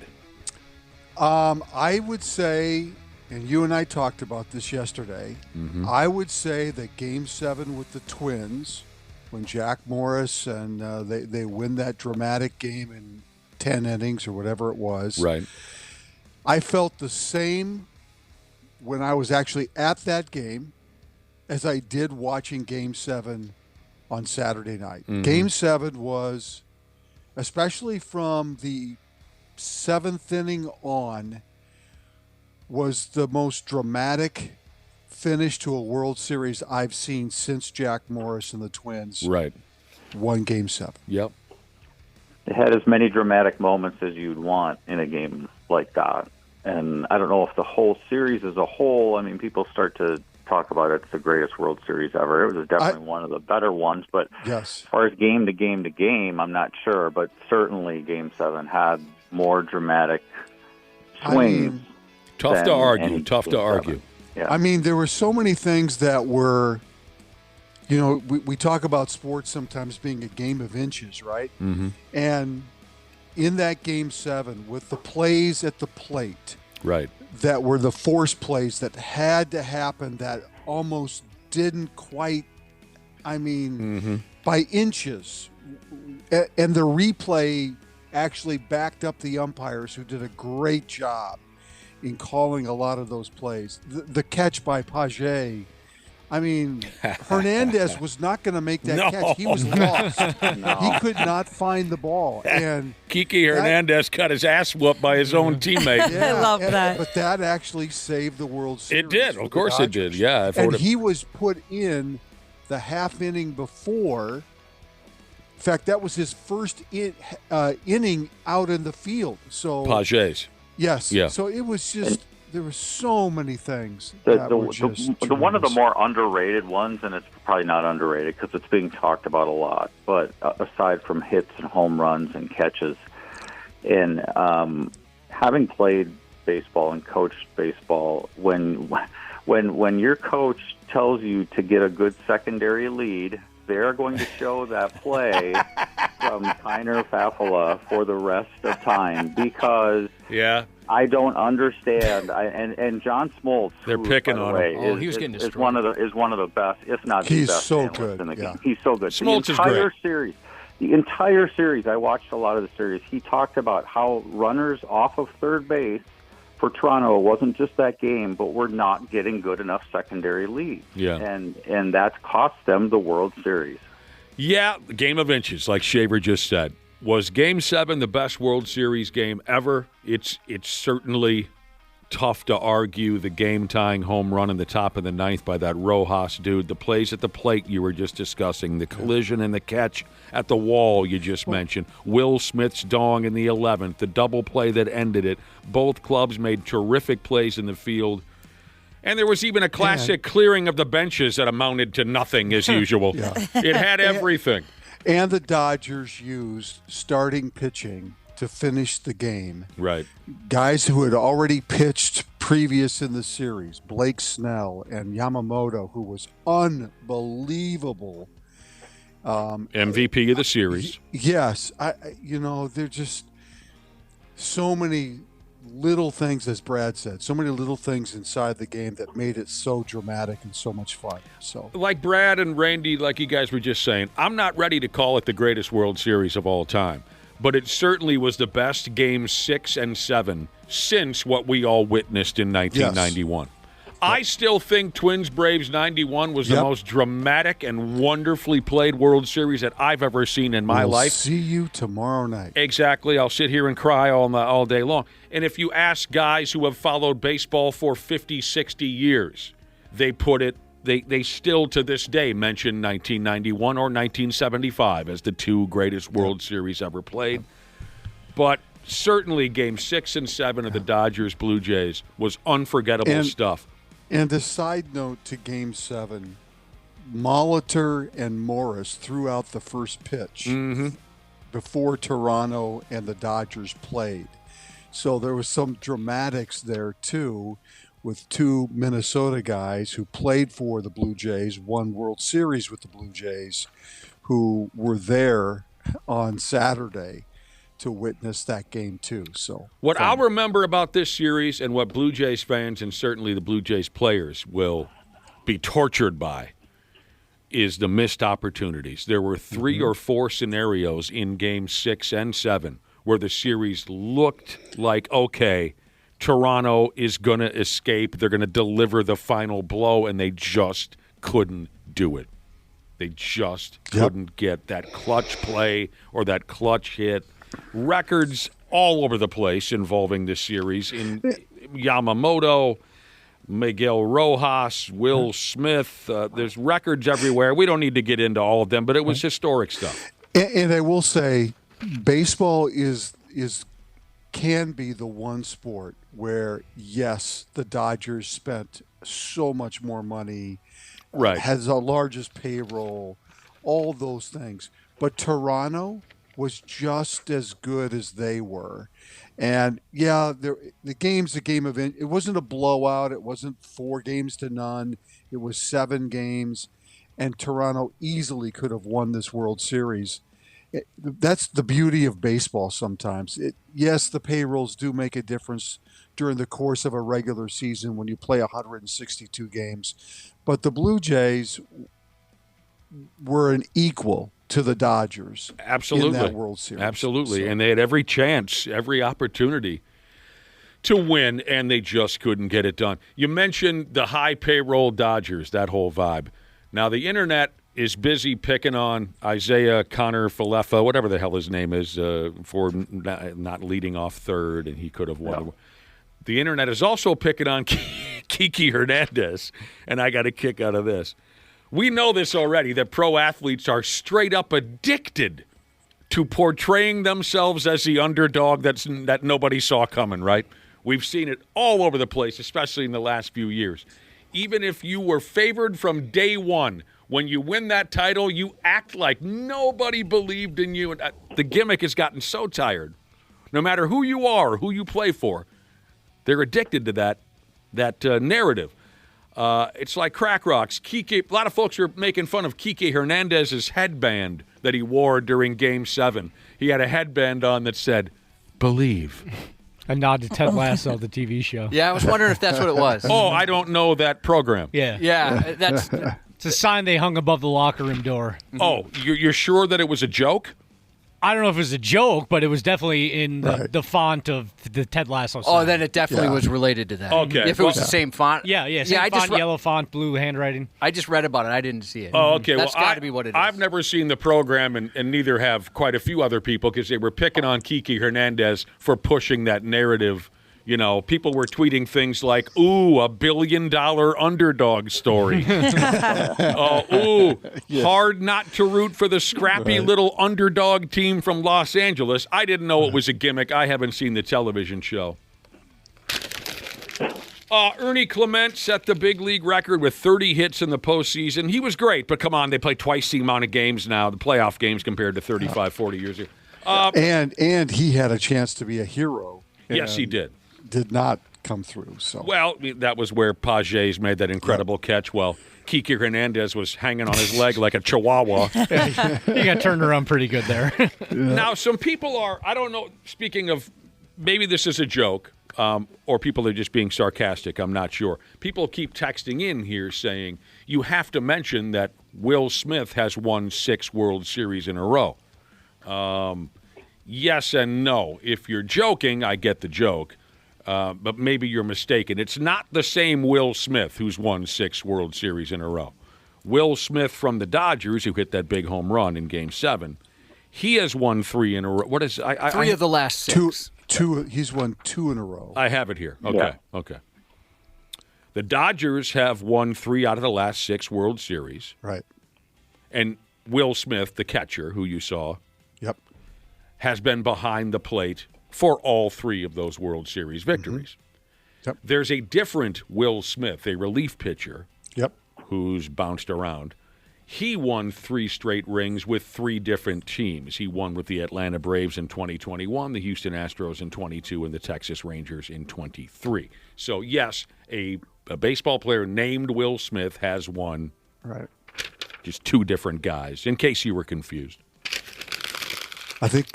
I would say, and you and I talked about this yesterday, I would say that Game 7 with the Twins, when Jack Morris and they win that dramatic game in 10 innings or whatever it was. Right. I felt the same when I was actually at that game as I did watching Game 7 on Saturday night. Game 7 was, especially from the 7th inning on, was the most dramatic finish to a World Series I've seen since Jack Morris and the Twins won Game 7. Yep. It had as many dramatic moments as you'd want in a game like that. And I don't know if the whole series as a whole, I mean, people start to talk about it's the greatest World Series ever. It was definitely one of the better ones. But as far as game to game to game, I'm not sure. But certainly Game 7 had more dramatic swings. Tough to argue. Yeah. I mean, there were so many things that were, you know, we talk about sports sometimes being a game of inches, right? Mm-hmm. And in that Game 7, with the plays at the plate, right, that were the force plays that had to happen that almost didn't quite, I mean, by inches. And the replay actually backed up the umpires, who did a great job in calling a lot of those plays. The catch by Paget, I mean, Hernandez was not going to make that catch. He was lost. He could not find the ball. And Kiki Hernandez got his ass whooped by his own teammate. Yeah, I love that. But that actually saved the World Series. It did. Of course it did. Yeah. And he was put in the half inning before. In fact, that was his first inning out in the field. So Paget's. Yes. Yeah. So it was just, there were so many things. The one of the tremendous. more underrated ones, and it's probably not underrated because it's being talked about a lot, but aside from hits and home runs and catches, and having played baseball and coached baseball, when your coach tells you to get a good secondary lead, they're going to show that play from Kiner Fafala for the rest of time, because I don't understand. And John Smoltz, they're picking on him. He was getting destroyed. Is one of the best, if not the best, so analyst good in the game. yeah. He's so good. Smoltz is great. The entire series, I watched a lot of the series. He talked about how runners off of third base for Toronto, it wasn't just that game, but we're not getting good enough secondary leads. Yeah. And that's cost them the World Series. Yeah, the game of inches, like Shaver just said. Was Game 7 the best World Series game ever? It's certainly tough to argue the game-tying home run in the top of the ninth by that Rojas dude, the plays at the plate you were just discussing, the collision and the catch at the wall you just mentioned, Will Smith's dong in the 11th, the double play that ended it. Both clubs made terrific plays in the field. And there was even a classic clearing of the benches that amounted to nothing, as usual. It had everything. And the Dodgers used starting pitching to finish the game. Right. Guys who had already pitched previous in the series, Blake Snell and Yamamoto, who was unbelievable. MVP of the series. Yes. They're just so many little things, as Brad said, so many little things inside the game that made it so dramatic and so much fun. So, like Brad and Randy, like you guys were just saying, I'm not ready to call it the greatest World Series of all time, but it certainly was the best Games 6 and 7 since what we all witnessed in 1991. Yes. I still think Twins-Braves 91 was the most dramatic and wonderfully played World Series that I've ever seen in my life. See you tomorrow night. Exactly. I'll sit here and cry all day long. And if you ask guys who have followed baseball for 50, 60 years, they still to this day mention 1991 or 1975 as the two greatest World Series ever played. But certainly Game 6 and 7 of the Dodgers-Blue Jays was unforgettable stuff. And a side note to Game 7, Molitor and Morris threw out the first pitch before Toronto and the Dodgers played. So there was some dramatics there, too, with two Minnesota guys who played for the Blue Jays, won World Series with the Blue Jays, who were there on Saturday to witness that game too. So what I'll remember about this series, and what Blue Jays fans and certainly the Blue Jays players will be tortured by, is the missed opportunities. There were 3 or 4 scenarios in Game 6 and 7 where the series looked like, okay, Toronto is going to escape. They're going to deliver the final blow, and they just couldn't do it. They just couldn't get that clutch play or that clutch hit. Records all over the place involving this series in Yamamoto, Miguel Rojas, Will Smith. There's records everywhere. We don't need to get into all of them, but it was historic stuff. And I will say, baseball can be the one sport where, yes, the Dodgers spent so much more money, has the largest payroll, all those things. But Toronto was just as good as they were. And, the game's a game of it wasn't a blowout. It wasn't 4-0. It was 7 games. And Toronto easily could have won this World Series. That's the beauty of baseball sometimes. Yes, the payrolls do make a difference during the course of a regular season when you play 162 games. But the Blue Jays were an equal to the Dodgers. Absolutely. In that World Series. Absolutely. So. And they had every chance, every opportunity to win, and they just couldn't get it done. You mentioned the high payroll Dodgers, that whole vibe. Now, the internet is busy picking on Isaiah Connor Falefa, whatever the hell his name is, for not leading off third, and he could have won. No. The internet is also picking on Kiki Hernandez, and I got a kick out of this. We know this already, that pro athletes are straight up addicted to portraying themselves as the underdog that nobody saw coming, right? We've seen it all over the place, especially in the last few years. Even if you were favored from day one, when you win that title, you act like nobody believed in you. The gimmick has gotten so tired. No matter who you are or who you play for, they're addicted to that narrative. It's like crack rocks. Kike, a lot of folks are making fun of Kike Hernandez's headband that he wore during Game 7. He had a headband on that said, "Believe." A nod to Ted Lasso, the TV show. Yeah, I was wondering if that's what it was. Oh, I don't know that program. Yeah. Yeah, that's... It's a sign they hung above the locker room door. Oh, you're sure that it was a joke? I don't know if it was a joke, but it was definitely in the font of the Ted Lasso sign. Oh, then it definitely was related to that. Okay. If it was the same font. Yeah, same font, yellow font, blue handwriting. I just read about it. I didn't see it. Oh, okay. That's got to be what it is. I've never seen the program, and neither have quite a few other people, because they were picking on Kiki Hernandez for pushing that narrative. You know, people were tweeting things like, "Ooh, $1 billion underdog story." Hard not to root for the scrappy little underdog team from Los Angeles. I didn't know it was a gimmick. I haven't seen the television show. Ernie Clement set the big league record with 30 hits in the postseason. He was great, but come on, they play twice the amount of games now, the playoff games, compared to 35, 40 years ago. And he had a chance to be a hero. Yes, he did. Did not come through. So well, that was where Pages made that incredible catch. Well, Kiki Hernandez was hanging on his leg like a chihuahua. He got turned around pretty good there. Now, some people are, I don't know, speaking of, maybe this is a joke, or people are just being sarcastic, I'm not sure. People keep texting in here saying, you have to mention that Will Smith has won 6 World Series in a row. Yes and no. If you're joking, I get the joke. But maybe you're mistaken. It's not the same Will Smith who's won 6 World Series in a row. Will Smith from the Dodgers, who hit that big home run in Game 7, he has won 3 in a row. What is 3 of the last 6? Two. He's won 2 in a row. I have it here. Okay. The Dodgers have won 3 out of the last 6 World Series. Right. And Will Smith, the catcher, who you saw, has been behind the plate for all 3 of those World Series victories. Yep. There's a different Will Smith, a relief pitcher, who's bounced around. He won 3 straight rings with 3 different teams. He won with the Atlanta Braves in 2021, the Houston Astros in 22, and the Texas Rangers in 23. So, yes, a baseball player named Will Smith has won. Right. Just 2 different guys, in case you were confused. I think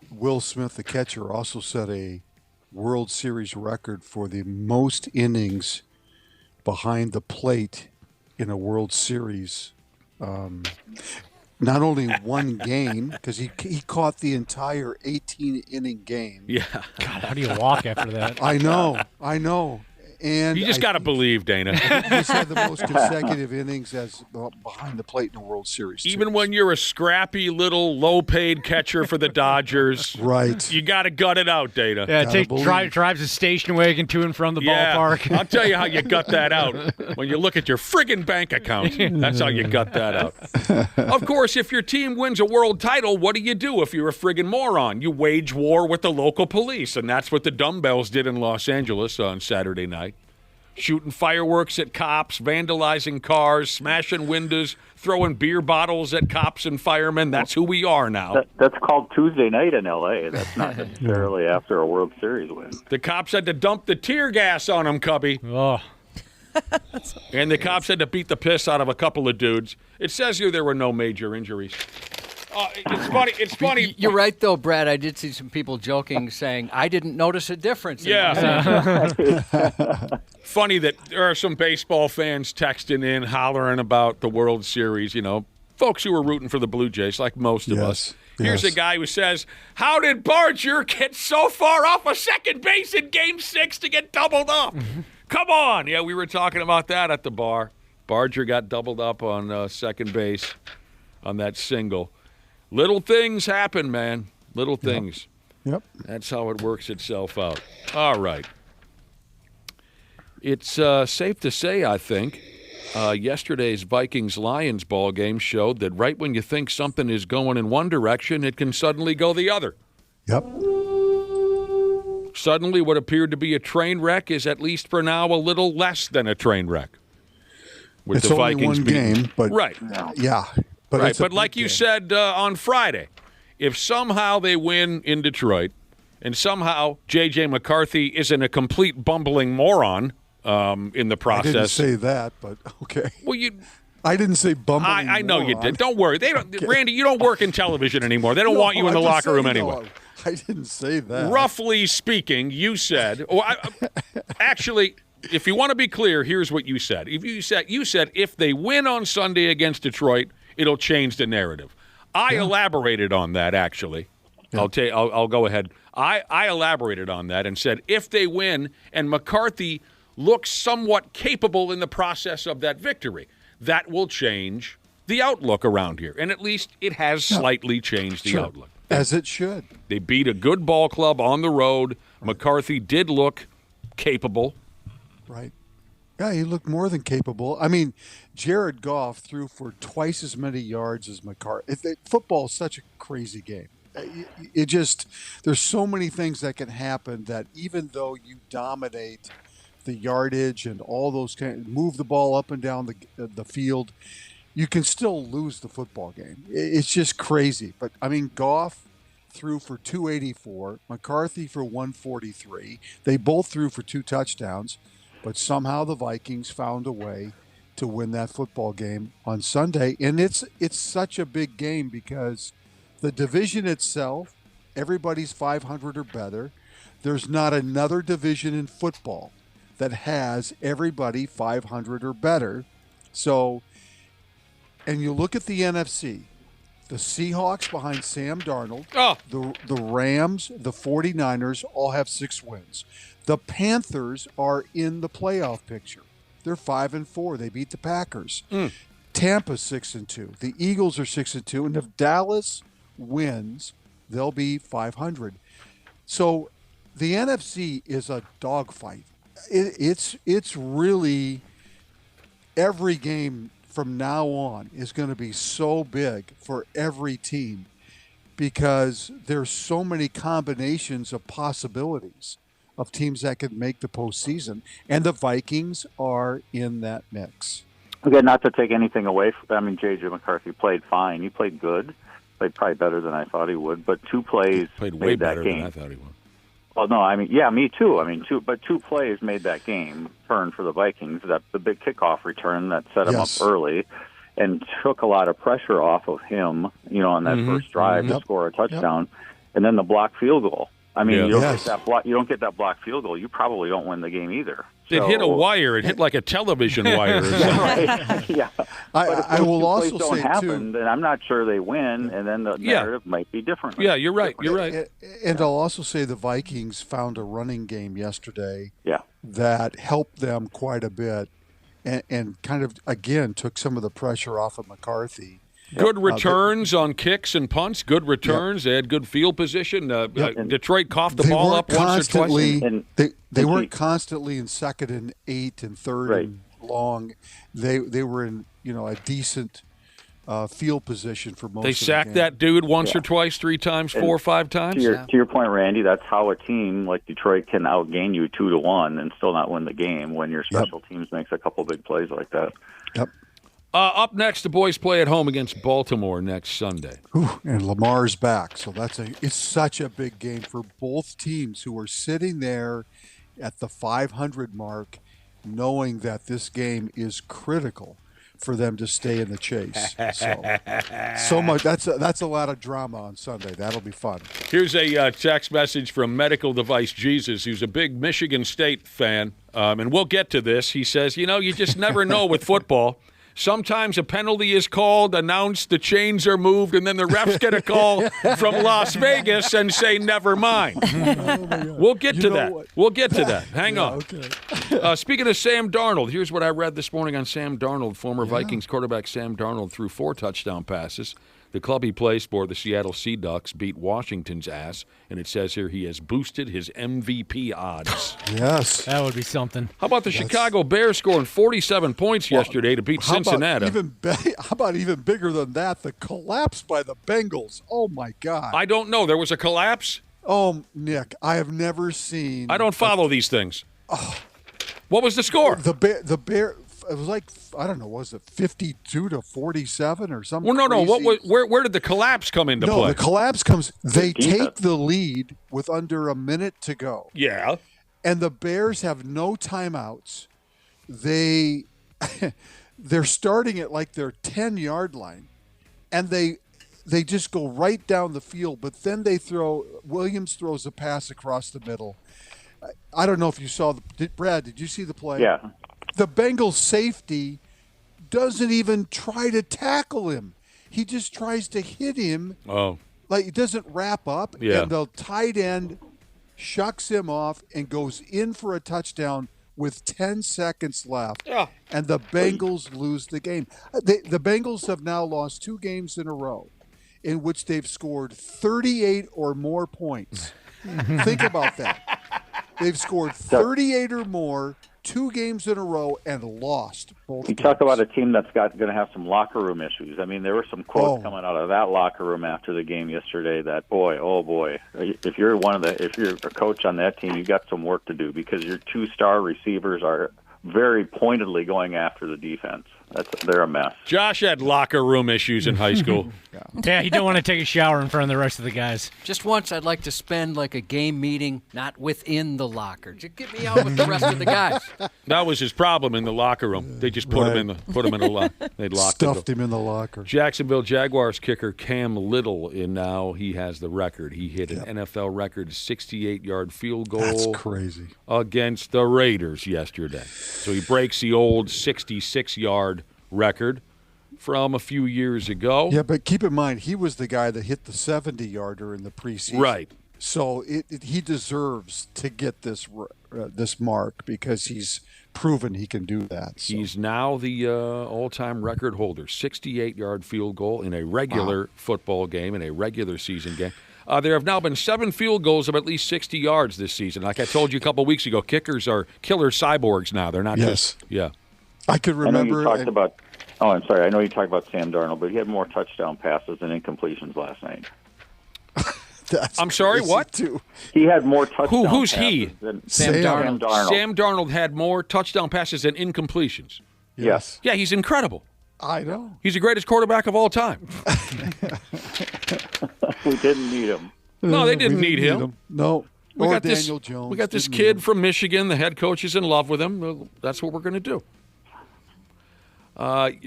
Will Smith, the catcher, also set a World Series record for the most innings behind the plate in a World Series. Not only one game, because he caught the entire 18-inning game. Yeah. God, how do you walk after that? I know. And you just got to believe, Dana. He's had the most consecutive innings as behind the plate in a World Series. Even when you're a scrappy little low-paid catcher for the Dodgers, right? You got to gut it out, Dana. Yeah, drives a station wagon to and from the ballpark. I'll tell you how you gut that out when you look at your friggin' bank account. That's how you gut that out. Of course, if your team wins a world title, what do you do if you're a friggin' moron? You wage war with the local police, and that's what the Dumbbells did in Los Angeles on Saturday night. Shooting fireworks at cops, vandalizing cars, smashing windows, throwing beer bottles at cops and firemen. That's who we are now. That's called Tuesday night in L.A. That's not necessarily after a World Series win. The cops had to dump the tear gas on them, Cubby. Oh. And the cops had to beat the piss out of a couple of dudes. It says here there were no major injuries. It's funny. You're right, though, Brad. I did see some people joking, saying, I didn't notice a difference. Yeah. Funny that there are some baseball fans texting in, hollering about the World Series, folks who are rooting for the Blue Jays, like most of us. Here's a guy who says, how did Barger get so far off of second base in Game 6 to get doubled up? Come on. Yeah, we were talking about that at the bar. Barger got doubled up on second base on that single. Little things happen, man. Little things. Yep. That's how it works itself out. All right. It's safe to say, I think, yesterday's Vikings-Lions ball game showed that right when you think something is going in one direction, it can suddenly go the other. Yep. Suddenly what appeared to be a train wreck is, at least for now, a little less than a train wreck. With It's the only Vikings one beating- game, but right. Yeah. But right, it's a but like big you game. said on Friday, if somehow they win in Detroit and somehow J.J. McCarthy isn't a complete bumbling moron in the process. I didn't say that, but okay. Well, I didn't say bumbling. I know you moron. did. Don't worry. They don't, Randy, you don't work in television anymore. They don't No, want you in the I'm just locker room saying, anyway. no, I didn't say that. Roughly speaking, you said, actually, if you want to be clear, here's what you said. You said if they win on Sunday against Detroit, it'll change the narrative. I elaborated on that, actually. Yeah. I'll go ahead. I elaborated on that and said if they win and McCarthy looks somewhat capable in the process of that victory, that will change the outlook around here. And at least it has slightly changed the outlook. As it should. They beat a good ball club on the road. McCarthy did look capable. Right. Yeah, he looked more than capable. I mean, Jared Goff threw for twice as many yards as McCarthy. Football is such a crazy game. It just, there's so many things that can happen that even though you dominate the yardage and all those move the ball up and down the field, you can still lose the football game. It's just crazy. But, I mean, Goff threw for 284, McCarthy for 143. They both threw for 2 touchdowns, but somehow the Vikings found a way to win that football game on Sunday. And it's such a big game because the division itself, everybody's 500 or better. There's not another division in football that has everybody 500 or better. So, and you look at the NFC, the Seahawks behind Sam Darnold, the Rams, the 49ers all have 6 wins. The Panthers are in the playoff picture. They're 5-4. They beat the Packers. Tampa's 6-2. The Eagles are 6-2. And if Dallas wins, they'll be 500. So the NFC is a dogfight. It's really, every game from now on is going to be so big for every team because there's so many combinations of possibilities of teams that could make the postseason, and the Vikings are in that mix. Again, not to take anything away from, J.J. McCarthy played fine. He played good. Played probably better than I thought he would, but 2 plays played way made that better game. than I thought he would. Well, no, me too. But 2 plays made that game turn for the Vikings. That the big kickoff return that set him up early and took a lot of pressure off of him, on that first drive to score a touchdown, and then the block field goal. You don't get that block. You don't get that block field goal. You probably don't win the game either. It hit a wire. It hit like a television wire. Or something. Right. Yeah. I will also don't say happen, then I'm not sure they win, and then the narrative might be different. Yeah, you're right. You're right. And I'll also say the Vikings found a running game yesterday. Yeah. That helped them quite a bit, and kind of again took some of the pressure off of McCarthy. Good returns on kicks and punts. Good returns. They had good field position. Detroit coughed the ball up once or twice. They weren't constantly in 2nd and 8 and 3rd and long. They were in a decent field position for most. They sacked that dude once or twice, 3 times, 4 or 5 times. To your point, Randy, that's how a team like Detroit can outgain you 2-1 and still not win the game when your special teams makes a couple big plays like that. Yep. Up next, the boys play at home against Baltimore next Sunday. And Lamar's back, so it's such a big game for both teams who are sitting there at the 500 mark, knowing that this game is critical for them to stay in the chase. So much. That's a lot of drama on Sunday. That'll be fun. Here's a text message from Medical Device Jesus, who's a big Michigan State fan, and we'll get to this. He says, you just never know with football. Sometimes a penalty is called, announced, the chains are moved, and then the refs get a call from Las Vegas and say, never mind. We'll get to that. We'll get to that. Hang on. Okay. Speaking of Sam Darnold, here's what I read this morning on Sam Darnold. Former Vikings quarterback Sam Darnold threw 4 touchdown passes. The club he plays for, the Seattle Sea Ducks, beat Washington's ass, and it says here he has boosted his MVP odds. Yes. That would be something. How about the Chicago Bears scoring 47 points yesterday to beat Cincinnati? How about even bigger than that? The collapse by the Bengals. Oh, my God. I don't know. There was a collapse? Oh, Nick, I have never seen. I don't follow these things. What was the score? The Bear. It was like, I don't know, was it 52-47 or something? Well, no. Crazy? Where did the collapse come into play? No, the collapse comes. They take the lead with under a minute to go. Yeah. And the Bears have no timeouts. They're starting at like their 10-yard line, and they just go right down the field. But then Williams throws a pass across the middle. I don't know if you saw Brad, did you see the play? Yeah. The Bengals safety doesn't even try to tackle him. He just tries to hit him. Oh. Like, he doesn't wrap up. Yeah. And the tight end shucks him off and goes in for a touchdown with 10 seconds left. Yeah. And the Bengals lose the game. The Bengals have now lost 2 games in a row in which they've scored 38 or more points. Think about that. They've scored 38 or more 2 games in a row and lost both You games. talk about a team that's going to have some locker room issues. I mean, there were some quotes coming out of that locker room after the game yesterday that, oh boy, if you're a coach on that team, you got some work to do because your 2-star receivers are very pointedly going after the defense. They're a mess. Josh had locker room issues in high school. Yeah, he don't want to take a shower in front of the rest of the guys. Just once, I'd like to spend like a game meeting not within the locker. Just get me out with the rest of the guys. That was his problem in the locker room. They just put him in the locker. They Stuffed him in the locker. Jacksonville Jaguars kicker Cam Little, and now he has the record. He hit an NFL record 68-yard field goal. That's crazy. Against the Raiders yesterday. So he breaks the old 66-yard record from a few years ago. Yeah, but keep in mind, he was the guy that hit the 70-yarder in the preseason. Right. So he deserves to get this mark because he's proven he can do that. So. He's now the all-time record holder, 68-yard field goal in a regular football game, in a regular season game. There have now been 7 field goals of at least 60 yards this season. Like I told you a couple weeks ago, kickers are killer cyborgs now. They're not just – yeah. I could remember. I know you talked about. Oh, I'm sorry. I know you talked about Sam Darnold, but he had more touchdown passes than incompletions last night. I'm sorry. What? Too. He had more touchdown. Who's passes he? Than Sam Darnold. Sam Darnold had more touchdown passes than incompletions. Yes. Yeah, he's incredible. I know. He's the greatest quarterback of all time. We didn't need him. No, they didn't need him. No. We or got Daniel this, Jones. We got this didn't kid from Michigan. The head coach is in love with him. That's what we're going to do.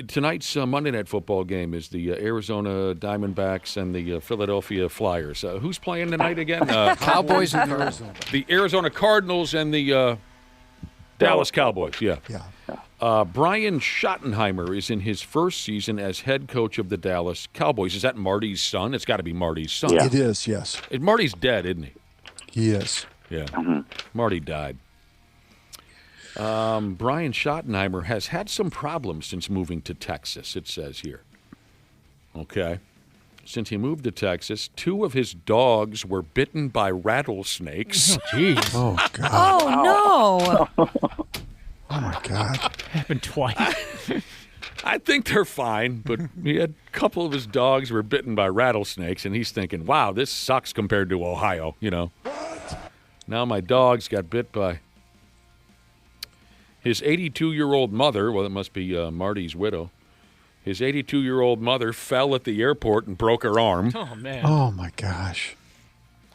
Tonight's Monday Night Football game is the Arizona Diamondbacks and the Philadelphia Flyers. Who's playing tonight again? Cowboys and Arizona. The Arizona Cardinals and the Dallas Cowboys. Yeah. Brian Schottenheimer is in his first season as head coach of the Dallas Cowboys. Is that Marty's son? It's got to be Marty's son. Yeah. It is, yes. Marty's dead, isn't he? He is. Yeah. Marty died. Brian Schottenheimer has had some problems since moving to Texas, it says here. Okay. Since he moved to Texas, 2 of his dogs were bitten by rattlesnakes. Jeez. Oh, God. Oh, no. Oh, my God. Happened twice. I think they're fine, but he had a couple of his dogs were bitten by rattlesnakes, and he's thinking, wow, this sucks compared to Ohio, you know. Now my dogs got bit by his 82-year-old mother. Well, it must be Marty's widow. His 82-year-old mother fell at the airport and broke her arm. Oh, man. Oh, my gosh.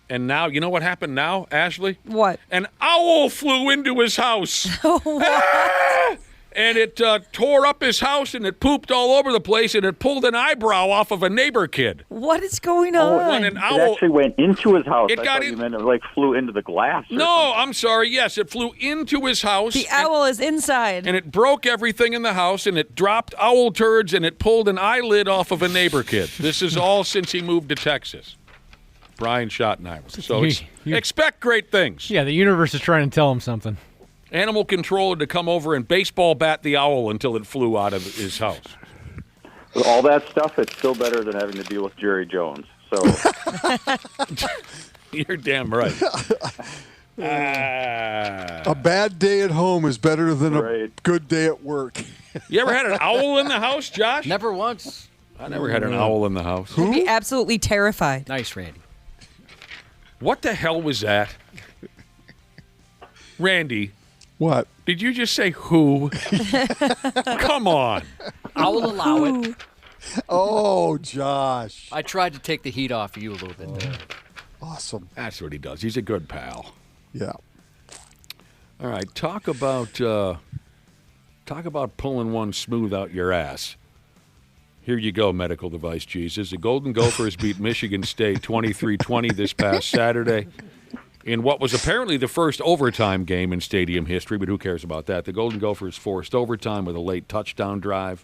And now, you know what happened now, Ashley? What? An owl flew into his house. Ah! and it tore up his house, and it pooped all over the place, and it pulled an eyebrow off of a neighbor kid. What is going on? When an owl, It actually went into his house. It I got thought you meant it like flew into the glass. No, I'm sorry. Yes, it flew into his house. The owl is inside. And it broke everything in the house, and it dropped owl turds, and it pulled an eyelid off of a neighbor kid. This is all since he moved to Texas. Brian Schottenheimer. So expect great things. Yeah, the universe is trying to tell him something. Animal controller to come over and baseball bat the owl until it flew out of his house. With all that stuff, it's still better than having to deal with Jerry Jones. So You're damn right. A bad day at home is better than a good day at work. You ever had an owl in the house, Josh? Never once. I never had an owl in the house. I'd be absolutely terrified. Nice, Randy. What the hell was that? Randy. What? Did you just say who? Come on. I will allow it. Oh, Josh. I tried to take the heat off you a little bit there. Awesome. That's what he does. He's a good pal. Yeah. All right. Talk about pulling one smooth out your ass. Here you go, medical device Jesus. The Golden Gophers beat Michigan State 23-20 this past Saturday in what was apparently the first overtime game in stadium history, but who cares about that? The Golden Gophers forced overtime with a late touchdown drive.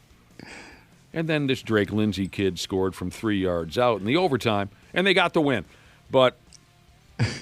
And then this Drake Lindsay kid scored from 3 yards out in the overtime, and they got the win. But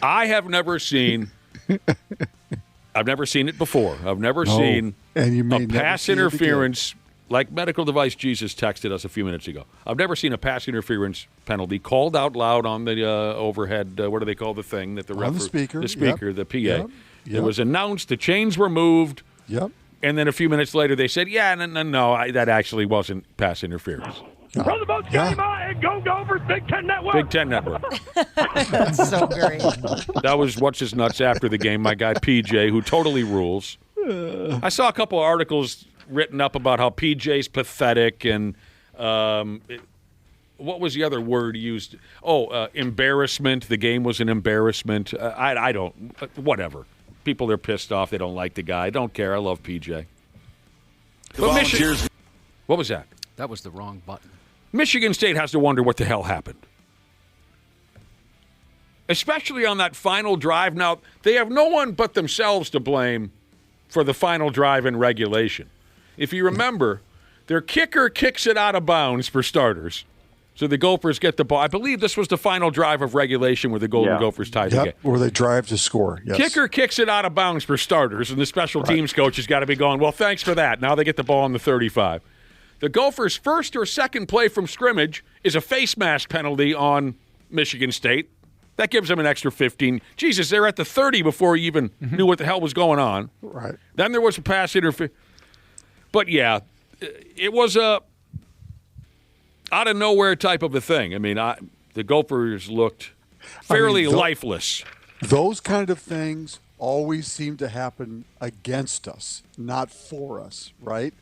I have never seen it before. I've never seen a pass interference like medical device Jesus texted us a few minutes ago. I've never seen a pass interference penalty called out loud on the overhead, what do they call the thing? That the speaker, the PA. Yep. It was announced, the chains were moved. Yep. And then a few minutes later, they said, no, that actually wasn't pass interference. From the boat, Scotty Ma, and go Gophers, Big Ten Network. Big Ten Network. That's so great. That was What's His Nuts after the game, my guy PJ, who totally rules. I saw a couple of articles written up about how PJ's pathetic and what was the other word used? Embarrassment. The game was an embarrassment. I don't, whatever. People are pissed off. They don't like the guy. I don't care. I love PJ. Volunteers. What was that? That was the wrong button. Michigan State has to wonder what the hell happened. Especially on that final drive. Now, they have no one but themselves to blame for the final drive in regulation. If you remember, their kicker kicks it out of bounds for starters. So the Gophers get the ball. I believe this was the final drive of regulation where the Golden Gophers tied the game. Where they drive to score. Yes. Kicker kicks it out of bounds for starters, and the special teams coach has got to be going, well, thanks for that. Now they get the ball on the 35. The Gophers' first or second play from scrimmage is a face mask penalty on Michigan State. That gives them an extra 15. Jesus, they're at the 30 before he even knew what the hell was going on. Right. Then there was a pass interference. But, yeah, it was a out-of-nowhere type of a thing. I mean, the Gophers looked fairly lifeless. Those kind of things always seem to happen against us, not for us, right?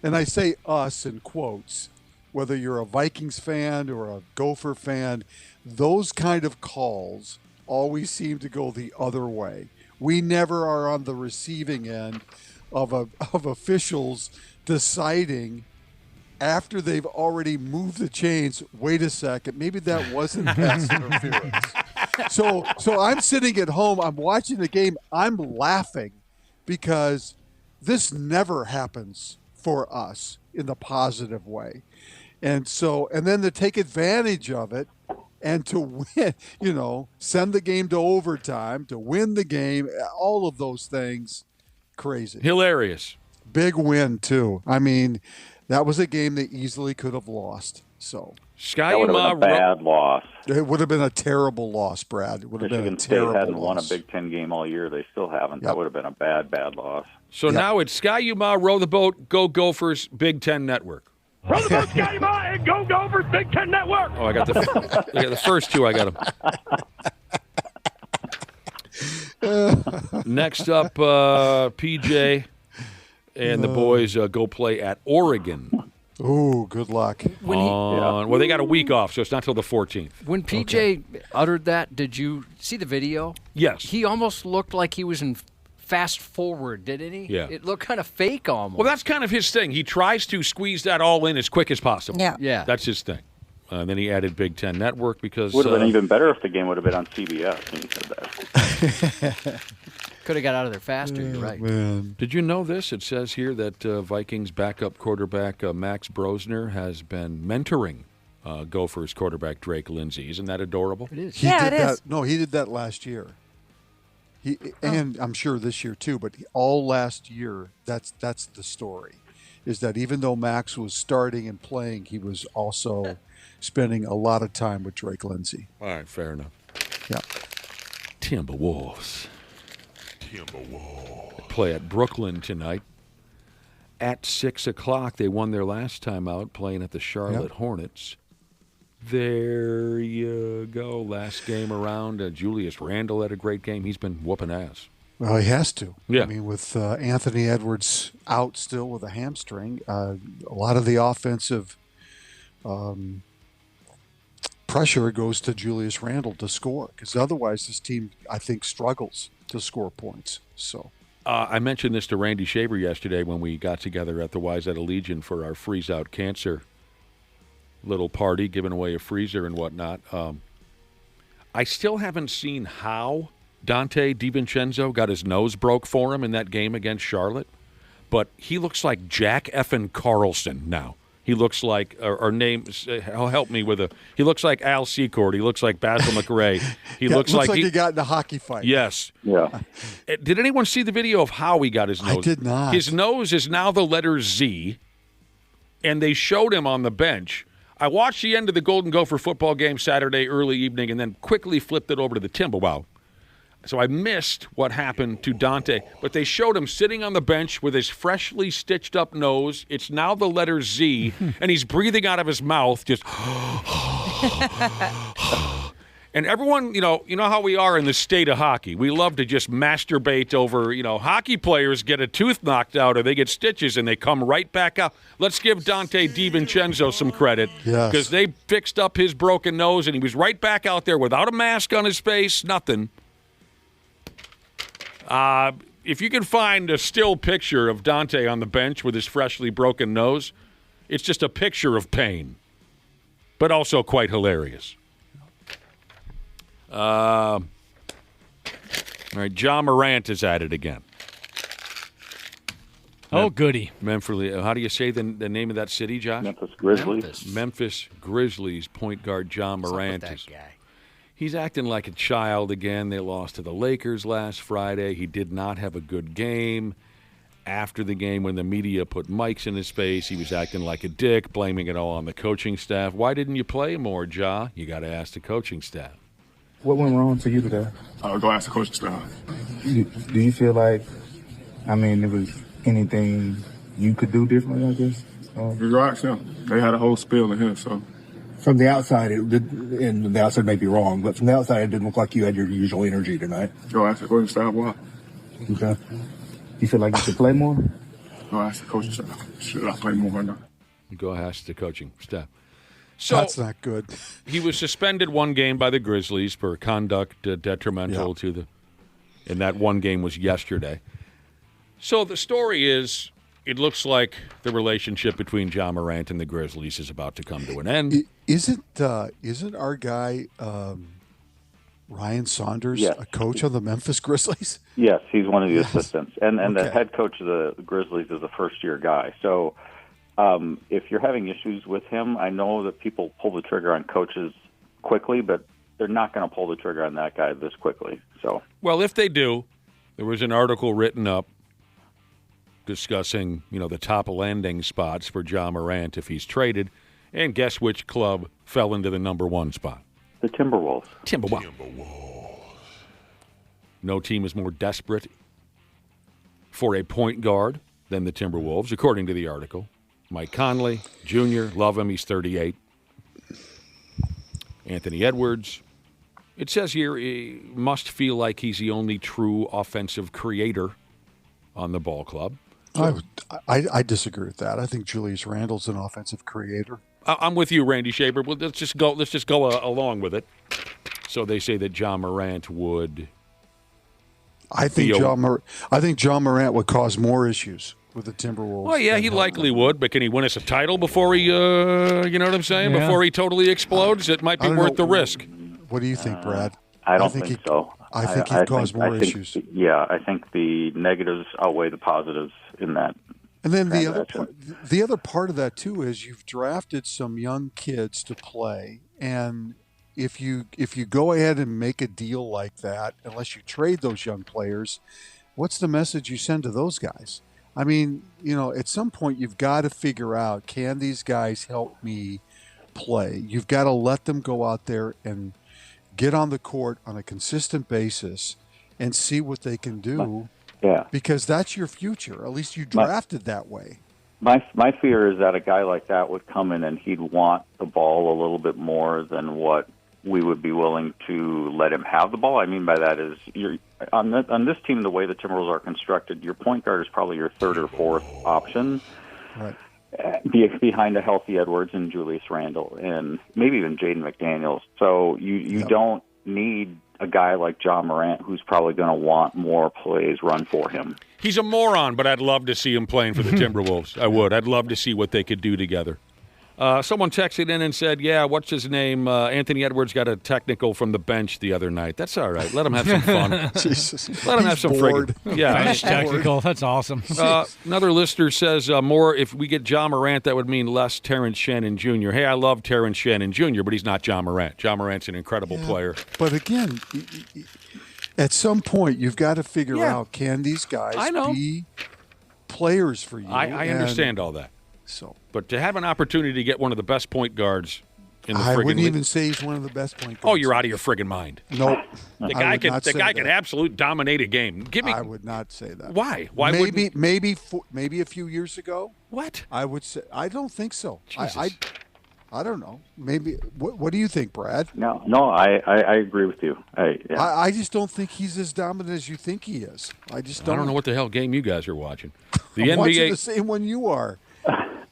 And I say us in quotes, whether you're a Vikings fan or a Gopher fan, those kind of calls always seem to go the other way. We never are on the receiving end of officials deciding after they've already moved the chains, wait a second, maybe that wasn't pass interference. So I'm sitting at home, I'm watching the game, I'm laughing because this never happens for us in the positive way. And then to take advantage of it and to win, send the game to overtime, to win the game, all of those things, crazy. Hilarious. Big win, too. I mean, that was a game they easily could have lost. So that would have been a bad loss. It would have been a terrible loss, Brad. It would have been a terrible State hadn't loss. won a Big Ten game all year. They still haven't. That would have been a bad loss. So now it's Ski-U-Mah, Row the Boat, Go Gophers, Big Ten Network. Row the boat, Ski-U-Mah, and go Gophers, Big Ten Network. Oh, I got the first two. I got them. Next up, PJ and the boys go play at Oregon. Ooh, good luck. Well, they got a week off, so it's not till the 14th. When PJ uttered that, did you see the video? Yes. He almost looked like he was in fast forward, didn't he? Yeah. It looked kind of fake almost. Well, that's kind of his thing. He tries to squeeze that all in as quick as possible. Yeah. That's his thing. Then he added Big Ten Network because... Would have been even better if the game would have been on CBS when he said that. Could have got out of there faster, you're right. Man. Did you know this? It says here that Vikings backup quarterback Max Brosner has been mentoring Gophers quarterback Drake Lindsey. Isn't that adorable? It is. He Yeah, did it that. is. No, he did that last year. And I'm sure this year too, but all last year, that's the story, is that even though Max was starting and playing, he was also spending a lot of time with Drake Lindsey. All right, fair enough. Yeah. Timberwolves. They play at Brooklyn tonight at 6 o'clock. They won their last time out playing at the Charlotte Hornets. There you go. Last game around, Julius Randle had a great game. He's been whooping ass. Well, he has to. Yeah. I mean, with Anthony Edwards out still with a hamstring, a lot of the offensive pressure goes to Julius Randle to score, because otherwise this team, I think, struggles to score points. So I mentioned this to Randy Shaver yesterday when we got together at the Wayzata Legion for our Freeze Out Cancer little party, giving away a freezer and whatnot. I still haven't seen how Dante DiVincenzo got his nose broke for him in that game against Charlotte, but he looks like Jack effing Carlson now. He looks like, or names, help me with he looks like Al Secord. He looks like Basil McRae. He looks like he got in a hockey fight. Yes. Yeah. Did anyone see the video of how he got his nose? I did not. His nose is now the letter Z, and they showed him on the bench. I watched the end of the Golden Gopher football game Saturday early evening and then quickly flipped it over to the Timberwolves. So I missed what happened to Dante, but they showed him sitting on the bench with his freshly stitched up nose. It's now the letter Z, and he's breathing out of his mouth, just. And everyone, you know how we are in the state of hockey. We love to just masturbate over, hockey players get a tooth knocked out or they get stitches and they come right back out. Let's give Dante DiVincenzo some credit because they fixed up his broken nose and he was right back out there without a mask on his face, nothing. If you can find a still picture of Dante on the bench with his freshly broken nose, it's just a picture of pain, but also quite hilarious. All right, John Morant is at it again. Oh, goody. Memphis. How do you say the name of that city, Josh? Memphis Grizzlies. Memphis Grizzlies point guard John Morant. What's up with that guy? He's acting like a child again. They lost to the Lakers last Friday. He did not have a good game. After the game, when the media put mics in his face, he was acting like a dick, blaming it all on the coaching staff. Why didn't you play more, Ja? You got to ask the coaching staff. What went wrong for you today? Go ask the coaching staff. Do you feel like, there was anything you could do differently, I guess? You go ask them. They had a whole spiel in here, so. From the outside, and the outside may be wrong, but from the outside, it didn't look like you had your usual energy tonight. Go ask the coaching staff why. Okay. You feel like you should play more? Go ask the coaching staff. Should I play more or not? Go ask the coaching staff. So that's not good. He was suspended one game by the Grizzlies for conduct detrimental to the, and that one game was yesterday. So the story is, it looks like the relationship between John Morant and the Grizzlies is about to come to an end. Isn't our guy Ryan Saunders a coach of the Memphis Grizzlies? Yes, he's one of the assistants, and the head coach of the Grizzlies is a first-year guy. So if you're having issues with him, I know that people pull the trigger on coaches quickly, but they're not going to pull the trigger on that guy this quickly. So, well, if they do, there was an article written up discussing, the top landing spots for John Morant if he's traded, and guess which club fell into the number one spot? The Timberwolves. No team is more desperate for a point guard than the Timberwolves, according to the article. Mike Conley, Jr., love him, he's 38. Anthony Edwards. It says here he must feel like he's the only true offensive creator on the ball club. I disagree with that. I think Julius Randle's an offensive creator. I'm with you, Randy Shaver. Well, let's just go along with it. So they say that John Morant would I think John Morant would cause more issues with the Timberwolves. Well, yeah, he likely would, but can he win us a title before he, you know what I'm saying? Yeah. Before he totally explodes? It might be worth the risk. What do you think, Brad? I don't think so. I think he'd cause more issues. I think the negatives outweigh the positives in that. And then the other part of that too is you've drafted some young kids to play, and if you go ahead and make a deal like that, unless you trade those young players, what's the message you send to those guys? I mean, at some point you've got to figure out, can these guys help me play? You've got to let them go out there and get on the court on a consistent basis and see what they can do. Yeah. Because that's your future. At least you drafted that way. My fear is that a guy like that would come in and he'd want the ball a little bit more than what we would be willing to let him have the ball. I mean by that is, on this team, the way the Timberwolves are constructed, your point guard is probably your third or fourth option. Right. Behind a healthy Edwards and Julius Randle and maybe even Jaden McDaniels. So you don't need a guy like John Morant who's probably going to want more plays run for him. He's a moron, but I'd love to see him playing for the Timberwolves. I would. I'd love to see what they could do together. Someone texted in and said, yeah, what's his name? Anthony Edwards got a technical from the bench the other night. That's all right. Let him have some fun. Jesus. Let him have some friggin'. Yeah. Bench technical. That's awesome. Another listener says, more if we get John Morant, that would mean less Terrence Shannon Jr. Hey, I love Terrence Shannon Jr., but he's not John Morant. John Morant's an incredible player. But again, at some point, you've got to figure out, can these guys be players for you? I understand all that. But to have an opportunity to get one of the best point guards in the friggin' league. I wouldn't even say he's one of the best point guards. Oh, you're out of your friggin' mind. Nope. The guy can absolutely dominate a game. I would not say that. Why? Maybe a few years ago. What? I would say. I don't think so. Jesus. I don't know. Maybe. What do you think, Brad? No. I agree with you. I just don't think he's as dominant as you think he is. I don't know what the hell game you guys are watching. The I'm NBA. Watching the same one you are.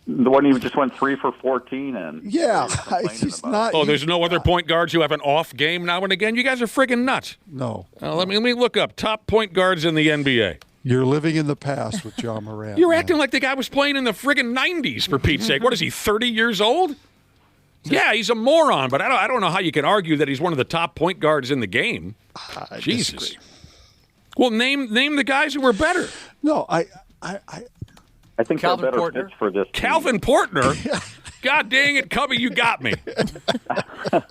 The one you just went 3 for 14 and it's just not. Oh, there's no other point guards who have an off game now and again. You guys are friggin' nuts. No. Let me look up top point guards in the NBA. You're living in the past with John Morant. You're acting like the guy was playing in the friggin' 90s, for Pete's sake. What is he, 30 years old? Yeah, he's a moron, but I don't know how you can argue that he's one of the top point guards in the game. Jesus. Disagree. Well, name the guys who were better. No, I think Calvin they're better Portner? fits for this Calvin Portner? God dang it, Cubby, you got me.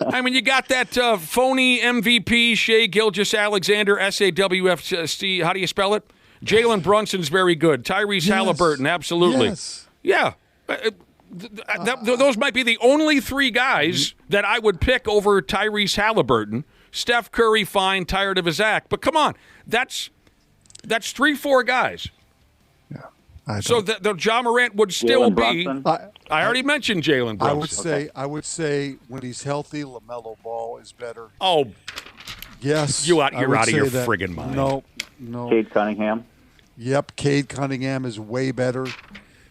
I mean, you got that phony MVP, Shea Gilgeous-Alexander, SAWFC. How do you spell it? Jalen Brunson's very good. Tyrese Halliburton, absolutely. Yes. Yeah. Those might be the only three guys that I would pick over Tyrese Halliburton. Steph Curry, fine, tired of his act. But come on, that's 3-4 guys. So the John Morant would still be. I already mentioned Jalen Brunson. I would say when he's healthy, LaMelo Ball is better. Oh, yes, you're out of your friggin' mind. No. Cade Cunningham. Yep, Cade Cunningham is way better.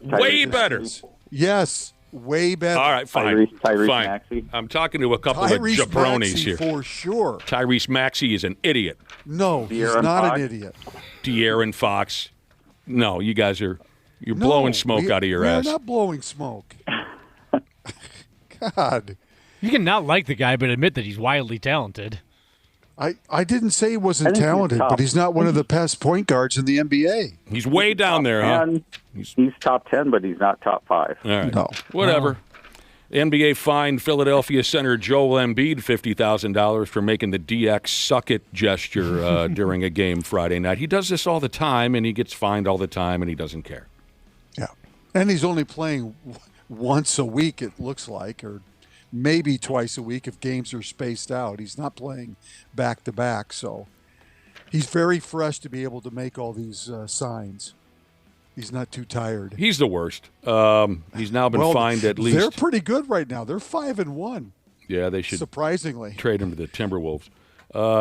Way better. Yes, way better. All right, fine. Tyrese fine. Maxey. I'm talking to a couple Tyrese of jabronis Maxey here. for sure. Tyrese Maxey is an idiot. No, he's not an idiod. De'Aaron Fox. No, you guys you're blowing smoke out of your ass. We're not blowing smoke. God. You can not like the guy, but admit that he's wildly talented. I didn't say he wasn't talented, but he's not one of the best point guards in the NBA. He's way down there, huh? He's top 10, but he's not top 5. All right. No. Whatever. NBA fined Philadelphia center Joel Embiid $50,000 for making the DX suck it gesture during a game Friday night. He does this all the time, and he gets fined all the time, and he doesn't care. Yeah. And he's only playing once a week, it looks like, or maybe twice a week if games are spaced out. He's not playing back-to-back, so he's very fresh to be able to make all these signs. He's not too tired. He's the worst. He's now been fined at least. They're pretty good right now. They're 5-1. Yeah, they should surprisingly trade him to the Timberwolves.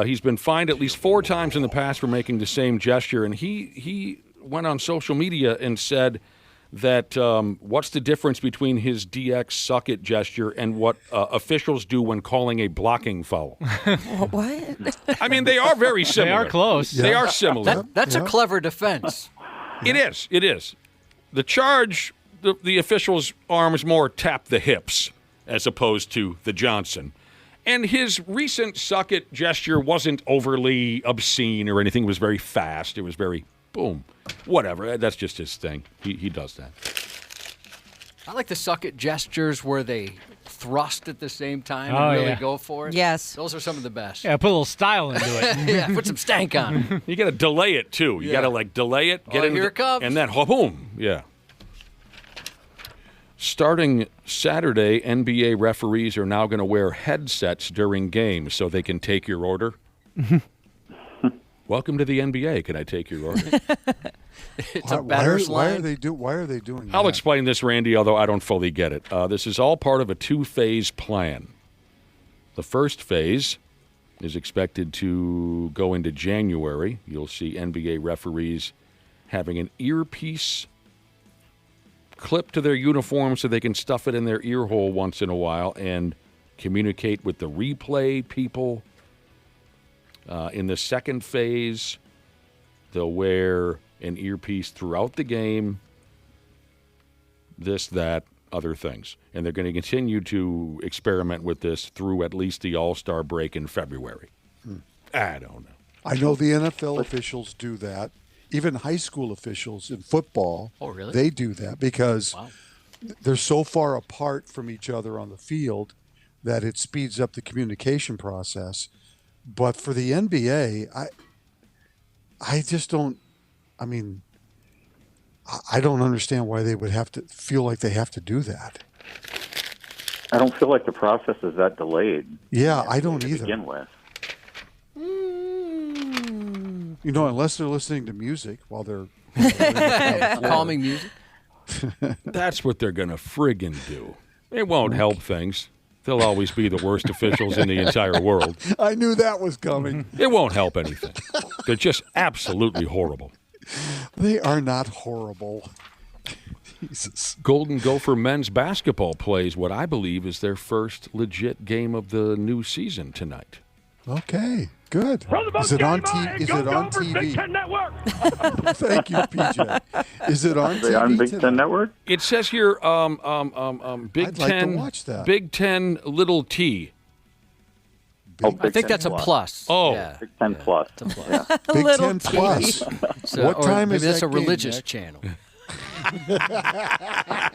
He's been fined at least 4 times in the past for making the same gesture, and he went on social media and said that what's the difference between his DX suck it gesture and what officials do when calling a blocking foul? What? I mean, they are very similar. They are close. They are similar. That's a clever defense. It is. It is. The charge, the official's arms more tap the hips as opposed to the Johnson. And his recent suck it gesture wasn't overly obscene or anything. It was very fast. It was very boom. Whatever. That's just his thing. He does that. I like the suck it gestures where they thrust at the same time and really go for it. Yes. Those are some of the best. Yeah, put a little style into it. Yeah, put some stank on it. You got to delay it, too. You got to, like, delay it. Get Here it comes. And then, boom. Yeah. Starting Saturday, NBA referees are now going to wear headsets during games so they can take your order. Welcome to the NBA. Can I take your order? It's a better Why are they doing that? I'll explain this, Randy, although I don't fully get it. This is all part of a two-phase plan. The first phase is expected to go into January. You'll see NBA referees having an earpiece clipped to their uniform so they can stuff it in their ear hole once in a while and communicate with the replay people. In the second phase, they'll wear an earpiece throughout the game, this, that, other things. And they're going to continue to experiment with this through at least the All-Star break in February. I don't know. I know the NFL officials do that. Even high school officials in football, they do that because they're so far apart from each other on the field that it speeds up the communication process. But for the NBA, I just don't. I mean, I don't understand why they would have to feel like they have to do that. I don't feel like the process is that delayed. Yeah, I don't to either. begin with. You know, unless they're listening to music while they're calming music. That's what they're going to friggin' do. It won't help things. They'll always be the worst officials in the entire world. I knew that was coming. It won't help anything. They're just absolutely horrible. They are not horrible. Jesus. Golden Gopher men's basketball plays what I believe is their first legit game of the new season tonight. Okay, good. Is it on TV? Is it on TV? Big Ten Network. Thank you, PJ. Is it on TV? On Big Ten Network? It says here, Big I'd like Ten. to watch that. Big Ten little T. I think that's a plus. Oh, yeah. Big Ten Plus. It's a plus. Yeah. Big Little Ten Plus. So, What time maybe is that's that a game, religious Nick? channel.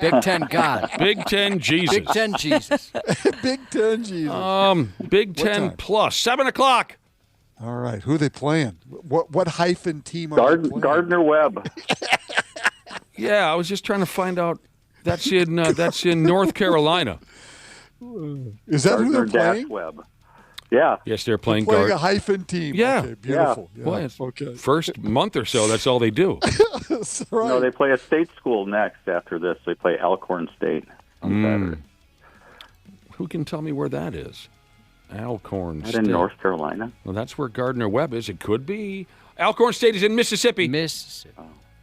Big Ten God. Big Ten Jesus. Big Ten Jesus. Big Ten Jesus. Big What Ten time? Plus, 7 o'clock. All right, who are they playing? What hyphen team are they playing? Gardner Webb. Yeah, I was just trying to find out. That's in North Carolina. Is that who they're Gardner playing? Webb. Yeah. Yes, they're playing Playing a hyphen team. Yeah. Okay, beautiful. Yeah. Well, it's Okay. First month or so, that's all they do. That's right. No, they play a state school next after this. They play Alcorn State on Saturday. Who can tell me where that is? Alcorn Is State. that in North Carolina? Well, that's where Gardner Webb is. It could be. Alcorn State is in Mississippi.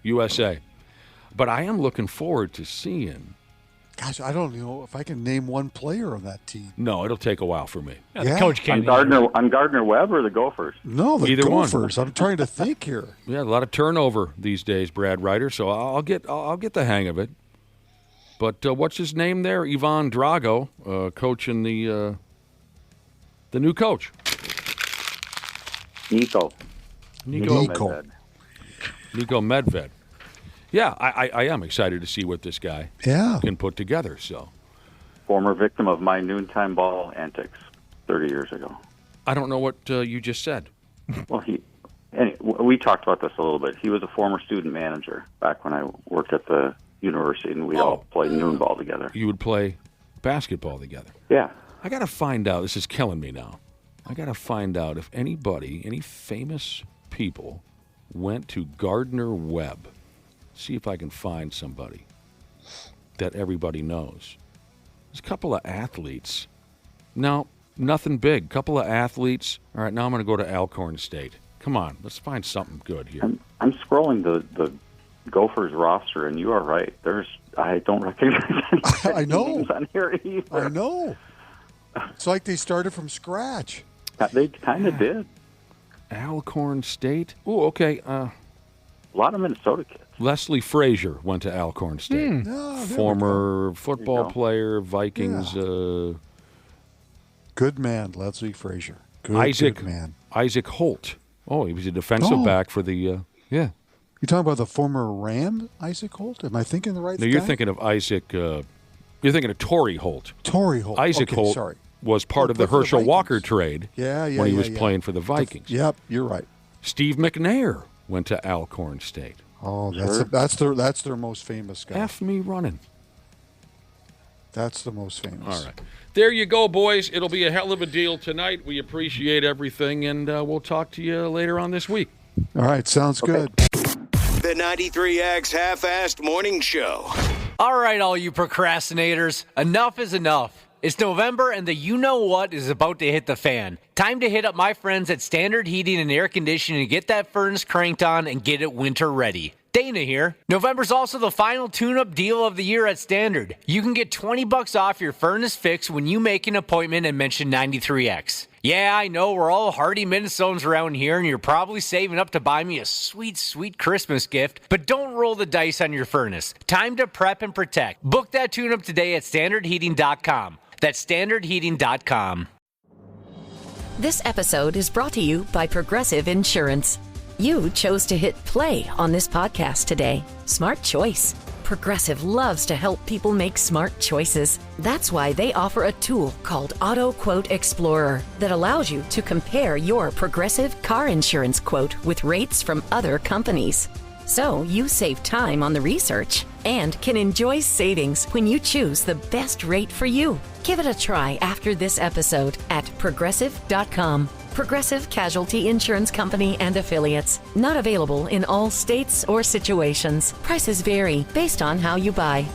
USA. But I am looking forward to seeing. Gosh, I don't know if I can name one player on that team. No, it'll take a while for me. Yeah, the coach can't. On Gardner Webb or the Gophers? No, the Either Gophers. one. I'm trying to think here. Yeah, a lot of turnover these days, Brad Ryder. So I'll get the hang of it. But what's his name there? Ivan Drago, coaching the new coach. Nico Medved. Yeah, I am excited to see what this guy can put together. So, former victim of my noontime ball antics 30 years ago. I don't know what you just said. Well, we talked about this a little bit. He was a former student manager back when I worked at the university, and we all played noon ball together. You would play basketball together. Yeah. I got to find out. This is killing me now. I got to find out if any famous people went to Gardner Webb. See if I can find somebody that everybody knows. There's a couple of athletes. No, nothing big. Couple of athletes. All right, now I'm going to go to Alcorn State. Come on, let's find something good here. I'm scrolling the Gophers roster, and you are right. I don't recognize any I know. names on here either. I know. It's like they started from scratch. They kind of did. Alcorn State. Oh, okay. A lot of Minnesota kids. Leslie Frazier went to Alcorn State. Former football player, Vikings. Good man, Leslie Frazier. Good man. Isaac Holt. Oh, he was a defensive back for the, yeah. You're talking about the former Ram, Isaac Holt? Am I thinking the right No, guy? you're thinking of Isaac, you're thinking of Torrey Holt. Torrey Holt. Isaac Okay, Holt sorry. was part of the Herschel Walker trade when he was playing for the Vikings. Yep, you're right. Steve McNair went to Alcorn State. Oh, that's their most famous guy. F me running. That's the most famous. All right. There you go, boys. It'll be a hell of a deal tonight. We appreciate everything, and we'll talk to you later on this week. All right, sounds good. The 93X Half-Assed Morning Show. All right, all you procrastinators, enough is enough. It's November, and the you-know-what is about to hit the fan. Time to hit up my friends at Standard Heating and Air Conditioning to get that furnace cranked on and get it winter ready. Dana here. November's also the final tune-up deal of the year at Standard. You can get $20 off your furnace fix when you make an appointment and mention 93X. Yeah, I know we're all hardy Minnesotans around here, and you're probably saving up to buy me a sweet, sweet Christmas gift, but don't roll the dice on your furnace. Time to prep and protect. Book that tune-up today at standardheating.com. That's standardheating.com. This episode is brought to you by Progressive Insurance. You chose to hit play on this podcast today. Smart choice. Progressive loves to help people make smart choices. That's why they offer a tool called Auto Quote Explorer that allows you to compare your Progressive car insurance quote with rates from other companies. So you save time on the research and can enjoy savings when you choose the best rate for you. Give it a try after this episode at Progressive.com. Progressive Casualty Insurance Company and Affiliates. Not available in all states or situations. Prices vary based on how you buy.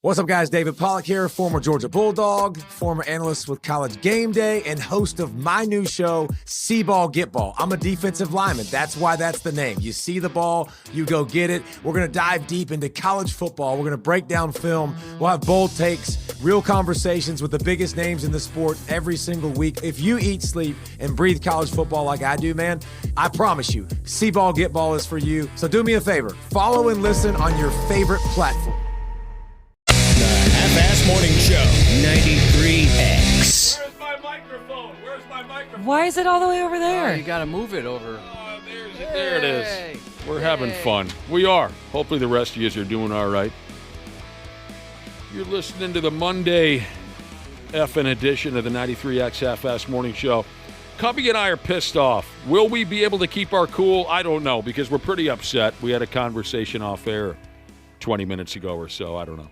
What's up, guys? David Pollack here, former Georgia Bulldog, former analyst with College Game Day, and host of my new show, See Ball, Get Ball. I'm a defensive lineman. That's why that's the name. You see the ball, you go get it. We're going to dive deep into college football. We're going to break down film. We'll have bold takes, real conversations with the biggest names in the sport every single week. If you eat, sleep, and breathe college football like I do, man, I promise you, See Ball, Get Ball is for you. So do me a favor. Follow and listen on your favorite platform. Half-Assed Morning Show, 93X. Where's my microphone? Where's my microphone? Why is it all the way over there? You got to move it over. There it is. We're having fun. We are. Hopefully the rest of you are doing all right. You're listening to the Monday effing edition of the 93X Half-Assed Morning Show. Cubby and I are pissed off. Will we be able to keep our cool? I don't know, because we're pretty upset. We had a conversation off air 20 minutes ago or so. I don't know.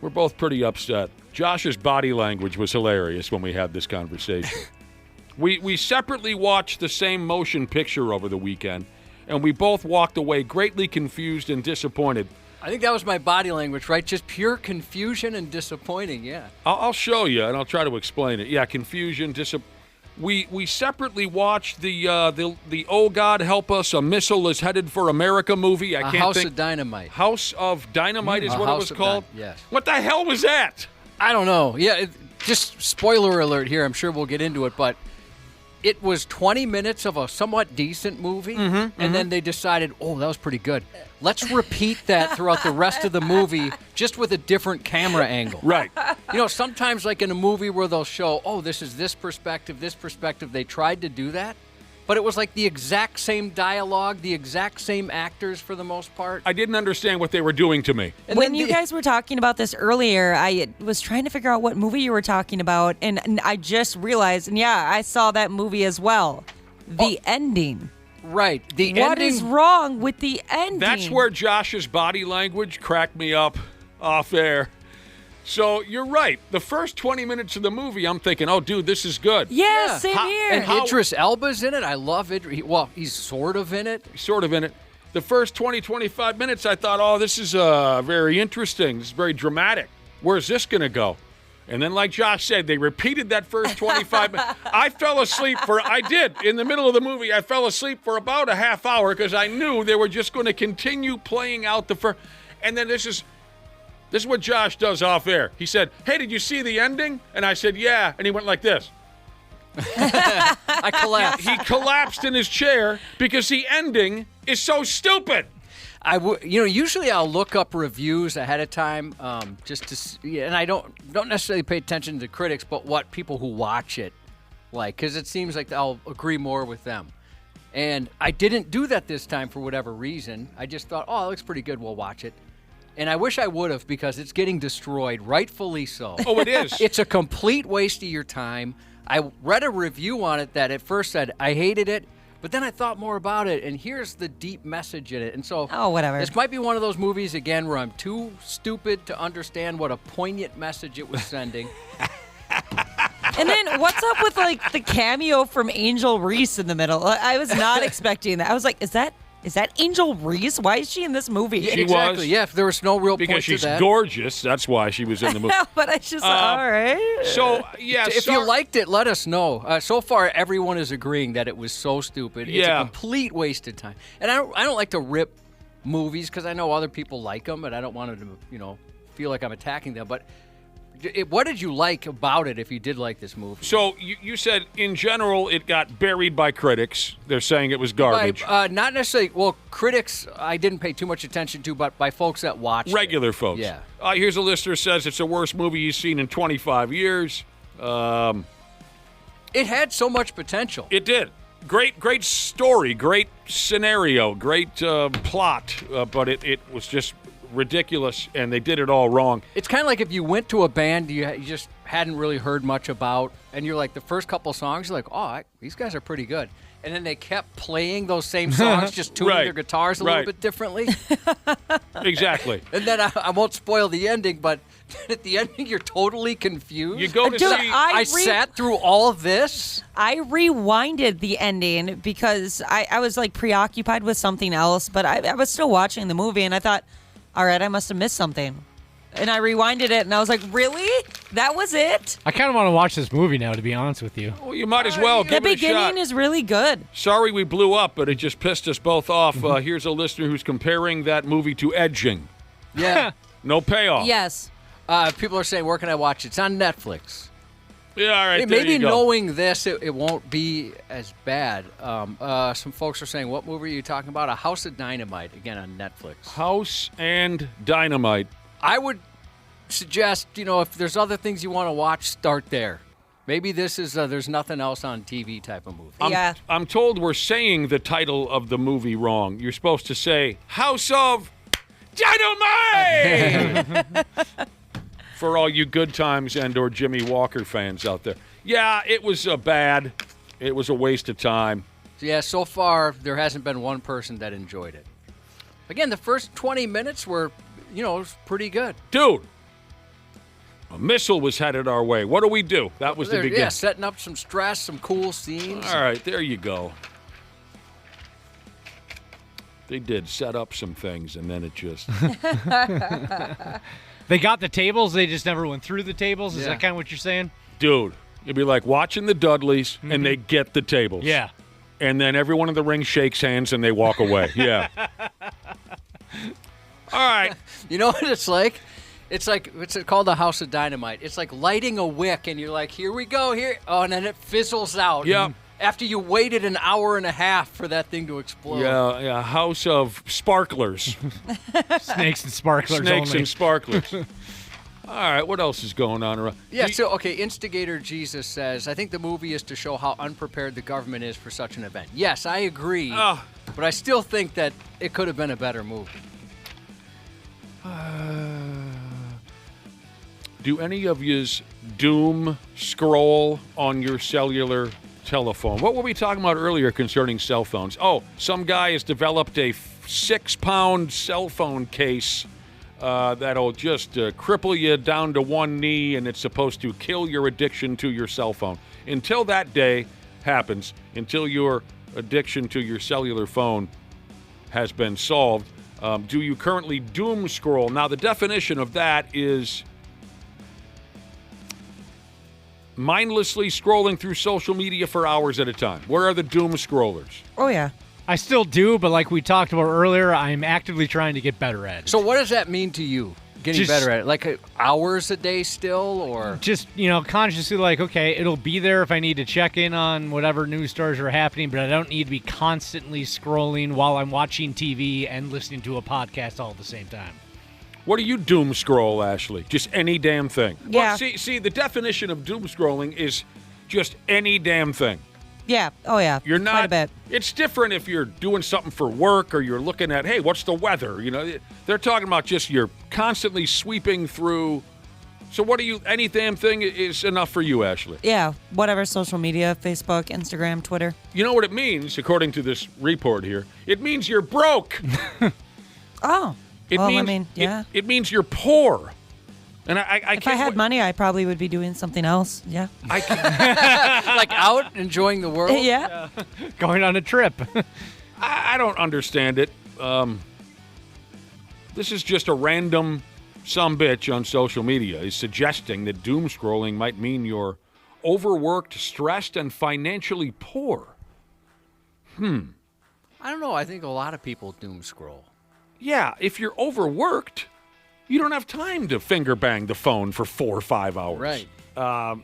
We're both pretty upset. Josh's body language was hilarious when we had this conversation. We separately watched the same motion picture over the weekend, and we both walked away greatly confused and disappointed. I think that was my body language, right? Just pure confusion and disappointing, yeah. I'll show you, and I'll try to explain it. Yeah, confusion, We separately watched the Oh God Help Us, a Missile is Headed for America movie. I can't House think. of Dynamite. House of Dynamite is what it was called? Yes. What the hell was that? I don't know. Yeah, just spoiler alert here. I'm sure we'll get into it, but it was 20 minutes of a somewhat decent movie, and then they decided, oh, that was pretty good. Let's repeat that throughout the rest of the movie, just with a different camera angle. Right. You know, sometimes like in a movie where they'll show, oh, this is this perspective, they tried to do that, but it was like the exact same dialogue, the exact same actors for the most part. I didn't understand what they were doing to me. And when you guys were talking about this earlier, I was trying to figure out what movie you were talking about, and I just realized, and yeah, I saw that movie as well. The ending. Right. What is wrong with the ending? That's where Josh's body language cracked me up off air. So you're right. The first 20 minutes of the movie, I'm thinking, oh, dude, this is good. Yeah, same here. And Idris Elba's in it. I love Idris. Well, he's sort of in it. The first 20, 25 minutes, I thought, oh, this is very interesting. This is very dramatic. Where's this going to go? And then, like Josh said, they repeated that first 25 minutes. I fell asleep in the middle of the movie, I fell asleep for about a half hour because I knew they were just going to continue playing out the first. And then this is what Josh does off air. He said, hey, did you see the ending? And I said, yeah. And he went like this. I collapsed. He collapsed in his chair because the ending is so stupid. Usually I'll look up reviews ahead of time, just to see, and I don't necessarily pay attention to critics, but what people who watch it like, because it seems like I'll agree more with them. And I didn't do that this time for whatever reason. I just thought, oh, it looks pretty good. We'll watch it. And I wish I would have, because it's getting destroyed, rightfully so. Oh, it is. It's a complete waste of your time. I read a review on it that at first said I hated it. But then I thought more about it, and here's the deep message in it. And so whatever. This might be one of those movies, again, where I'm too stupid to understand what a poignant message it was sending. And then what's up with, like, the cameo from Angel Reese in the middle? I was not expecting that. I was like, is that Angel Reese? Why is she in this movie? She exactly. was. Yeah, if there was no real point to that. Because she's gorgeous. That's why she was in the movie. But I just, all right. So, yeah. If you liked it, let us know. So far, everyone is agreeing that it was so stupid. It's a complete waste of time. And I don't like to rip movies because I know other people like them, and I don't want to, feel like I'm attacking them. But what did you like about it if you did like this movie? So you said, in general, it got buried by critics. They're saying it was garbage. Not necessarily. Well, critics I didn't pay too much attention to, but by folks that watched Regular folks. Yeah. Here's a listener says it's the worst movie he's seen in 25 years. It had so much potential. It did. Great story, great scenario, great plot, but it was just ridiculous, and they did it all wrong. It's kind of like if you went to a band you just hadn't really heard much about, and you're like, the first couple songs, you're like, oh, these guys are pretty good. And then they kept playing those same songs, just tuning their guitars a little bit differently. Exactly. And then I won't spoil the ending, but at the ending, you're totally confused. You go to see... I sat through all this. I rewinded the ending because I was, like, preoccupied with something else, but I was still watching the movie, and I thought, all right, I must have missed something. And I rewinded it, and I was like, really? That was it? I kind of want to watch this movie now, to be honest with you. Well, you might as well give it a shot. The beginning is really good. Sorry we blew up, but it just pissed us both off. Here's a listener who's comparing that movie to Edging. Yeah. No payoff. Yes. People are saying, where can I watch it? It's on Netflix. Yeah, all right, Maybe knowing this, it won't be as bad. Some folks are saying, what movie are you talking about? A House of Dynamite, again, on Netflix. House and Dynamite. I would suggest, if there's other things you want to watch, start there. Maybe this is there's nothing else on TV type of movie. I'm told we're saying the title of the movie wrong. You're supposed to say House of Dynamite! For all you Good Times and or Jimmy Walker fans out there. Yeah, it was bad. It was a waste of time. Yeah, so far, there hasn't been one person that enjoyed it. Again, the first 20 minutes were, it was pretty good. Dude, a missile was headed our way. What do we do? That was the beginning. Yeah, setting up some stress, some cool scenes. All right, there you go. They did set up some things, and then it just... They got the tables, they just never went through the tables? Is that kind of what you're saying? Dude, it'd be like watching the Dudleys, and they get the tables. Yeah. And then everyone in the ring shakes hands, and they walk away. Yeah. All right. You know what it's like? It's called the House of Dynamite. It's like lighting a wick, and you're like, here we go, here. Oh, and then it fizzles out. Yeah. After you waited an hour and a half for that thing to explode. Yeah, House of Sparklers. Snakes and sparklers Snakes only. and sparklers. All right, what else is going on around? Yeah, Instigator Jesus says, I think the movie is to show how unprepared the government is for such an event. Yes, I agree, but I still think that it could have been a better movie. Do any of yous doom scroll on your cellular telephone? What were we talking about earlier concerning cell phones? Oh, some guy has developed a 6-pound cell phone case that'll just cripple you down to one knee, and it's supposed to kill your addiction to your cell phone. Until that day happens, until your addiction to your cellular phone has been solved, do you currently doom scroll? Now, the definition of that is mindlessly scrolling through social media for hours at a time? Where are the doom scrollers? Oh, yeah. I still do, but like we talked about earlier, I'm actively trying to get better at it. So what does that mean to you? Getting better at it? Like hours a day still, or? Just, consciously like, okay, it'll be there if I need to check in on whatever news stories are happening, but I don't need to be constantly scrolling while I'm watching TV and listening to a podcast all at the same time. What do you doom scroll, Ashley? Just any damn thing. Yeah. Well, see, the definition of doom scrolling is just any damn thing. Yeah. Oh, yeah. You're not. Quite a bit. It's different if you're doing something for work or you're looking at, hey, what's the weather? They're talking about just you're constantly sweeping through. So any damn thing is enough for you, Ashley? Yeah. Whatever social media, Facebook, Instagram, Twitter. You know what it means, according to this report here? It means you're broke. Oh. Yeah. It means you're poor. And if I had money, I probably would be doing something else. Yeah. Like out enjoying the world? Yeah. Going on a trip. I don't understand it. This is just a random sumbitch on social media is suggesting that doom scrolling might mean you're overworked, stressed, and financially poor. I don't know. I think a lot of people doom scroll. Yeah, if you're overworked, you don't have time to finger bang the phone for 4 or 5 hours. Right.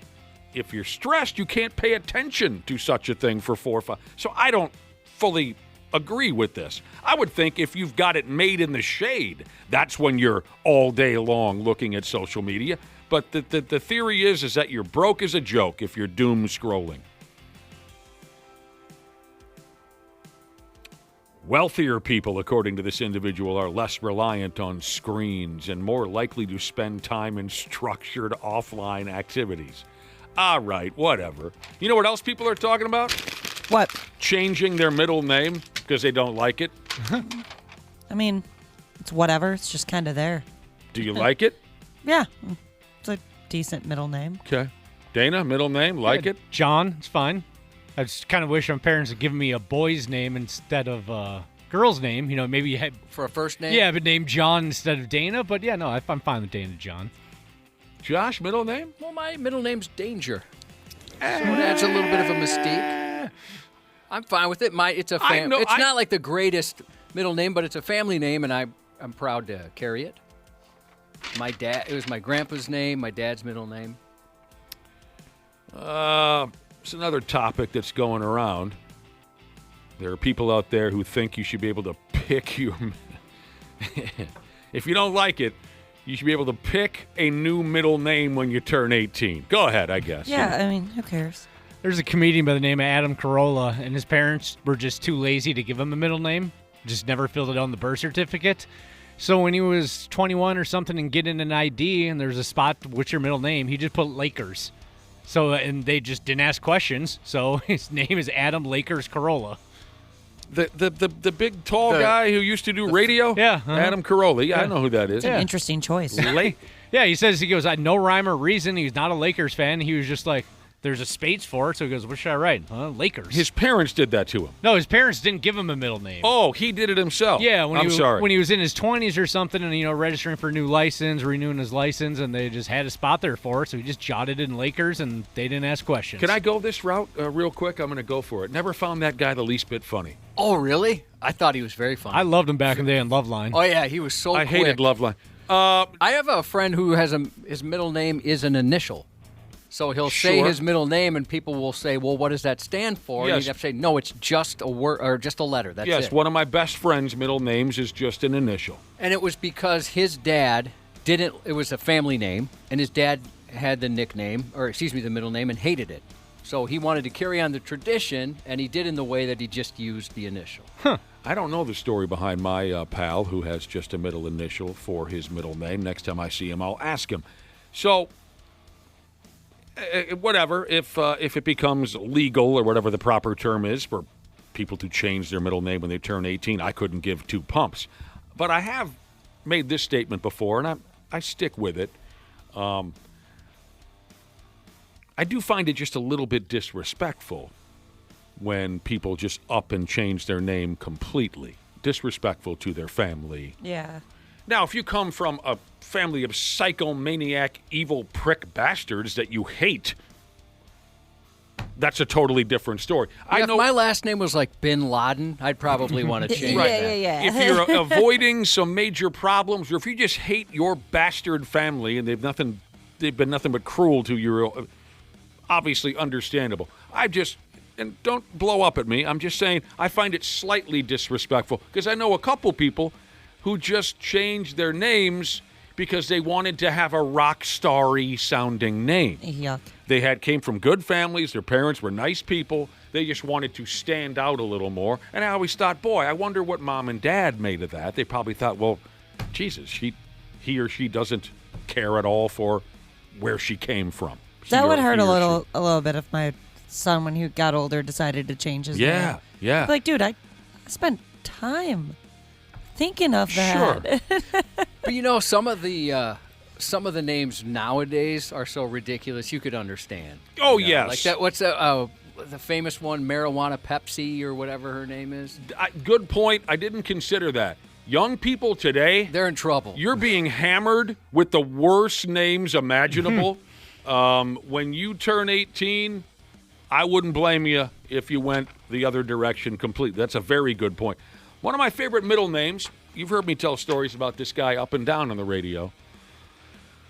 If you're stressed, you can't pay attention to such a thing for 4 or 5. So I don't fully agree with this. I would think if you've got it made in the shade, that's when you're all day long looking at social media. But the theory is that you're broke as a joke if you're doom scrolling. Wealthier people, according to this individual, are less reliant on screens and more likely to spend time in structured offline activities. All right, whatever. You know what else people are talking about? What? Changing their middle name because they don't like it. I mean, it's whatever. It's just kind of there. Do you like it? Yeah. It's a decent middle name. Okay. Dana, middle name, like it? John, it's fine. I just kind of wish my parents had given me a boy's name instead of a girl's name. Maybe for a first name? Yeah, but named John instead of Dana. But yeah, no, I'm fine with Dana John. Josh, middle name? Well, my middle name's Danger. So it adds a little bit of a mystique. I'm fine with it. It's not like the greatest middle name, but it's a family name, and I'm proud to carry it. It was my grandpa's name, my dad's middle name. It's another topic that's going around. There are people out there who think you should be able to pick your... If you don't like it, you should be able to pick a new middle name when you turn 18. Go ahead, I guess. Yeah, I mean, who cares? There's a comedian by the name of Adam Carolla, and his parents were just too lazy to give him a middle name. Just never filled it on the birth certificate. So when he was 21 or something and getting an ID and there's a spot, what's your middle name? He just put Lakers. So, and they just didn't ask questions. So his name is Adam Lakers Carolla. The big tall guy who used to do radio? Yeah. Uh-huh. Adam Carolla. Yeah, I know who that is. It's an interesting choice. Yeah, he goes, I had no rhyme or reason. He's not a Lakers fan. He was just like, there's a space for it. So he goes, what should I write? Lakers. His parents did that to him. No, his parents didn't give him a middle name. Oh, he did it himself. Yeah, sorry. When he was in his 20s or something and, registering for a new license, renewing his license, and they just had a spot there for it. So he just jotted in Lakers, and they didn't ask questions. Can I go this route real quick? I'm going to go for it. Never found that guy the least bit funny. Oh, really? I thought he was very funny. I loved him back in the day on Loveline. Oh, yeah, he was so I hated Loveline. I have a friend who has his middle name is an initial. So he'll say his middle name, and people will say, well, what does that stand for? Yes. And you have to say, no, it's just a word or just a letter. That's it. Yes, one of my best friend's middle names is just an initial. And it was because his dad it was a family name, and his dad had the the middle name, and hated it. So he wanted to carry on the tradition, and he did in the way that he just used the initial. Huh. I don't know the story behind my pal who has just a middle initial for his middle name. Next time I see him, I'll ask him. So... whatever, if it becomes legal or whatever the proper term is for people to change their middle name when they turn 18, I couldn't give two pumps. But I have made this statement before, and I stick with it. I do find it just a little bit disrespectful when people just up and change their name completely. Disrespectful to their family. Yeah. Now, if you come from a family of psychomaniac, evil prick bastards that you hate, that's a totally different story. Yeah, if my last name was like Bin Laden, I'd probably want to change that. If you're avoiding some major problems, or if you just hate your bastard family and they've been nothing but cruel to you, obviously understandable. And don't blow up at me. I'm just saying I find it slightly disrespectful because I know a couple people who just changed their names because they wanted to have a rock starry sounding name. Yuck. They came from good families. Their parents were nice people. They just wanted to stand out a little more. And I always thought, boy, I wonder what mom and dad made of that. They probably thought, well, Jesus, he or she doesn't care at all for where she came from. That would hurt a little bit if my son, when he got older, decided to change his name. Yeah. Like, dude, I spent time thinking of that. Sure. But some of the names nowadays are so ridiculous you could understand. Oh, yes. Like that. What's the famous one, Marijuana Pepsi or whatever her name is? Good point. I didn't consider that. Young people today, they're in trouble. You're being hammered with the worst names imaginable. When you turn 18, I wouldn't blame you if you went the other direction completely. That's a very good point. One of my favorite middle names, you've heard me tell stories about this guy up and down on the radio.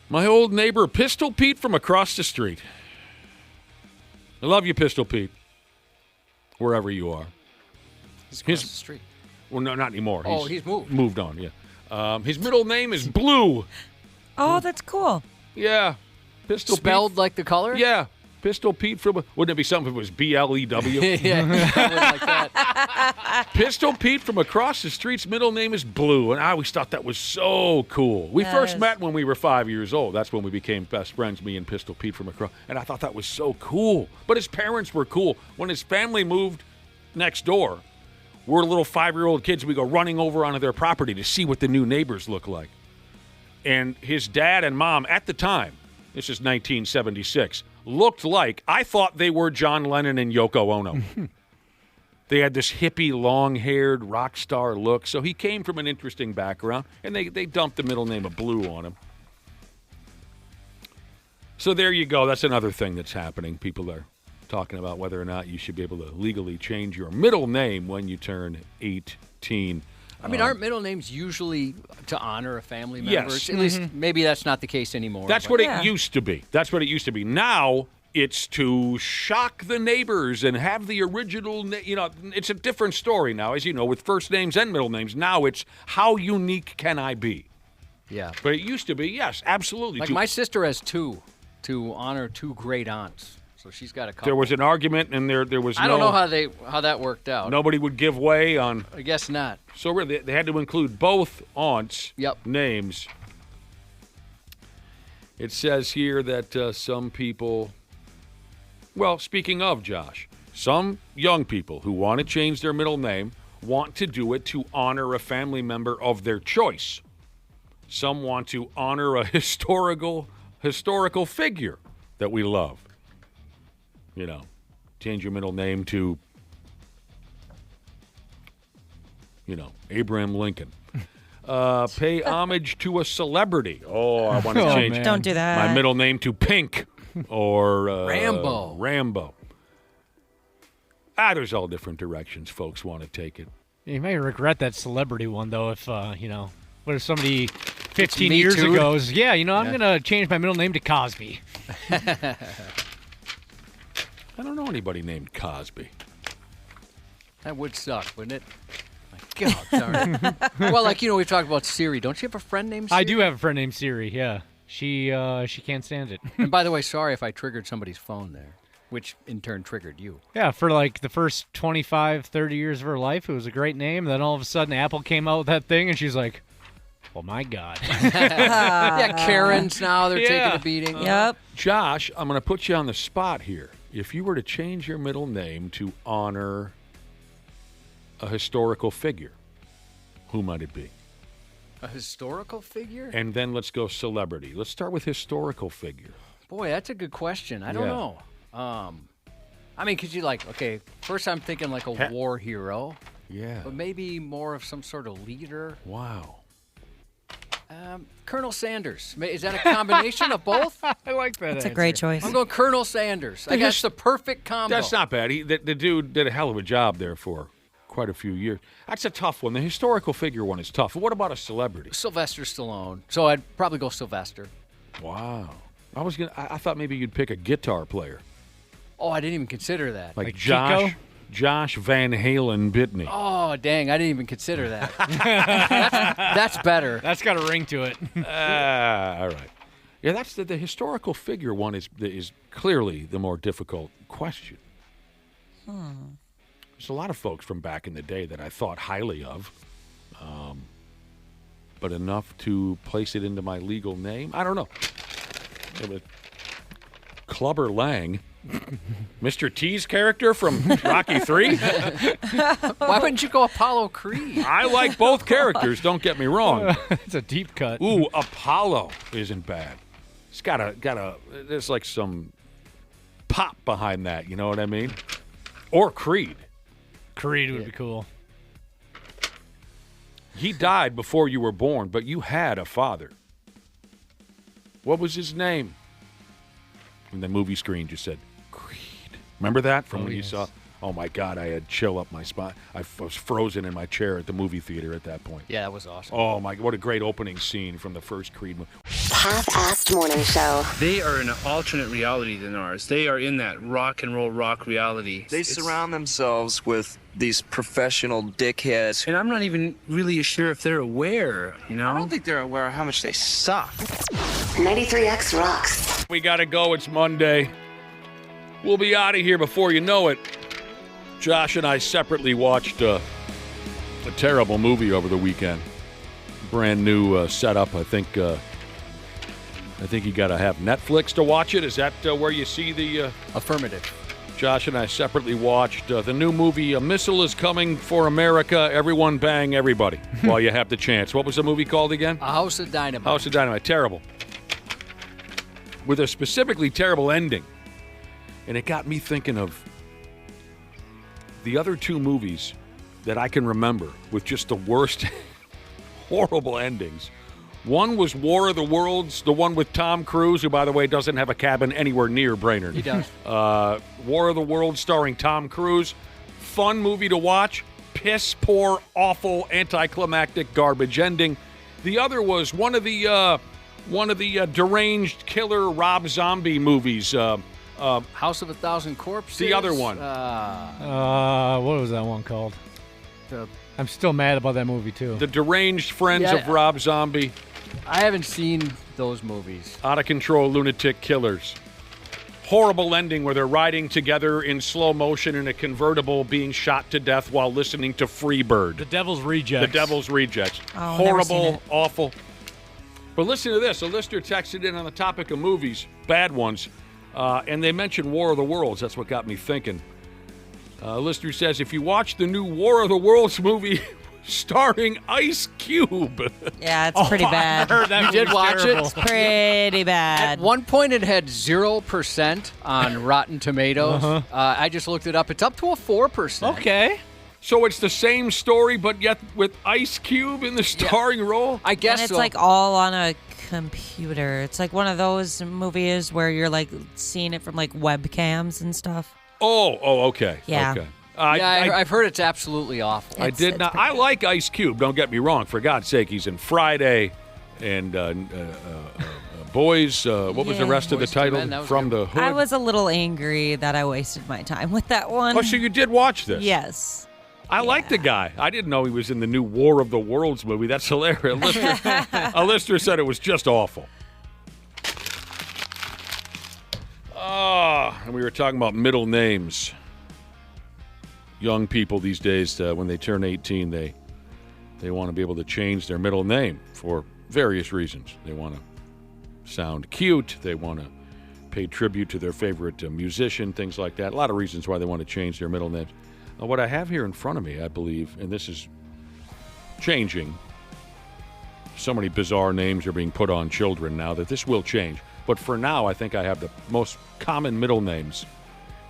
My old neighbor, Pistol Pete from across the street. I love you, Pistol Pete, wherever you are. He's across the street. Well, no, not anymore. He's moved. Moved on, yeah. His middle name is Blue. Oh, that's cool. Yeah. Pistol Spelled Pete. like the color? Yeah. Pistol Pete from... Wouldn't it be something if it was B-L-E-W? Yeah, like that. Pistol Pete from across the street's middle name is Blue, and I always thought that was so cool. We first met when we were 5 years old. That's when we became best friends, me and Pistol Pete from across, and I thought that was so cool. But his parents were cool. When his family moved next door, we're little 5-year-old kids. We go running over onto their property to see what the new neighbors look like. And his dad and mom, at the time, this is 1976, looked like, I thought they were John Lennon and Yoko Ono. They had this hippie, long-haired rock star look. So he came from an interesting background, and they dumped the middle name of Blue on him. So there you go. That's another thing that's happening. People are talking about whether or not you should be able to legally change your middle name when you turn 18. I mean, aren't middle names usually to honor a family member? Yes. At least maybe that's not the case anymore. That's what it used to be. That's what it used to be. Now it's to shock the neighbors and have the original, it's a different story now, as you know, with first names and middle names. Now it's how unique can I be? Yeah. But it used to be, yes, absolutely. Like my sister has two to honor two great aunts. So she's got a couple. There was an argument, and there was I don't know how that worked out. Nobody would give way on. I guess not. So really, they had to include both aunts' names. It says here that some people. Well, speaking of Josh, some young people who want to change their middle name want to do it to honor a family member of their choice. Some want to honor a historical figure that we love. Change your middle name to, Abraham Lincoln. Pay homage to a celebrity. Oh, I want to change Don't do that. my middle name to Pink or Rambo. There's all different directions folks want to take it. You may regret that celebrity one, though, if, what if somebody 15 Me years Too? ago is, I'm going to change my middle name to Cosby. I don't know anybody named Cosby. That would suck, wouldn't it? My God, sorry. Well, we've talked about Siri. Don't you have a friend named Siri? I do have a friend named Siri, yeah. She can't stand it. And by the way, sorry if I triggered somebody's phone there, which in turn triggered you. Yeah, for the first 25, 30 years of her life, it was a great name. Then all of a sudden, Apple came out with that thing, and she's like, oh, my God. Yeah, Karens now, they're taking a beating. Yep. Josh, I'm going to put you on the spot here. If you were to change your middle name to honor a historical figure, who might it be? A historical figure? And then let's go celebrity. Let's start with historical figure. Boy, that's a good question. I don't know. Because first I'm thinking like a war hero. Yeah. But maybe more of some sort of leader. Wow. Colonel Sanders. Is that a combination of both? I like that. That's a great choice. I'm going Colonel Sanders. I guess the perfect combo. That's not bad. The dude did a hell of a job there for quite a few years. That's a tough one. The historical figure one is tough. What about a celebrity? Sylvester Stallone. So I'd probably go Sylvester. Wow. I thought maybe you'd pick a guitar player. Oh, I didn't even consider that. Like Josh Van Halen Bitney. Oh, dang. I didn't even consider that. that's better. That's got a ring to it. All right. Yeah, that's the historical figure one is clearly the more difficult question. There's a lot of folks from back in the day that I thought highly of, but enough to place it into my legal name? I don't know. Clubber Lang. Mr. T's character from Rocky III? Why wouldn't you go Apollo Creed? I like both characters, don't get me wrong. It's a deep cut. Ooh, Apollo isn't bad. It's got a there's like some pop behind that, you know what I mean? Or Creed. Creed would be cool. He died before you were born, but you had a father. What was his name? And the movie screen just said, Creed. Remember that from when you saw? Oh, my God, I had chill up my spine. I was frozen in my chair at the movie theater at that point. Yeah, that was awesome. Oh, my, what a great opening scene from the first Creed movie. Half-assed morning show. They are in an alternate reality than ours. They are in that rock and roll rock reality. They surround themselves with these professional dickheads. And I'm not even really sure if they're aware, you know? I don't think they're aware of how much they suck. 93X rocks. We got to go. It's Monday. We'll be out of here before you know it. Josh and I separately watched a terrible movie over the weekend. Brand new setup. I think you got to have Netflix to watch it. Is that where you see the... Affirmative. Josh and I separately watched the new movie, A Missile is Coming for America. Everyone bang everybody while you have the chance. What was the movie called again? A House of Dynamite. House of Dynamite. Terrible. With a specifically terrible ending. And it got me thinking of the other two movies that I can remember with just the worst, horrible endings. One was War of the Worlds, the one with Tom Cruise, who, by the way, doesn't have a cabin anywhere near Brainerd. He does. War of the Worlds starring Tom Cruise. Fun movie to watch. Piss poor, awful, anticlimactic, garbage ending. The other was one of the deranged killer Rob Zombie movies. House of a Thousand Corpses. The other one. What was that one called? I'm still mad about that movie, too. The Deranged Friends of Rob Zombie. I haven't seen those movies. Out of Control Lunatic Killers. Horrible ending where they're riding together in slow motion in a convertible being shot to death while listening to Freebird. The Devil's Rejects. The Devil's Rejects. Oh, horrible, awful. But listen to this. A listener texted in on the topic of movies, bad ones, and they mentioned War of the Worlds. That's what got me thinking. A listener says, if you watch the new War of the Worlds movie starring Ice Cube. Yeah, it's pretty bad. I heard that You did watch terrible. it? It's pretty bad. At one point, it had 0% on Rotten Tomatoes. I just looked it up. It's up to a 4%. Okay. So it's the same story, but yet with Ice Cube in the starring role? I guess and it's so. like all on a computer. It's like one of those movies where you're like seeing it from like webcams and stuff. Oh, okay. Yeah. Okay. I've heard it's absolutely awful. I did not. I like Ice Cube. Don't get me wrong. For God's sake, he's in Friday and Boys. What was the rest of the Boys to title? Men, From the Hood. I was a little angry that I wasted my time with that one. Oh, so you did watch this? Yes. I like the guy. I didn't know he was in the new War of the Worlds movie. That's hilarious. A listener said it was just awful. And we were talking about middle names. Young people these days, when they turn 18, they want to be able to change their middle name for various reasons. They want to sound cute. They want to pay tribute to their favorite musician, things like that. A lot of reasons why they want to change their middle names. What I have here in front of me, I believe, and this is changing. So many bizarre names are being put on children now that this will change. But for now, I think I have the most common middle names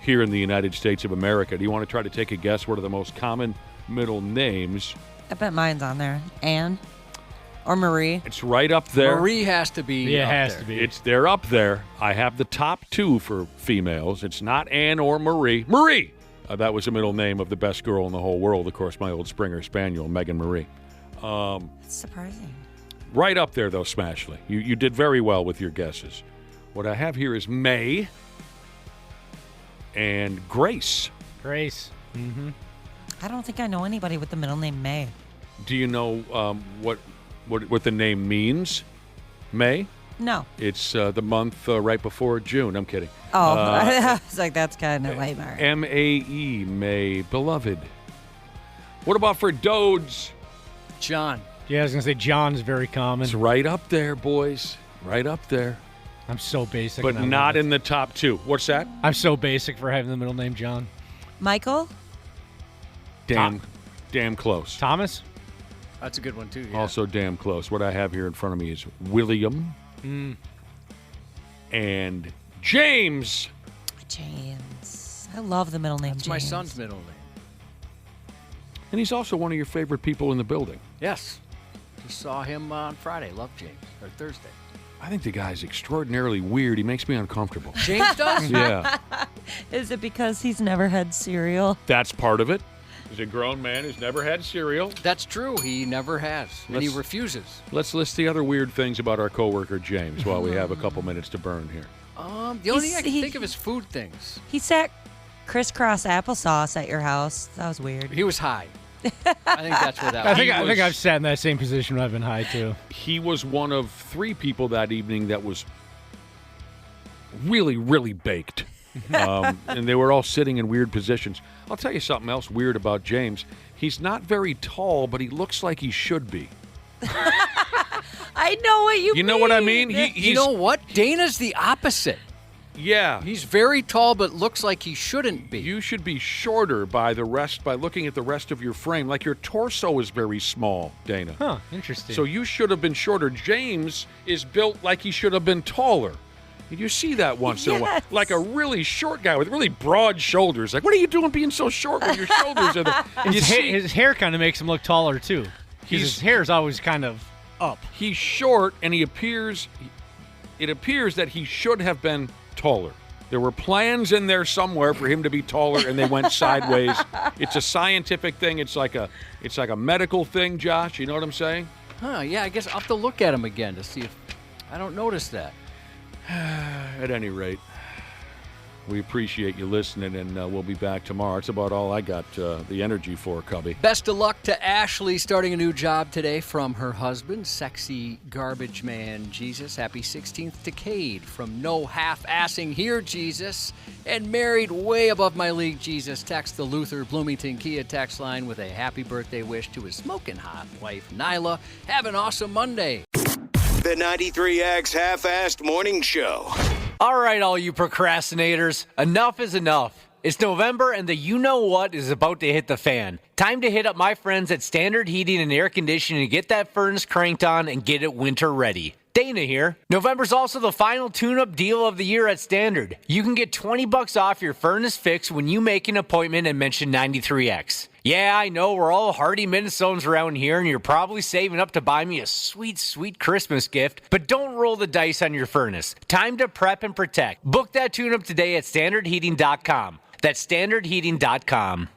here in the United States of America. Do you want to try to take a guess? What are the most common middle names? I bet mine's on there. Anne? Or Marie. It's right up there. Marie has to be. Yeah, it up has there. to be. They're up there. I have the top two for females. It's not Anne or Marie. Marie! That was the middle name of the best girl in the whole world. Of course, my old Springer Spaniel, Megan Marie. It's surprising. Right up there, though, Smashley. You did very well with your guesses. What I have here is May and Grace. Grace. Mm-hmm. I don't think I know anybody with the middle name May. Do you know what the name means? May? No. It's the month right before June. I'm kidding. Oh, I was like, that's kind of lame. M-A-E, May, beloved. What about for Dodes? John. Yeah, I was going to say John's very common. It's right up there, boys. Right up there. I'm so basic. But not in the top two. What's that? I'm so basic for having the middle name John. Michael? Damn close. Thomas? That's a good one, too. Yeah. Also damn close. What I have here in front of me is William and James. James. I love the middle name That's James. my son's middle name. And he's also one of your favorite people in the building. Yes. Just saw him on Friday. Love James. Or Thursday. I think the guy's extraordinarily weird. He makes me uncomfortable. James does? Yeah. Is it because he's never had cereal? That's part of it. He's a grown man who's never had cereal. That's true. He never has. And he refuses. Let's list the other weird things about our coworker James while we have a couple minutes to burn here. The only thing I can think of is food things. He sat crisscross applesauce at your house. That was weird. He was high. I think that's where that was. I think I've sat in that same position when I've been high, too. He was one of 3 people that evening that was really, really baked. And they were all sitting in weird positions. I'll tell you something else weird about James. He's not very tall, but he looks like he should be. I know what you mean. You know what I mean? You know what? Dana's the opposite. Yeah. He's very tall, but looks like he shouldn't be. You should be shorter by looking at the rest of your frame. Like your torso is very small, Dana. Huh, interesting. So you should have been shorter. James is built like he should have been taller. You see that once in a while. Like a really short guy with really broad shoulders. Like, what are you doing being so short when your shoulders are there? His hair kind of makes him look taller, too. His hair's always kind of up. He's short, and it appears that he should have been taller. There were plans in there somewhere for him to be taller, and they went sideways. It's a scientific thing. It's like a medical thing, Josh. You know what I'm saying? Huh, yeah, I guess I'll have to look at him again to see if I don't notice that. At any rate, we appreciate you listening, and we'll be back tomorrow. That's about all I got the energy for, Cubby. Best of luck to Ashley starting a new job today from her husband, sexy garbage man Jesus. Happy 16th decade from no half-assing here, Jesus. And married way above my league, Jesus. Text the Luther Bloomington Kia text line with a happy birthday wish to his smoking hot wife, Nyla. Have an awesome Monday. The 93X Half-Assed Morning Show. All right, all you procrastinators, enough is enough. It's November and the you-know-what is about to hit the fan. Time to hit up my friends at Standard Heating and Air Conditioning and get that furnace cranked on and get it winter ready. Dana here. November's also the final tune-up deal of the year at Standard. You can get $20 off your furnace fix when you make an appointment and mention 93X. Yeah, I know we're all hardy Minnesotans around here, and you're probably saving up to buy me a sweet, sweet Christmas gift, but don't roll the dice on your furnace. Time to prep and protect. Book that tune-up today at standardheating.com. That's standardheating.com.